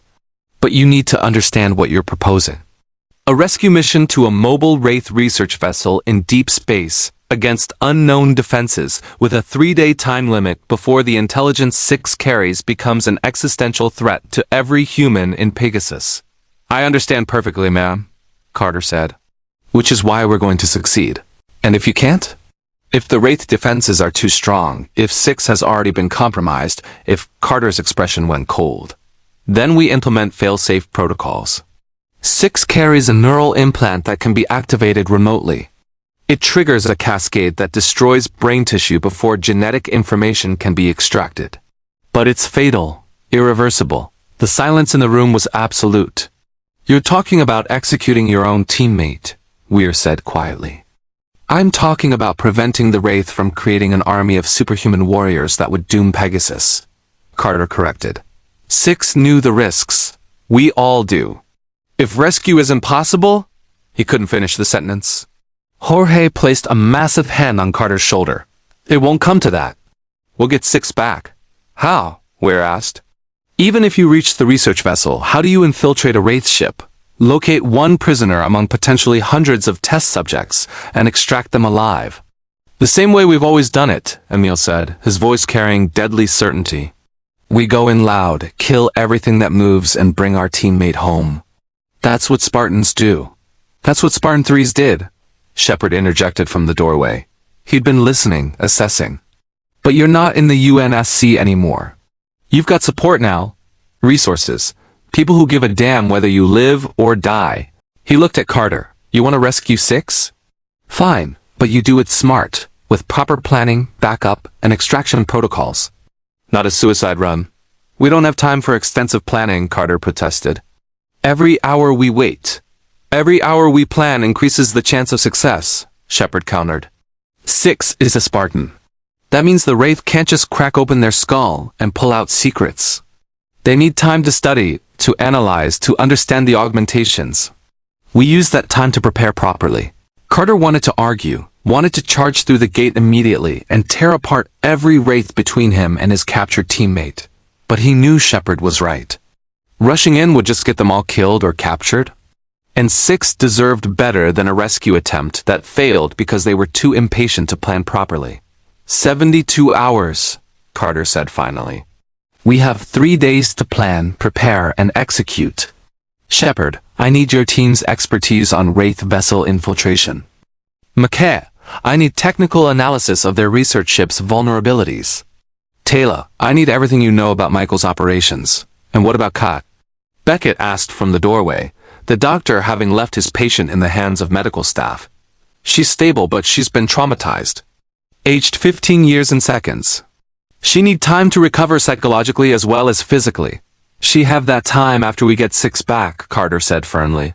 But you need to understand what you're proposing. A rescue mission to a mobile Wraith research vessel in deep space, against unknown defenses, with a 3-day time limit before the Intelligence 6 carries becomes an existential threat to every human in Pegasus. I understand perfectly, ma'am, Carter said. Which is why we're going to succeed. And if you can't? If the Wraith defenses are too strong, if 6 has already been compromised, if Carter's expression went cold, then we implement fail-safe protocols. 6 carries a neural implant that can be activated remotely. It triggers a cascade that destroys brain tissue before genetic information can be extracted. But it's fatal, irreversible. The silence in the room was absolute. You're talking about executing your own teammate, Weir said quietly. I'm talking about preventing the Wraith from creating an army of superhuman warriors that would doom Pegasus, Carter corrected. 6 knew the risks. We all do. If rescue is impossible, he couldn't finish the sentence. Jorge placed a massive hand on Carter's shoulder. It won't come to that. We'll get 6 back. How? Weir asked. Even if you reach the research vessel, how do you infiltrate a Wraith ship, locate one prisoner among potentially hundreds of test subjects, and extract them alive? The same way we've always done it, Emile said, his voice carrying deadly certainty. We go in loud, kill everything that moves, and bring our teammate home. That's what Spartans do. That's what Spartan-IIIs did, Sheppard interjected from the doorway. He'd been listening, assessing. But you're not in the UNSC anymore. You've got support now. Resources. People who give a damn whether you live or die. He looked at Carter. You want to rescue 6? Fine, but you do it smart, with proper planning, backup, and extraction protocols. Not a suicide run. We don't have time for extensive planning, Carter protested. Every hour we wait, every hour we plan increases the chance of success, Sheppard countered. 6 is a Spartan. That means the Wraith can't just crack open their skull and pull out secrets. They need time to study, to analyze, to understand the augmentations. We use that time to prepare properly. Carter wanted to argue, wanted to charge through the gate immediately and tear apart every Wraith between him and his captured teammate. But he knew Sheppard was right. Rushing in would just get them all killed or captured. And 6 deserved better than a rescue attempt that failed because they were too impatient to plan properly. 72 hours, Carter said finally. We have 3 days to plan, prepare, and execute. Sheppard, I need your team's expertise on Wraith vessel infiltration. McKay, I need technical analysis of their research ship's vulnerabilities. Taylor, I need everything you know about Michael's operations. And what about Kat? Beckett asked from the doorway, the doctor having left his patient in the hands of medical staff. She's stable, but she's been traumatized. Aged 15 years and seconds. She need time to recover psychologically as well as physically. She have that time after we get 6 back, Carter said firmly.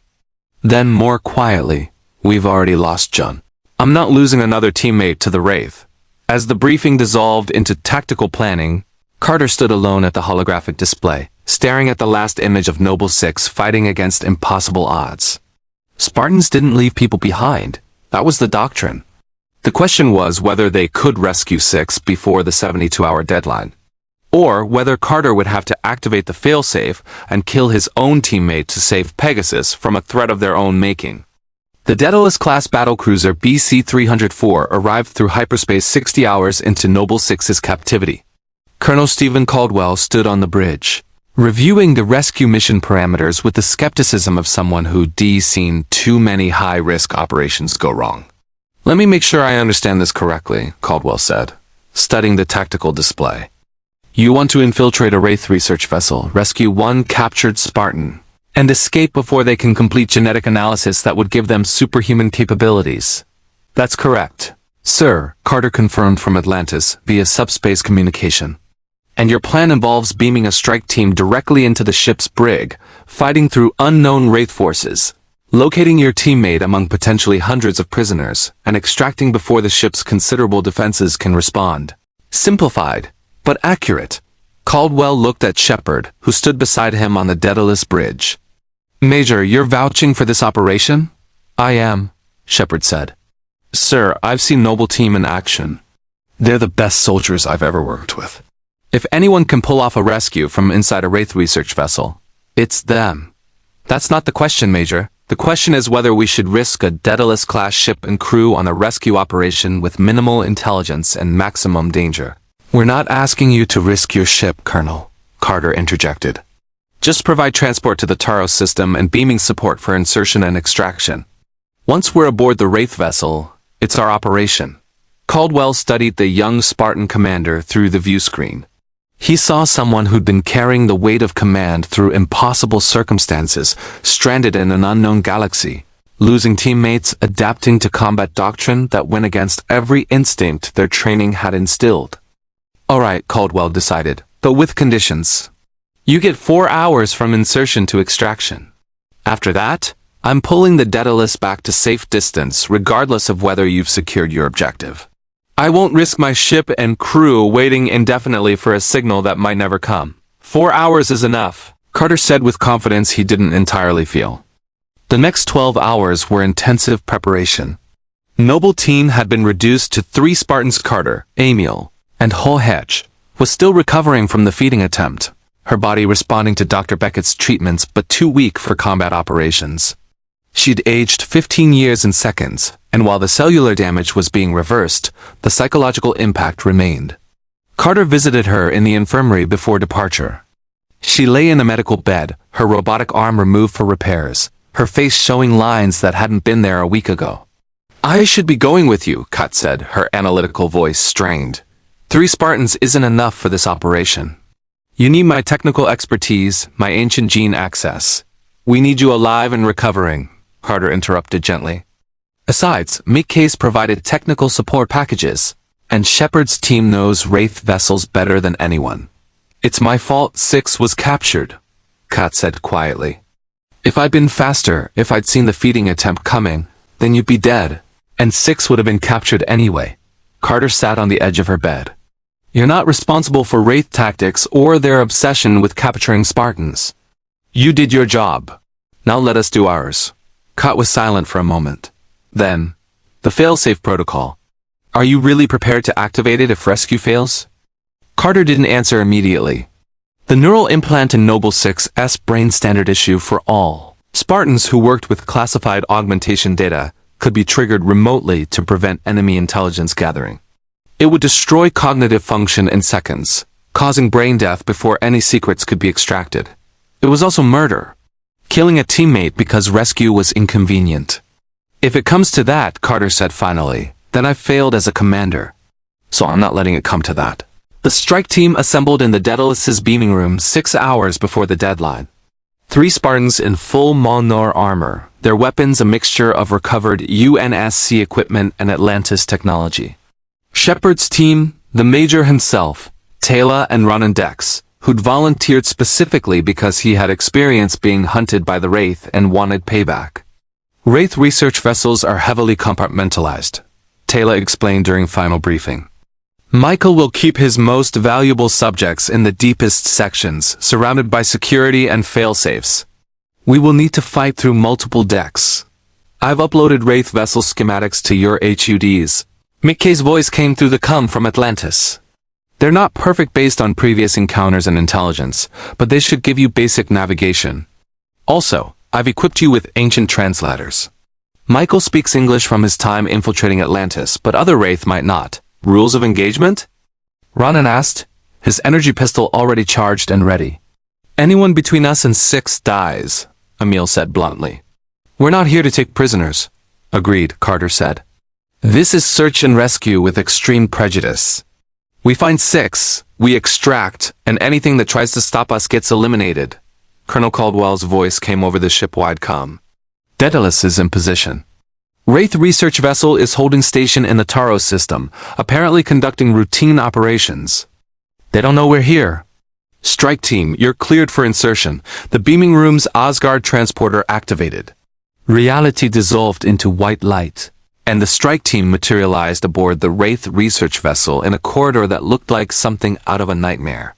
Then more quietly, we've already lost John. I'm not losing another teammate to the Wraith. As the briefing dissolved into tactical planning, Carter stood alone at the holographic display, staring at the last image of Noble 6 fighting against impossible odds. Spartans didn't leave people behind. That was the doctrine. The question was whether they could rescue 6 before the 72-hour deadline, or whether Carter would have to activate the failsafe and kill his own teammate to save Pegasus from a threat of their own making. The Daedalus-class battlecruiser BC-304 arrived through hyperspace 60 hours into Noble 6's captivity. Colonel Stephen Caldwell stood on the bridge, reviewing the rescue mission parameters with the skepticism of someone who'd seen too many high-risk operations go wrong. Let me make sure I understand this correctly, Caldwell said, studying the tactical display. You want to infiltrate a Wraith research vessel, rescue one captured Spartan, and escape before they can complete genetic analysis that would give them superhuman capabilities. That's correct, sir, Carter confirmed from Atlantis via subspace communication. And your plan involves beaming a strike team directly into the ship's brig, fighting through unknown Wraith forces, locating your teammate among potentially hundreds of prisoners, and extracting before the ship's considerable defenses can respond. Simplified, but accurate. Caldwell looked at Sheppard, who stood beside him on the Daedalus bridge. Major, you're vouching for this operation? I am, Sheppard said. Sir, I've seen Noble Team in action. They're the best soldiers I've ever worked with. If anyone can pull off a rescue from inside a Wraith research vessel, it's them. That's not the question, Major. The question is whether we should risk a Daedalus-class ship and crew on a rescue operation with minimal intelligence and maximum danger. We're not asking you to risk your ship, Colonel, Carter interjected. Just provide transport to the Taros system and beaming support for insertion and extraction. Once we're aboard the Wraith vessel, it's our operation. Caldwell studied the young Spartan commander through the view screen. He saw someone who'd been carrying the weight of command through impossible circumstances, stranded in an unknown galaxy, losing teammates, adapting to combat doctrine that went against every instinct their training had instilled. All right, Caldwell decided, but with conditions. You get 4 hours from insertion to extraction. After that, I'm pulling the Daedalus back to safe distance regardless of whether you've secured your objective. I won't risk my ship and crew waiting indefinitely for a signal that might never come. 4 hours is enough, Carter said with confidence he didn't entirely feel. The next 12 hours were intensive preparation. Noble Team had been reduced to 3 Spartans. Carter, Emile, and Jorge was still recovering from the feeding attempt, her body responding to Dr. Beckett's treatments but too weak for combat operations. She'd aged 15 years in seconds, and while the cellular damage was being reversed, the psychological impact remained. Carter visited her in the infirmary before departure. She lay in a medical bed, her robotic arm removed for repairs, her face showing lines that hadn't been there a week ago. I should be going with you, Kat said, her analytical voice strained. 3 Spartans isn't enough for this operation. You need my technical expertise, my ancient gene access. We need you alive and recovering, Carter interrupted gently. Besides, Mickey's provided technical support packages, and Sheppard's team knows Wraith vessels better than anyone. It's my fault 6 was captured, Kat said quietly. If I'd been faster, if I'd seen the feeding attempt coming, then you'd be dead, and 6 would have been captured anyway. Carter sat on the edge of her bed. You're not responsible for Wraith tactics or their obsession with capturing Spartans. You did your job. Now let us do ours. Kat was silent for a moment. Then, the failsafe protocol. Are you really prepared to activate it if rescue fails? Carter didn't answer immediately. The neural implant in Noble 6's brain standard issue for all Spartans who worked with classified augmentation data could be triggered remotely to prevent enemy intelligence gathering. It would destroy cognitive function in seconds, causing brain death before any secrets could be extracted. It was also murder. Killing a teammate because rescue was inconvenient. If it comes to that, Carter said finally, then I failed as a commander. So I'm not letting it come to that. The strike team assembled in the Daedalus's beaming room 6 hours before the deadline. 3 Spartans in full Molnor armor, their weapons a mixture of recovered UNSC equipment and Atlantis technology. Sheppard's team, the Major himself, Taylor and Ronan Dex, who'd volunteered specifically because he had experience being hunted by the Wraith and wanted payback. Wraith research vessels are heavily compartmentalized, Taylor explained during final briefing. Michael will keep his most valuable subjects in the deepest sections, surrounded by security and failsafes. We will need to fight through multiple decks. I've uploaded Wraith vessel schematics to your HUDs. Mickey's voice came through the com from Atlantis. They're not perfect based on previous encounters and intelligence, but they should give you basic navigation. Also, I've equipped you with ancient translators. Michael speaks English from his time infiltrating Atlantis, but other Wraith might not. Rules of engagement? Ronan asked, his energy pistol already charged and ready. Anyone between us and 6 dies, Emile said bluntly. We're not here to take prisoners, agreed, Carter said. This is search and rescue with extreme prejudice. We find 6, we extract, and anything that tries to stop us gets eliminated. Colonel Caldwell's voice came over the ship-wide comm. Daedalus is in position. Wraith research vessel is holding station in the Taros system, apparently conducting routine operations. They don't know we're here. Strike team, you're cleared for insertion. The beaming room's Asgard transporter activated. Reality dissolved into white light, and the strike team materialized aboard the Wraith research vessel in a corridor that looked like something out of a nightmare.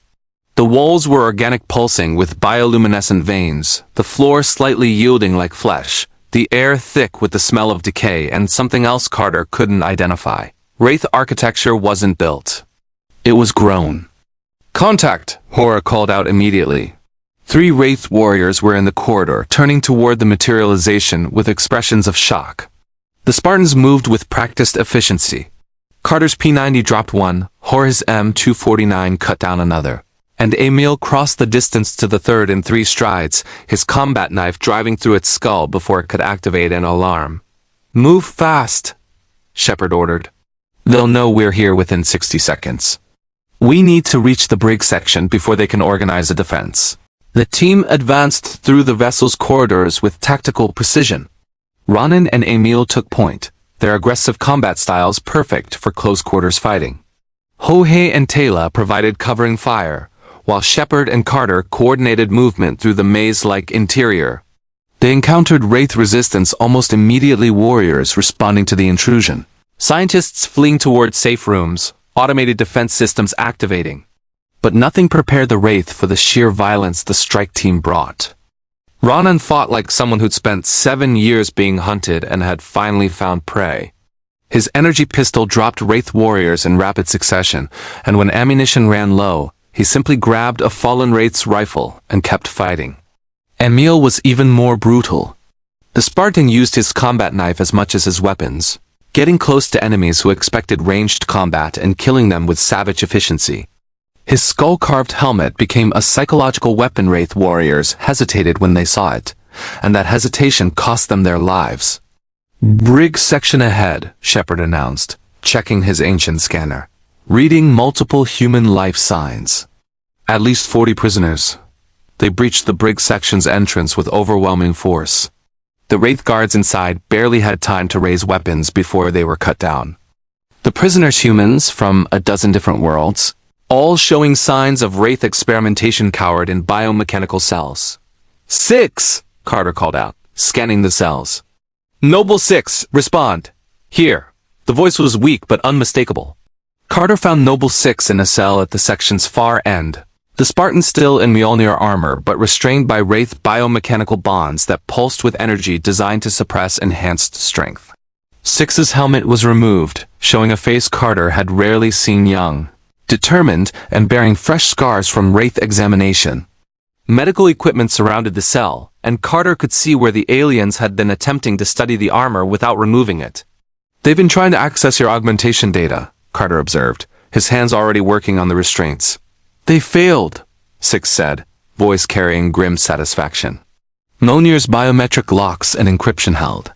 The walls were organic pulsing with bioluminescent veins, the floor slightly yielding like flesh, the air thick with the smell of decay and something else Carter couldn't identify. Wraith architecture wasn't built. It was grown. Contact, Jorge called out immediately. 3 Wraith warriors were in the corridor, turning toward the materialization with expressions of shock. The Spartans moved with practiced efficiency. Carter's P90 dropped one, Jorge's M249 cut down another, and Emile crossed the distance to the third in 3 strides, his combat knife driving through its skull before it could activate an alarm. "Move fast," Sheppard ordered. "They'll know we're here within 60 seconds. We need to reach the brig section before they can organize a defense." The team advanced through the vessel's corridors with tactical precision. Ronan and Emile took point, their aggressive combat styles perfect for close-quarters fighting. Jorge and Taylor provided covering fire, while Sheppard and Carter coordinated movement through the maze-like interior. They encountered Wraith resistance almost immediately, warriors responding to the intrusion. Scientists fleeing toward safe rooms, automated defense systems activating. But nothing prepared the Wraith for the sheer violence the strike team brought. Ronan fought like someone who'd spent 7 years being hunted and had finally found prey. His energy pistol dropped Wraith warriors in rapid succession, and when ammunition ran low, he simply grabbed a fallen Wraith's rifle and kept fighting. Emile was even more brutal. The Spartan used his combat knife as much as his weapons, getting close to enemies who expected ranged combat and killing them with savage efficiency. His skull-carved helmet became a psychological weapon. Wraith warriors hesitated when they saw it, and that hesitation cost them their lives. "Brig section ahead," Sheppard announced, checking his ancient scanner, reading multiple human life signs. At least 40 prisoners. They breached the brig section's entrance with overwhelming force. The Wraith guards inside barely had time to raise weapons before they were cut down. The prisoners, humans from a dozen different worlds, all showing signs of Wraith experimentation, cowered in biomechanical cells. "6!" Carter called out, scanning the cells. "Noble 6, respond. Here." The voice was weak but unmistakable. Carter found Noble 6 in a cell at the section's far end. The Spartan still in Mjolnir armor but restrained by Wraith biomechanical bonds that pulsed with energy designed to suppress enhanced strength. 6's helmet was removed, showing a face Carter had rarely seen, young, determined, and bearing fresh scars from Wraith examination. Medical equipment surrounded the cell, and Carter could see where the aliens had been attempting to study the armor without removing it. "They've been trying to access your augmentation data," Carter observed, his hands already working on the restraints. "They failed," 6 said, voice carrying grim satisfaction. "Mjolnir's biometric locks and encryption held.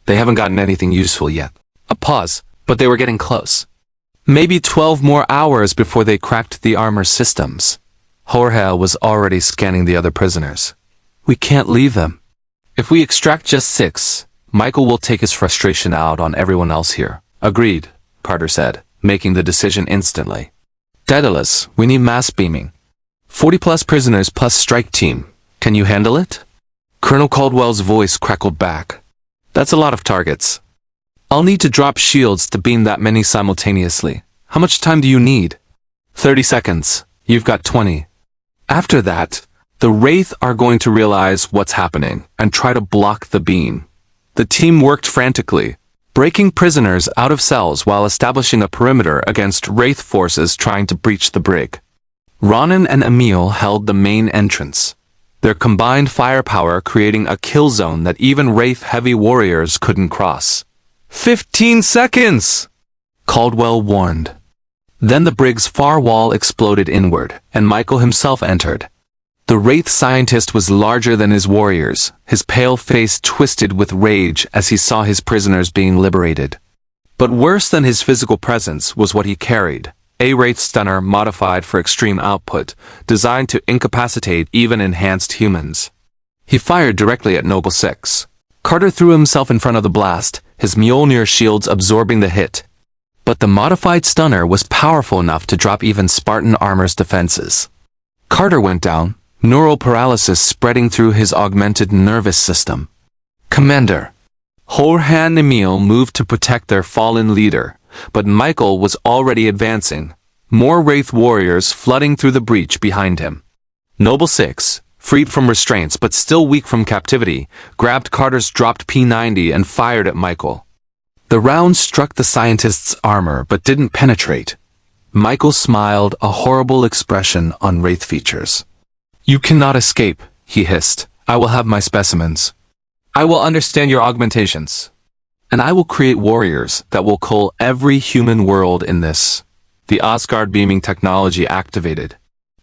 They haven't gotten anything useful yet." A pause, but they were getting close. Maybe 12 more hours before they cracked the armor systems. Jorge was already scanning the other prisoners. "We can't leave them. If we extract just 6, Michael will take his frustration out on everyone else here." "Agreed," Carter said, making the decision instantly. "Daedalus, we need mass beaming. 40+ prisoners plus strike team. Can you handle it?" Colonel Caldwell's voice crackled back. "That's a lot of targets. I'll need to drop shields to beam that many simultaneously. How much time do you need?" 30 seconds. You've got 20. After that, the Wraith are going to realize what's happening and try to block the beam. The team worked frantically, breaking prisoners out of cells while establishing a perimeter against Wraith forces trying to breach the brig. Ronan and Emile held the main entrance, their combined firepower creating a kill zone that even Wraith-heavy warriors couldn't cross. 15 seconds! Caldwell warned. Then the brig's far wall exploded inward, and Michael himself entered. The Wraith scientist was larger than his warriors, his pale face twisted with rage as he saw his prisoners being liberated. But worse than his physical presence was what he carried, a Wraith stunner modified for extreme output, designed to incapacitate even enhanced humans. He fired directly at Noble 6. Carter threw himself in front of the blast, his Mjolnir shields absorbing the hit. But the modified stunner was powerful enough to drop even Spartan armor's defenses. Carter went down, neural paralysis spreading through his augmented nervous system. "Commander." Jorge and Emile moved to protect their fallen leader, but Michael was already advancing, more Wraith warriors flooding through the breach behind him. Noble 6, freed from restraints but still weak from captivity, grabbed Carter's dropped P90 and fired at Michael. The round struck the scientist's armor but didn't penetrate. Michael smiled, a horrible expression on Wraith features. You cannot escape, he hissed. I will have my specimens. I will understand your augmentations. And I will create warriors that will cull every human world in this. The Asgard beaming technology activated.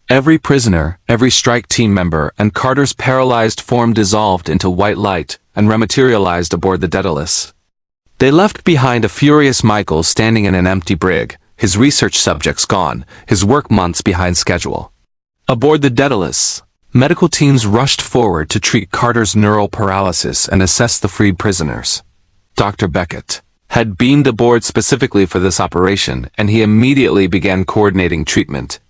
Every prisoner, every strike team member, and Carter's paralyzed form dissolved into white light and rematerialized aboard the Daedalus. They left behind a furious Michael standing in an empty brig, his research subjects gone, his work months behind schedule. Aboard the Daedalus, medical teams rushed forward to treat Carter's neural paralysis and assess the freed prisoners. Dr. Beckett had beamed aboard specifically for this operation, and he immediately began coordinating treatment.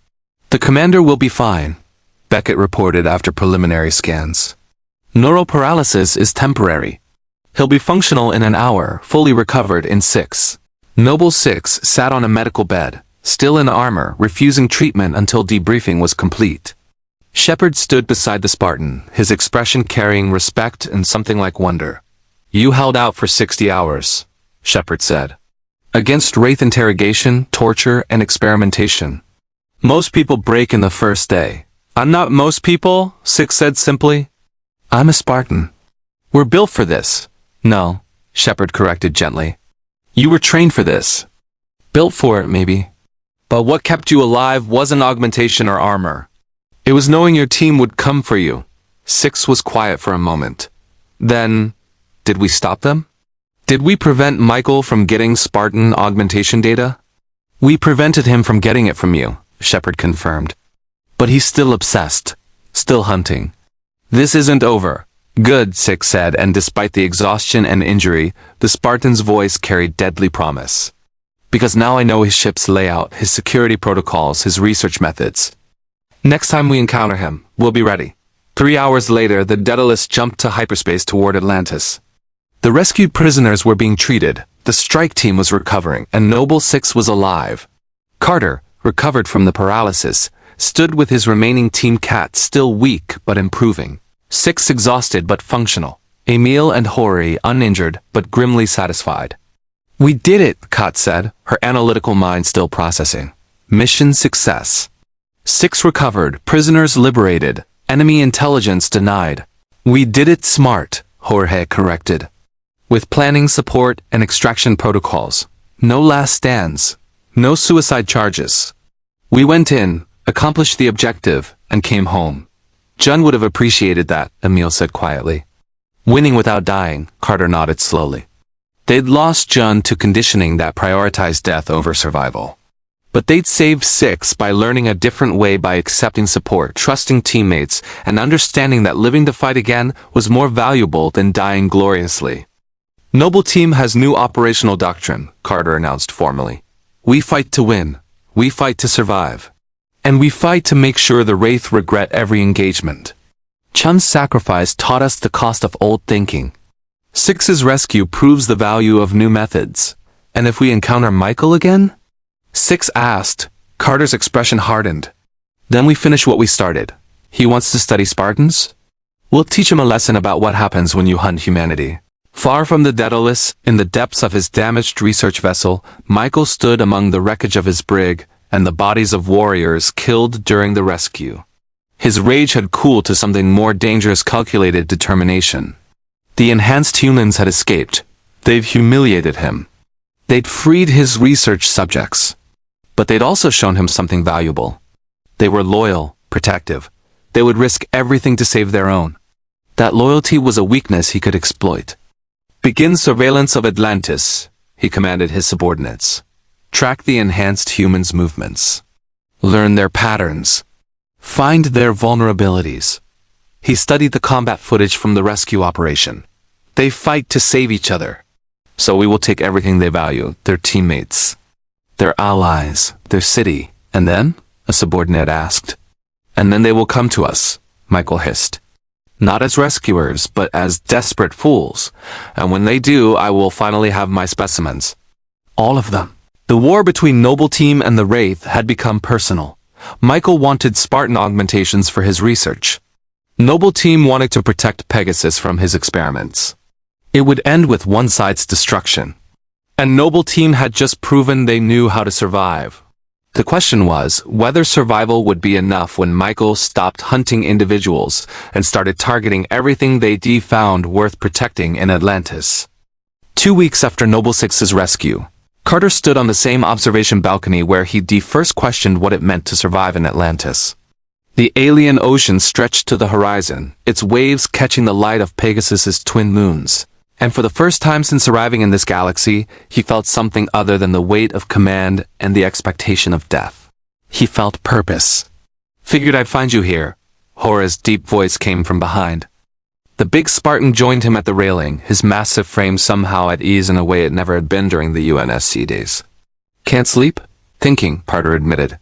The commander will be fine, Beckett reported after preliminary scans. Neural paralysis is temporary. He'll be functional in an hour, fully recovered in 6. Noble 6 sat on a medical bed, still in armor, refusing treatment until debriefing was complete. Sheppard stood beside the Spartan, his expression carrying respect and something like wonder. You held out for 60 hours, Sheppard said. Against Wraith interrogation, torture, and experimentation. Most people break in the first day. I'm not most people, Six said simply. I'm a Spartan. We're built for this. No, Sheppard corrected gently. You were trained for this. Built for it, maybe. But what kept you alive wasn't augmentation or armor. It was knowing your team would come for you. Six was quiet for a moment. Then, did we stop them? Did we prevent Michael from getting Spartan augmentation data? We prevented him from getting it from you, Sheppard confirmed. But he's still obsessed. Still hunting. This isn't over. Good, Six said, and despite the exhaustion and injury, the Spartan's voice carried deadly promise. Because now I know his ship's layout, his security protocols, his research methods. Next time we encounter him, we'll be ready. 3 hours later, the Daedalus jumped to hyperspace toward Atlantis. The rescued prisoners were being treated, the strike team was recovering, and Noble 6 was alive. Carter, recovered from the paralysis, stood with his remaining team cat still weak but improving. 6 exhausted but functional. Emile and Jorge uninjured but grimly satisfied. We did it, Kat said, her analytical mind still processing. Mission success. 6 recovered, prisoners liberated, enemy intelligence denied. We did it smart, Jorge corrected. With planning, support, and extraction protocols. No last stands. No suicide charges. We went in, accomplished the objective, and came home. John would have appreciated that, Emile said quietly. Winning without dying, Carter nodded slowly. They'd lost John to conditioning that prioritized death over survival. But they'd saved 6 by learning a different way, by accepting support, trusting teammates, and understanding that living to fight again was more valuable than dying gloriously. Noble Team has new operational doctrine, Carter announced formally. We fight to win. We fight to survive. And we fight to make sure the Wraith regret every engagement. Chun's sacrifice taught us the cost of old thinking. 6's rescue proves the value of new methods. And if we encounter Michael again? 6 asked. Carter's expression hardened. Then we finish what we started. He wants to study Spartans? We'll teach him a lesson about what happens when you hunt humanity. Far from the Daedalus, in the depths of his damaged research vessel, Michael stood among the wreckage of his brig and the bodies of warriors killed during the rescue. His rage had cooled to something more dangerous: calculated determination. The enhanced humans had escaped. They've humiliated him. They'd freed his research subjects. But they'd also shown him something valuable. They were loyal, protective. They would risk everything to save their own. That loyalty was a weakness he could exploit. Begin surveillance of Atlantis, he commanded his subordinates. Track the enhanced humans' movements. Learn their patterns. Find their vulnerabilities. He studied the combat footage from the rescue operation. They fight to save each other. So we will take everything they value, their teammates, their allies, their city. And then? A subordinate asked. And then they will come to us, Michael hissed. Not as rescuers, but as desperate fools. And when they do, I will finally have my specimens. All of them. The war between Noble Team and the Wraith had become personal. Michael wanted Spartan augmentations for his research. Noble Team wanted to protect Pegasus from his experiments. It would end with one side's destruction. And Noble Team had just proven they knew how to survive. The question was whether survival would be enough when Michael stopped hunting individuals and started targeting everything they found worth protecting in Atlantis. 2 weeks after Noble Six's rescue, Carter stood on the same observation balcony where he'd first questioned what it meant to survive in Atlantis. The alien ocean stretched to the horizon, its waves catching the light of Pegasus's twin moons. And for the first time since arriving in this galaxy, he felt something other than the weight of command and the expectation of death. He felt purpose. Figured I'd find you here. Jorge's deep voice came from behind. The big Spartan joined him at the railing, his massive frame somehow at ease in a way it never had been during the UNSC days. Can't sleep? Thinking, Carter admitted.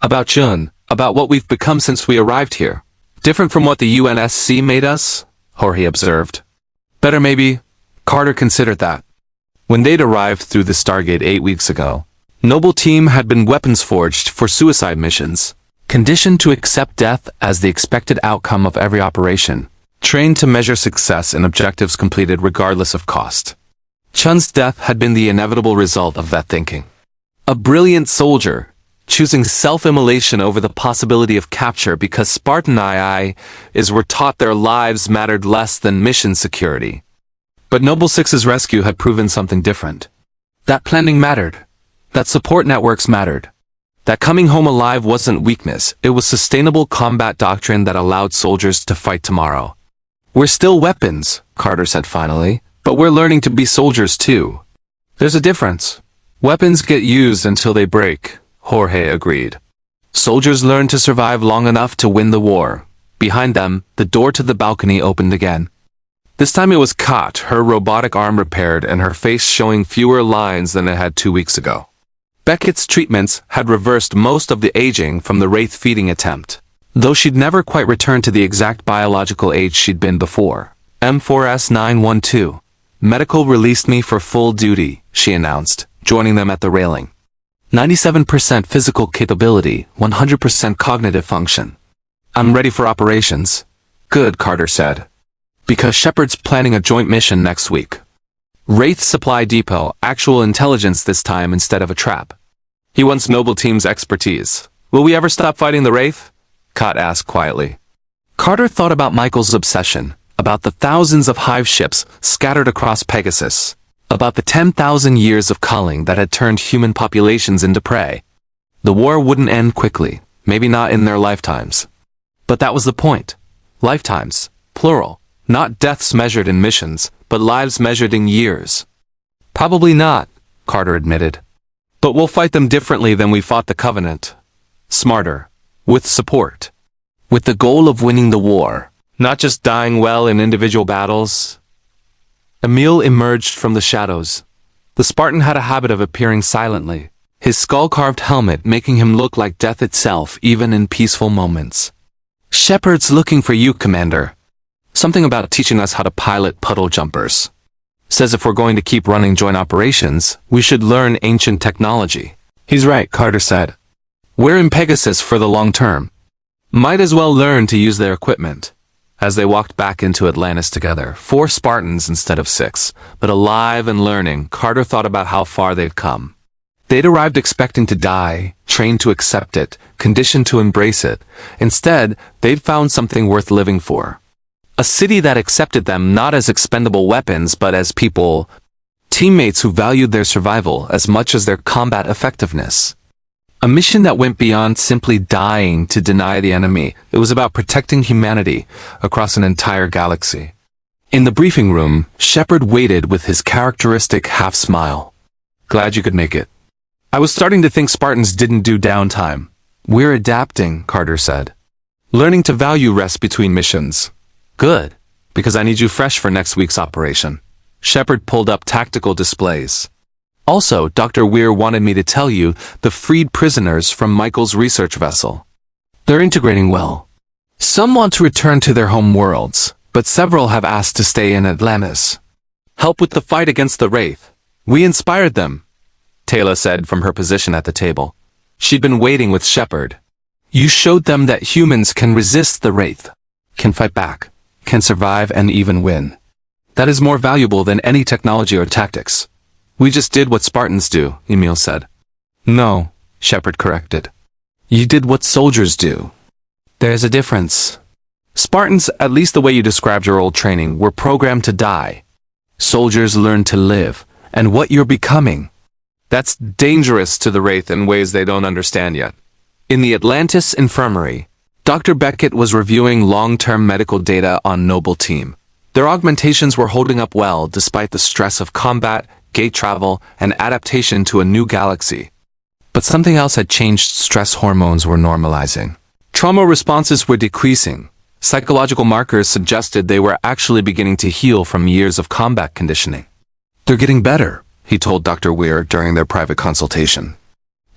About Jun, about what we've become since we arrived here. Different from what the UNSC made us? Jorge observed. Better maybe. Carter considered that. When they'd arrived through the Stargate 8 weeks ago, Noble Team had been weapons forged for suicide missions, conditioned to accept death as the expected outcome of every operation, trained to measure success in objectives completed regardless of cost. Chun's death had been the inevitable result of that thinking. A brilliant soldier, choosing self-immolation over the possibility of capture because Spartan-IIIs were taught their lives mattered less than mission security. But Noble Six's rescue had proven something different. That planning mattered. That support networks mattered. That coming home alive wasn't weakness, it was sustainable combat doctrine that allowed soldiers to fight tomorrow. We're still weapons, Carter said finally, but we're learning to be soldiers too. There's a difference. Weapons get used until they break, Jorge agreed. Soldiers learn to survive long enough to win the war. Behind them, the door to the balcony opened again. This time it was Kat, her robotic arm repaired and her face showing fewer lines than it had 2 weeks ago. Beckett's treatments had reversed most of the aging from the Wraith feeding attempt, though she'd never quite returned to the exact biological age she'd been before. M4S912. Medical released me for full duty, she announced, joining them at the railing. 97% physical capability, 100% cognitive function. I'm ready for operations. Good, Carter said. Because Sheppard's planning a joint mission next week. Wraith Supply Depot, actual intelligence this time instead of a trap. He wants Noble Team's expertise. Will we ever stop fighting the Wraith? Kat asked quietly. Carter thought about Michael's obsession, about the thousands of hive ships scattered across Pegasus, about the 10,000 years of culling that had turned human populations into prey. The war wouldn't end quickly, maybe not in their lifetimes. But that was the point. Lifetimes, plural. Not deaths measured in missions, but lives measured in years. Probably not, Carter admitted. But we'll fight them differently than we fought the Covenant. Smarter. With support. With the goal of winning the war. Not just dying well in individual battles. Emile emerged from the shadows. The Spartan had a habit of appearing silently, his skull-carved helmet making him look like death itself even in peaceful moments. Sheppard's looking for you, Commander. Something about teaching us how to pilot puddle jumpers. Says if we're going to keep running joint operations, we should learn ancient technology. He's right, Carter said. We're in Pegasus for the long term. Might as well learn to use their equipment. As they walked back into Atlantis together, 4 Spartans instead of 6, but alive and learning, Carter thought about how far they'd come. They'd arrived expecting to die, trained to accept it, conditioned to embrace it. Instead, they'd found something worth living for. A city that accepted them not as expendable weapons but as people, teammates who valued their survival as much as their combat effectiveness. A mission that went beyond simply dying to deny the enemy. It was about protecting humanity across an entire galaxy. In the briefing room, Sheppard waited with his characteristic half-smile. Glad you could make it. I was starting to think Spartans didn't do downtime. We're adapting, Carter said. Learning to value rest between missions. Good, because I need you fresh for next week's operation. Sheppard pulled up tactical displays. Also, Dr. Weir wanted me to tell you the freed prisoners from Michael's research vessel. They're integrating well. Some want to return to their home worlds, but several have asked to stay in Atlantis. Help with the fight against the Wraith. We inspired them, Taylor said from her position at the table. She'd been waiting with Sheppard. You showed them that humans can resist the Wraith, can fight back, can survive and even win. That is more valuable than any technology or tactics. We just did what Spartans do, Emile said. No, Sheppard corrected. You did what soldiers do. There's a difference. Spartans, at least the way you described your old training, were programmed to die. Soldiers learn to live, and what you're becoming. That's dangerous to the Wraith in ways they don't understand yet. In the Atlantis infirmary, Dr. Beckett was reviewing long-term medical data on Noble Team. Their augmentations were holding up well despite the stress of combat, gate travel, and adaptation to a new galaxy. But something else had changed. Stress hormones were normalizing. Trauma responses were decreasing. Psychological markers suggested they were actually beginning to heal from years of combat conditioning. They're getting better, he told Dr. Weir during their private consultation.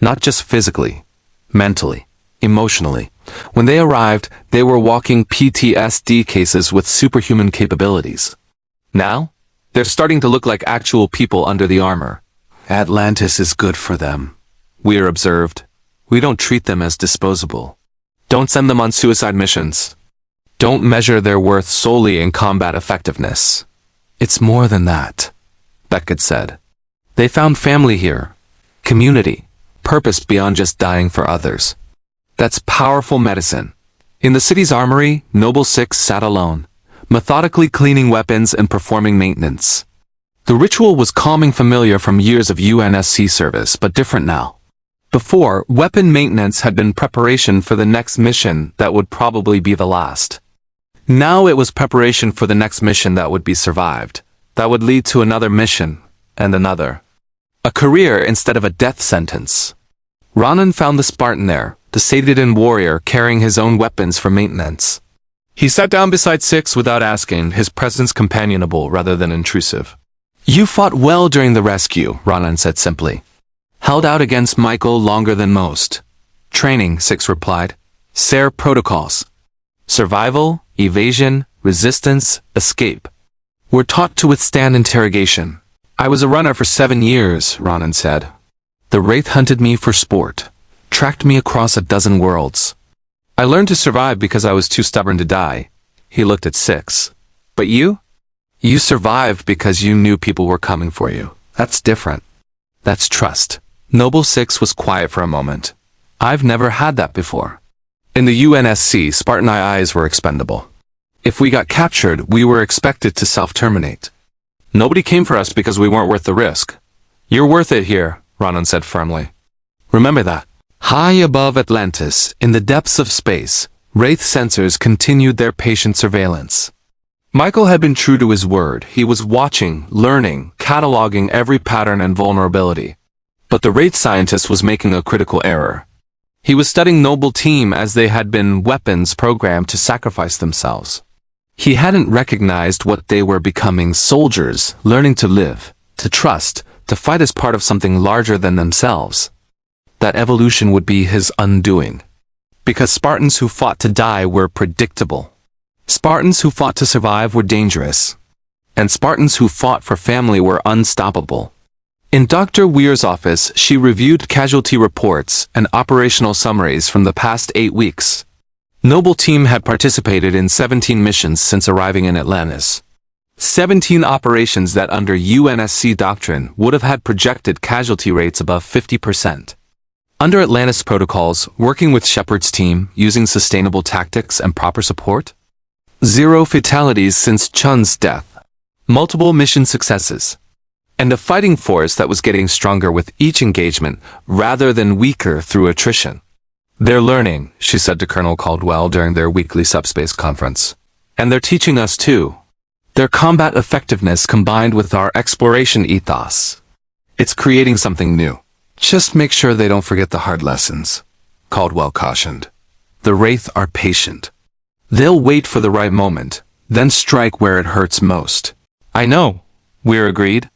Not just physically, mentally, emotionally. When they arrived, they were walking PTSD cases with superhuman capabilities. Now, they're starting to look like actual people under the armor. Atlantis is good for them, Weir observed. We don't treat them as disposable. Don't send them on suicide missions. Don't measure their worth solely in combat effectiveness. It's more than that, Beckett said. They found family here, community, purpose beyond just dying for others. That's powerful medicine. In the city's armory, Noble Six sat alone, methodically cleaning weapons and performing maintenance. The ritual was calming, familiar from years of UNSC service, but different now. Before, weapon maintenance had been preparation for the next mission that would probably be the last. Now it was preparation for the next mission that would be survived, that would lead to another mission, and another. A career instead of a death sentence. Ronan found the Spartan there, the sated-in warrior carrying his own weapons for maintenance. He sat down beside Six without asking, his presence companionable rather than intrusive. You fought well during the rescue, Ronan said simply. Held out against Michael longer than most. Training, Six replied. SARE protocols. Survival, evasion, resistance, escape. We're taught to withstand interrogation. I was a runner for 7 years, Ronan said. The Wraith hunted me for sport, tracked me across a dozen worlds. I learned to survive because I was too stubborn to die. He looked at Six. But you? You survived because you knew people were coming for you. That's different. That's trust. Noble Six was quiet for a moment. I've never had that before. In the UNSC, Spartan-IIs were expendable. If we got captured, we were expected to self-terminate. Nobody came for us because we weren't worth the risk. You're worth it here, Ronan said firmly. Remember that. High above Atlantis, in the depths of space, Wraith sensors continued their patient surveillance. Michael had been true to his word. He was watching, learning, cataloging every pattern and vulnerability. But the Wraith scientist was making a critical error. He was studying Noble Team as they had been weapons programmed to sacrifice themselves. He hadn't recognized what they were becoming: soldiers, learning to live, to trust, to fight as part of something larger than themselves. That evolution would be his undoing. Because Spartans who fought to die were predictable. Spartans who fought to survive were dangerous. And Spartans who fought for family were unstoppable. In Dr. Weir's office, she reviewed casualty reports and operational summaries from the past 8 weeks. Noble Team had participated in 17 missions since arriving in Atlantis. 17 operations that under UNSC doctrine would have had projected casualty rates above 50%. Under Atlantis protocols, working with Sheppard's team, using sustainable tactics and proper support. 0 fatalities since Chun's death. Multiple mission successes. And a fighting force that was getting stronger with each engagement, rather than weaker through attrition. They're learning, she said to Colonel Caldwell during their weekly subspace conference. And they're teaching us too. Their combat effectiveness combined with our exploration ethos. It's creating something new. Just make sure they don't forget the hard lessons, Caldwell cautioned. The Wraith are patient. They'll wait for the right moment, then strike where it hurts most. I know, Weir agreed.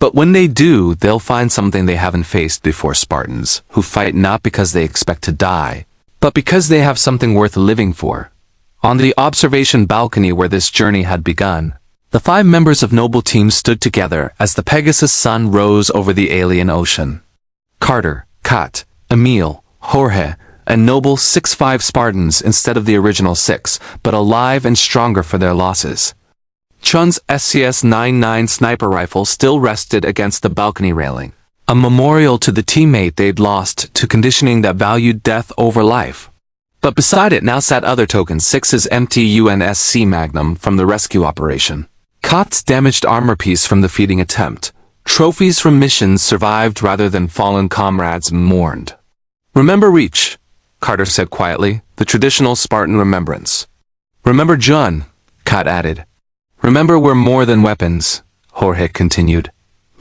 But when they do, they'll find something they haven't faced before: Spartans, who fight not because they expect to die, but because they have something worth living for. On the observation balcony where this journey had begun, the 5 members of Noble Team stood together as the Pegasus sun rose over the alien ocean. Carter, Kat, Emile, Jorge, and Noble 6-5 Spartans instead of the original 6, but alive and stronger for their losses. Chun's SCS-99 sniper rifle still rested against the balcony railing, A memorial to the teammate they'd lost to conditioning that valued death over life. But beside it now sat other tokens: 6's empty UNSC Magnum from the rescue operation, Kott's damaged armor piece from the feeding attempt, trophies from missions survived rather than fallen comrades mourned. "Remember Reach," Carter said quietly, the traditional Spartan remembrance. "Remember John," Kott added. "Remember we're more than weapons," Jorge continued.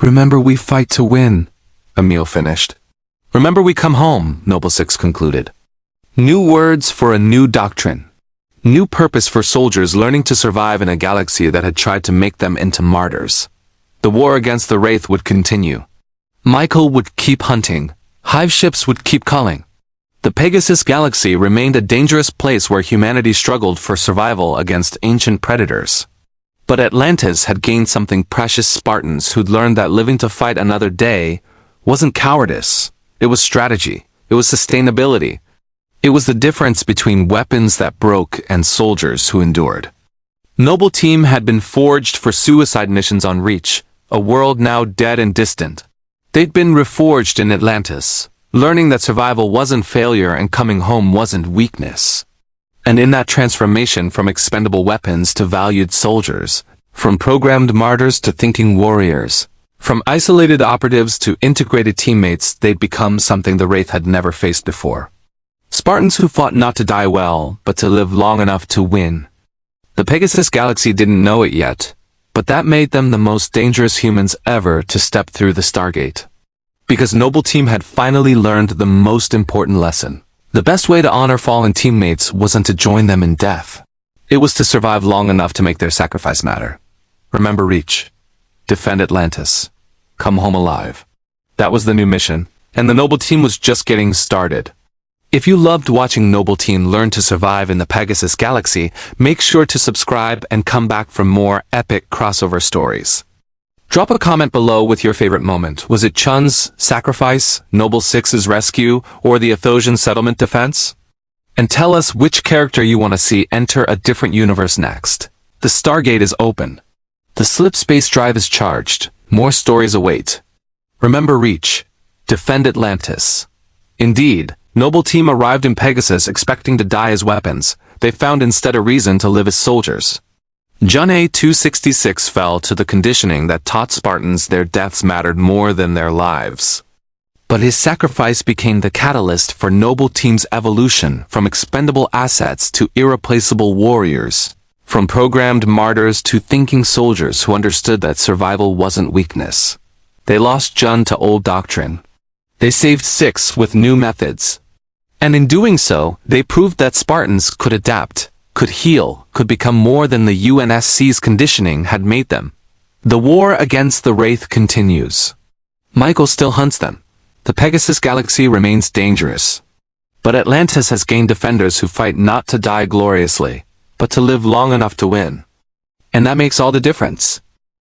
"Remember we fight to win," Emile finished. "Remember we come home," Noble Six concluded. New words for a new doctrine. New purpose for soldiers learning to survive in a galaxy that had tried to make them into martyrs. The war against the Wraith would continue. Michael would keep hunting. Hive ships would keep calling. The Pegasus Galaxy remained a dangerous place where humanity struggled for survival against ancient predators. But Atlantis had gained something: precious Spartans who'd learned that living to fight another day wasn't cowardice. It was strategy. It was sustainability. It was the difference between weapons that broke and soldiers who endured. Noble Team had been forged for suicide missions on Reach, a world now dead and distant. They'd been reforged in Atlantis, learning that survival wasn't failure and coming home wasn't weakness. And in that transformation from expendable weapons to valued soldiers, from programmed martyrs to thinking warriors, from isolated operatives to integrated teammates, they'd become something the Wraith had never faced before. Spartans who fought not to die well, but to live long enough to win. The Pegasus Galaxy didn't know it yet, but that made them the most dangerous humans ever to step through the Stargate. Because Noble Team had finally learned the most important lesson. The best way to honor fallen teammates wasn't to join them in death. It was to survive long enough to make their sacrifice matter. Remember Reach. Defend Atlantis. Come home alive. That was the new mission, and the Noble Team was just getting started. If you loved watching Noble Team learn to survive in the Pegasus Galaxy, make sure to subscribe and come back for more epic crossover stories. Drop a comment below with your favorite moment. Was it Chun's sacrifice, Noble Six's rescue, or the Athosian settlement defense? And tell us which character you want to see enter a different universe next. The Stargate is open. The slip space drive is charged. More stories await. Remember Reach. Defend Atlantis. Indeed, Noble Team arrived in Pegasus expecting to die as weapons. They found instead a reason to live as soldiers. John A-266 fell to the conditioning that taught Spartans their deaths mattered more than their lives. But his sacrifice became the catalyst for Noble Team's evolution from expendable assets to irreplaceable warriors, from programmed martyrs to thinking soldiers who understood that survival wasn't weakness. They lost John to old doctrine. They saved Six with new methods. And in doing so, they proved that Spartans could adapt, could heal, could become more than the UNSC's conditioning had made them. The war against the Wraith continues. Michael still hunts them. The Pegasus Galaxy remains dangerous. But Atlantis has gained defenders who fight not to die gloriously, but to live long enough to win. And that makes all the difference.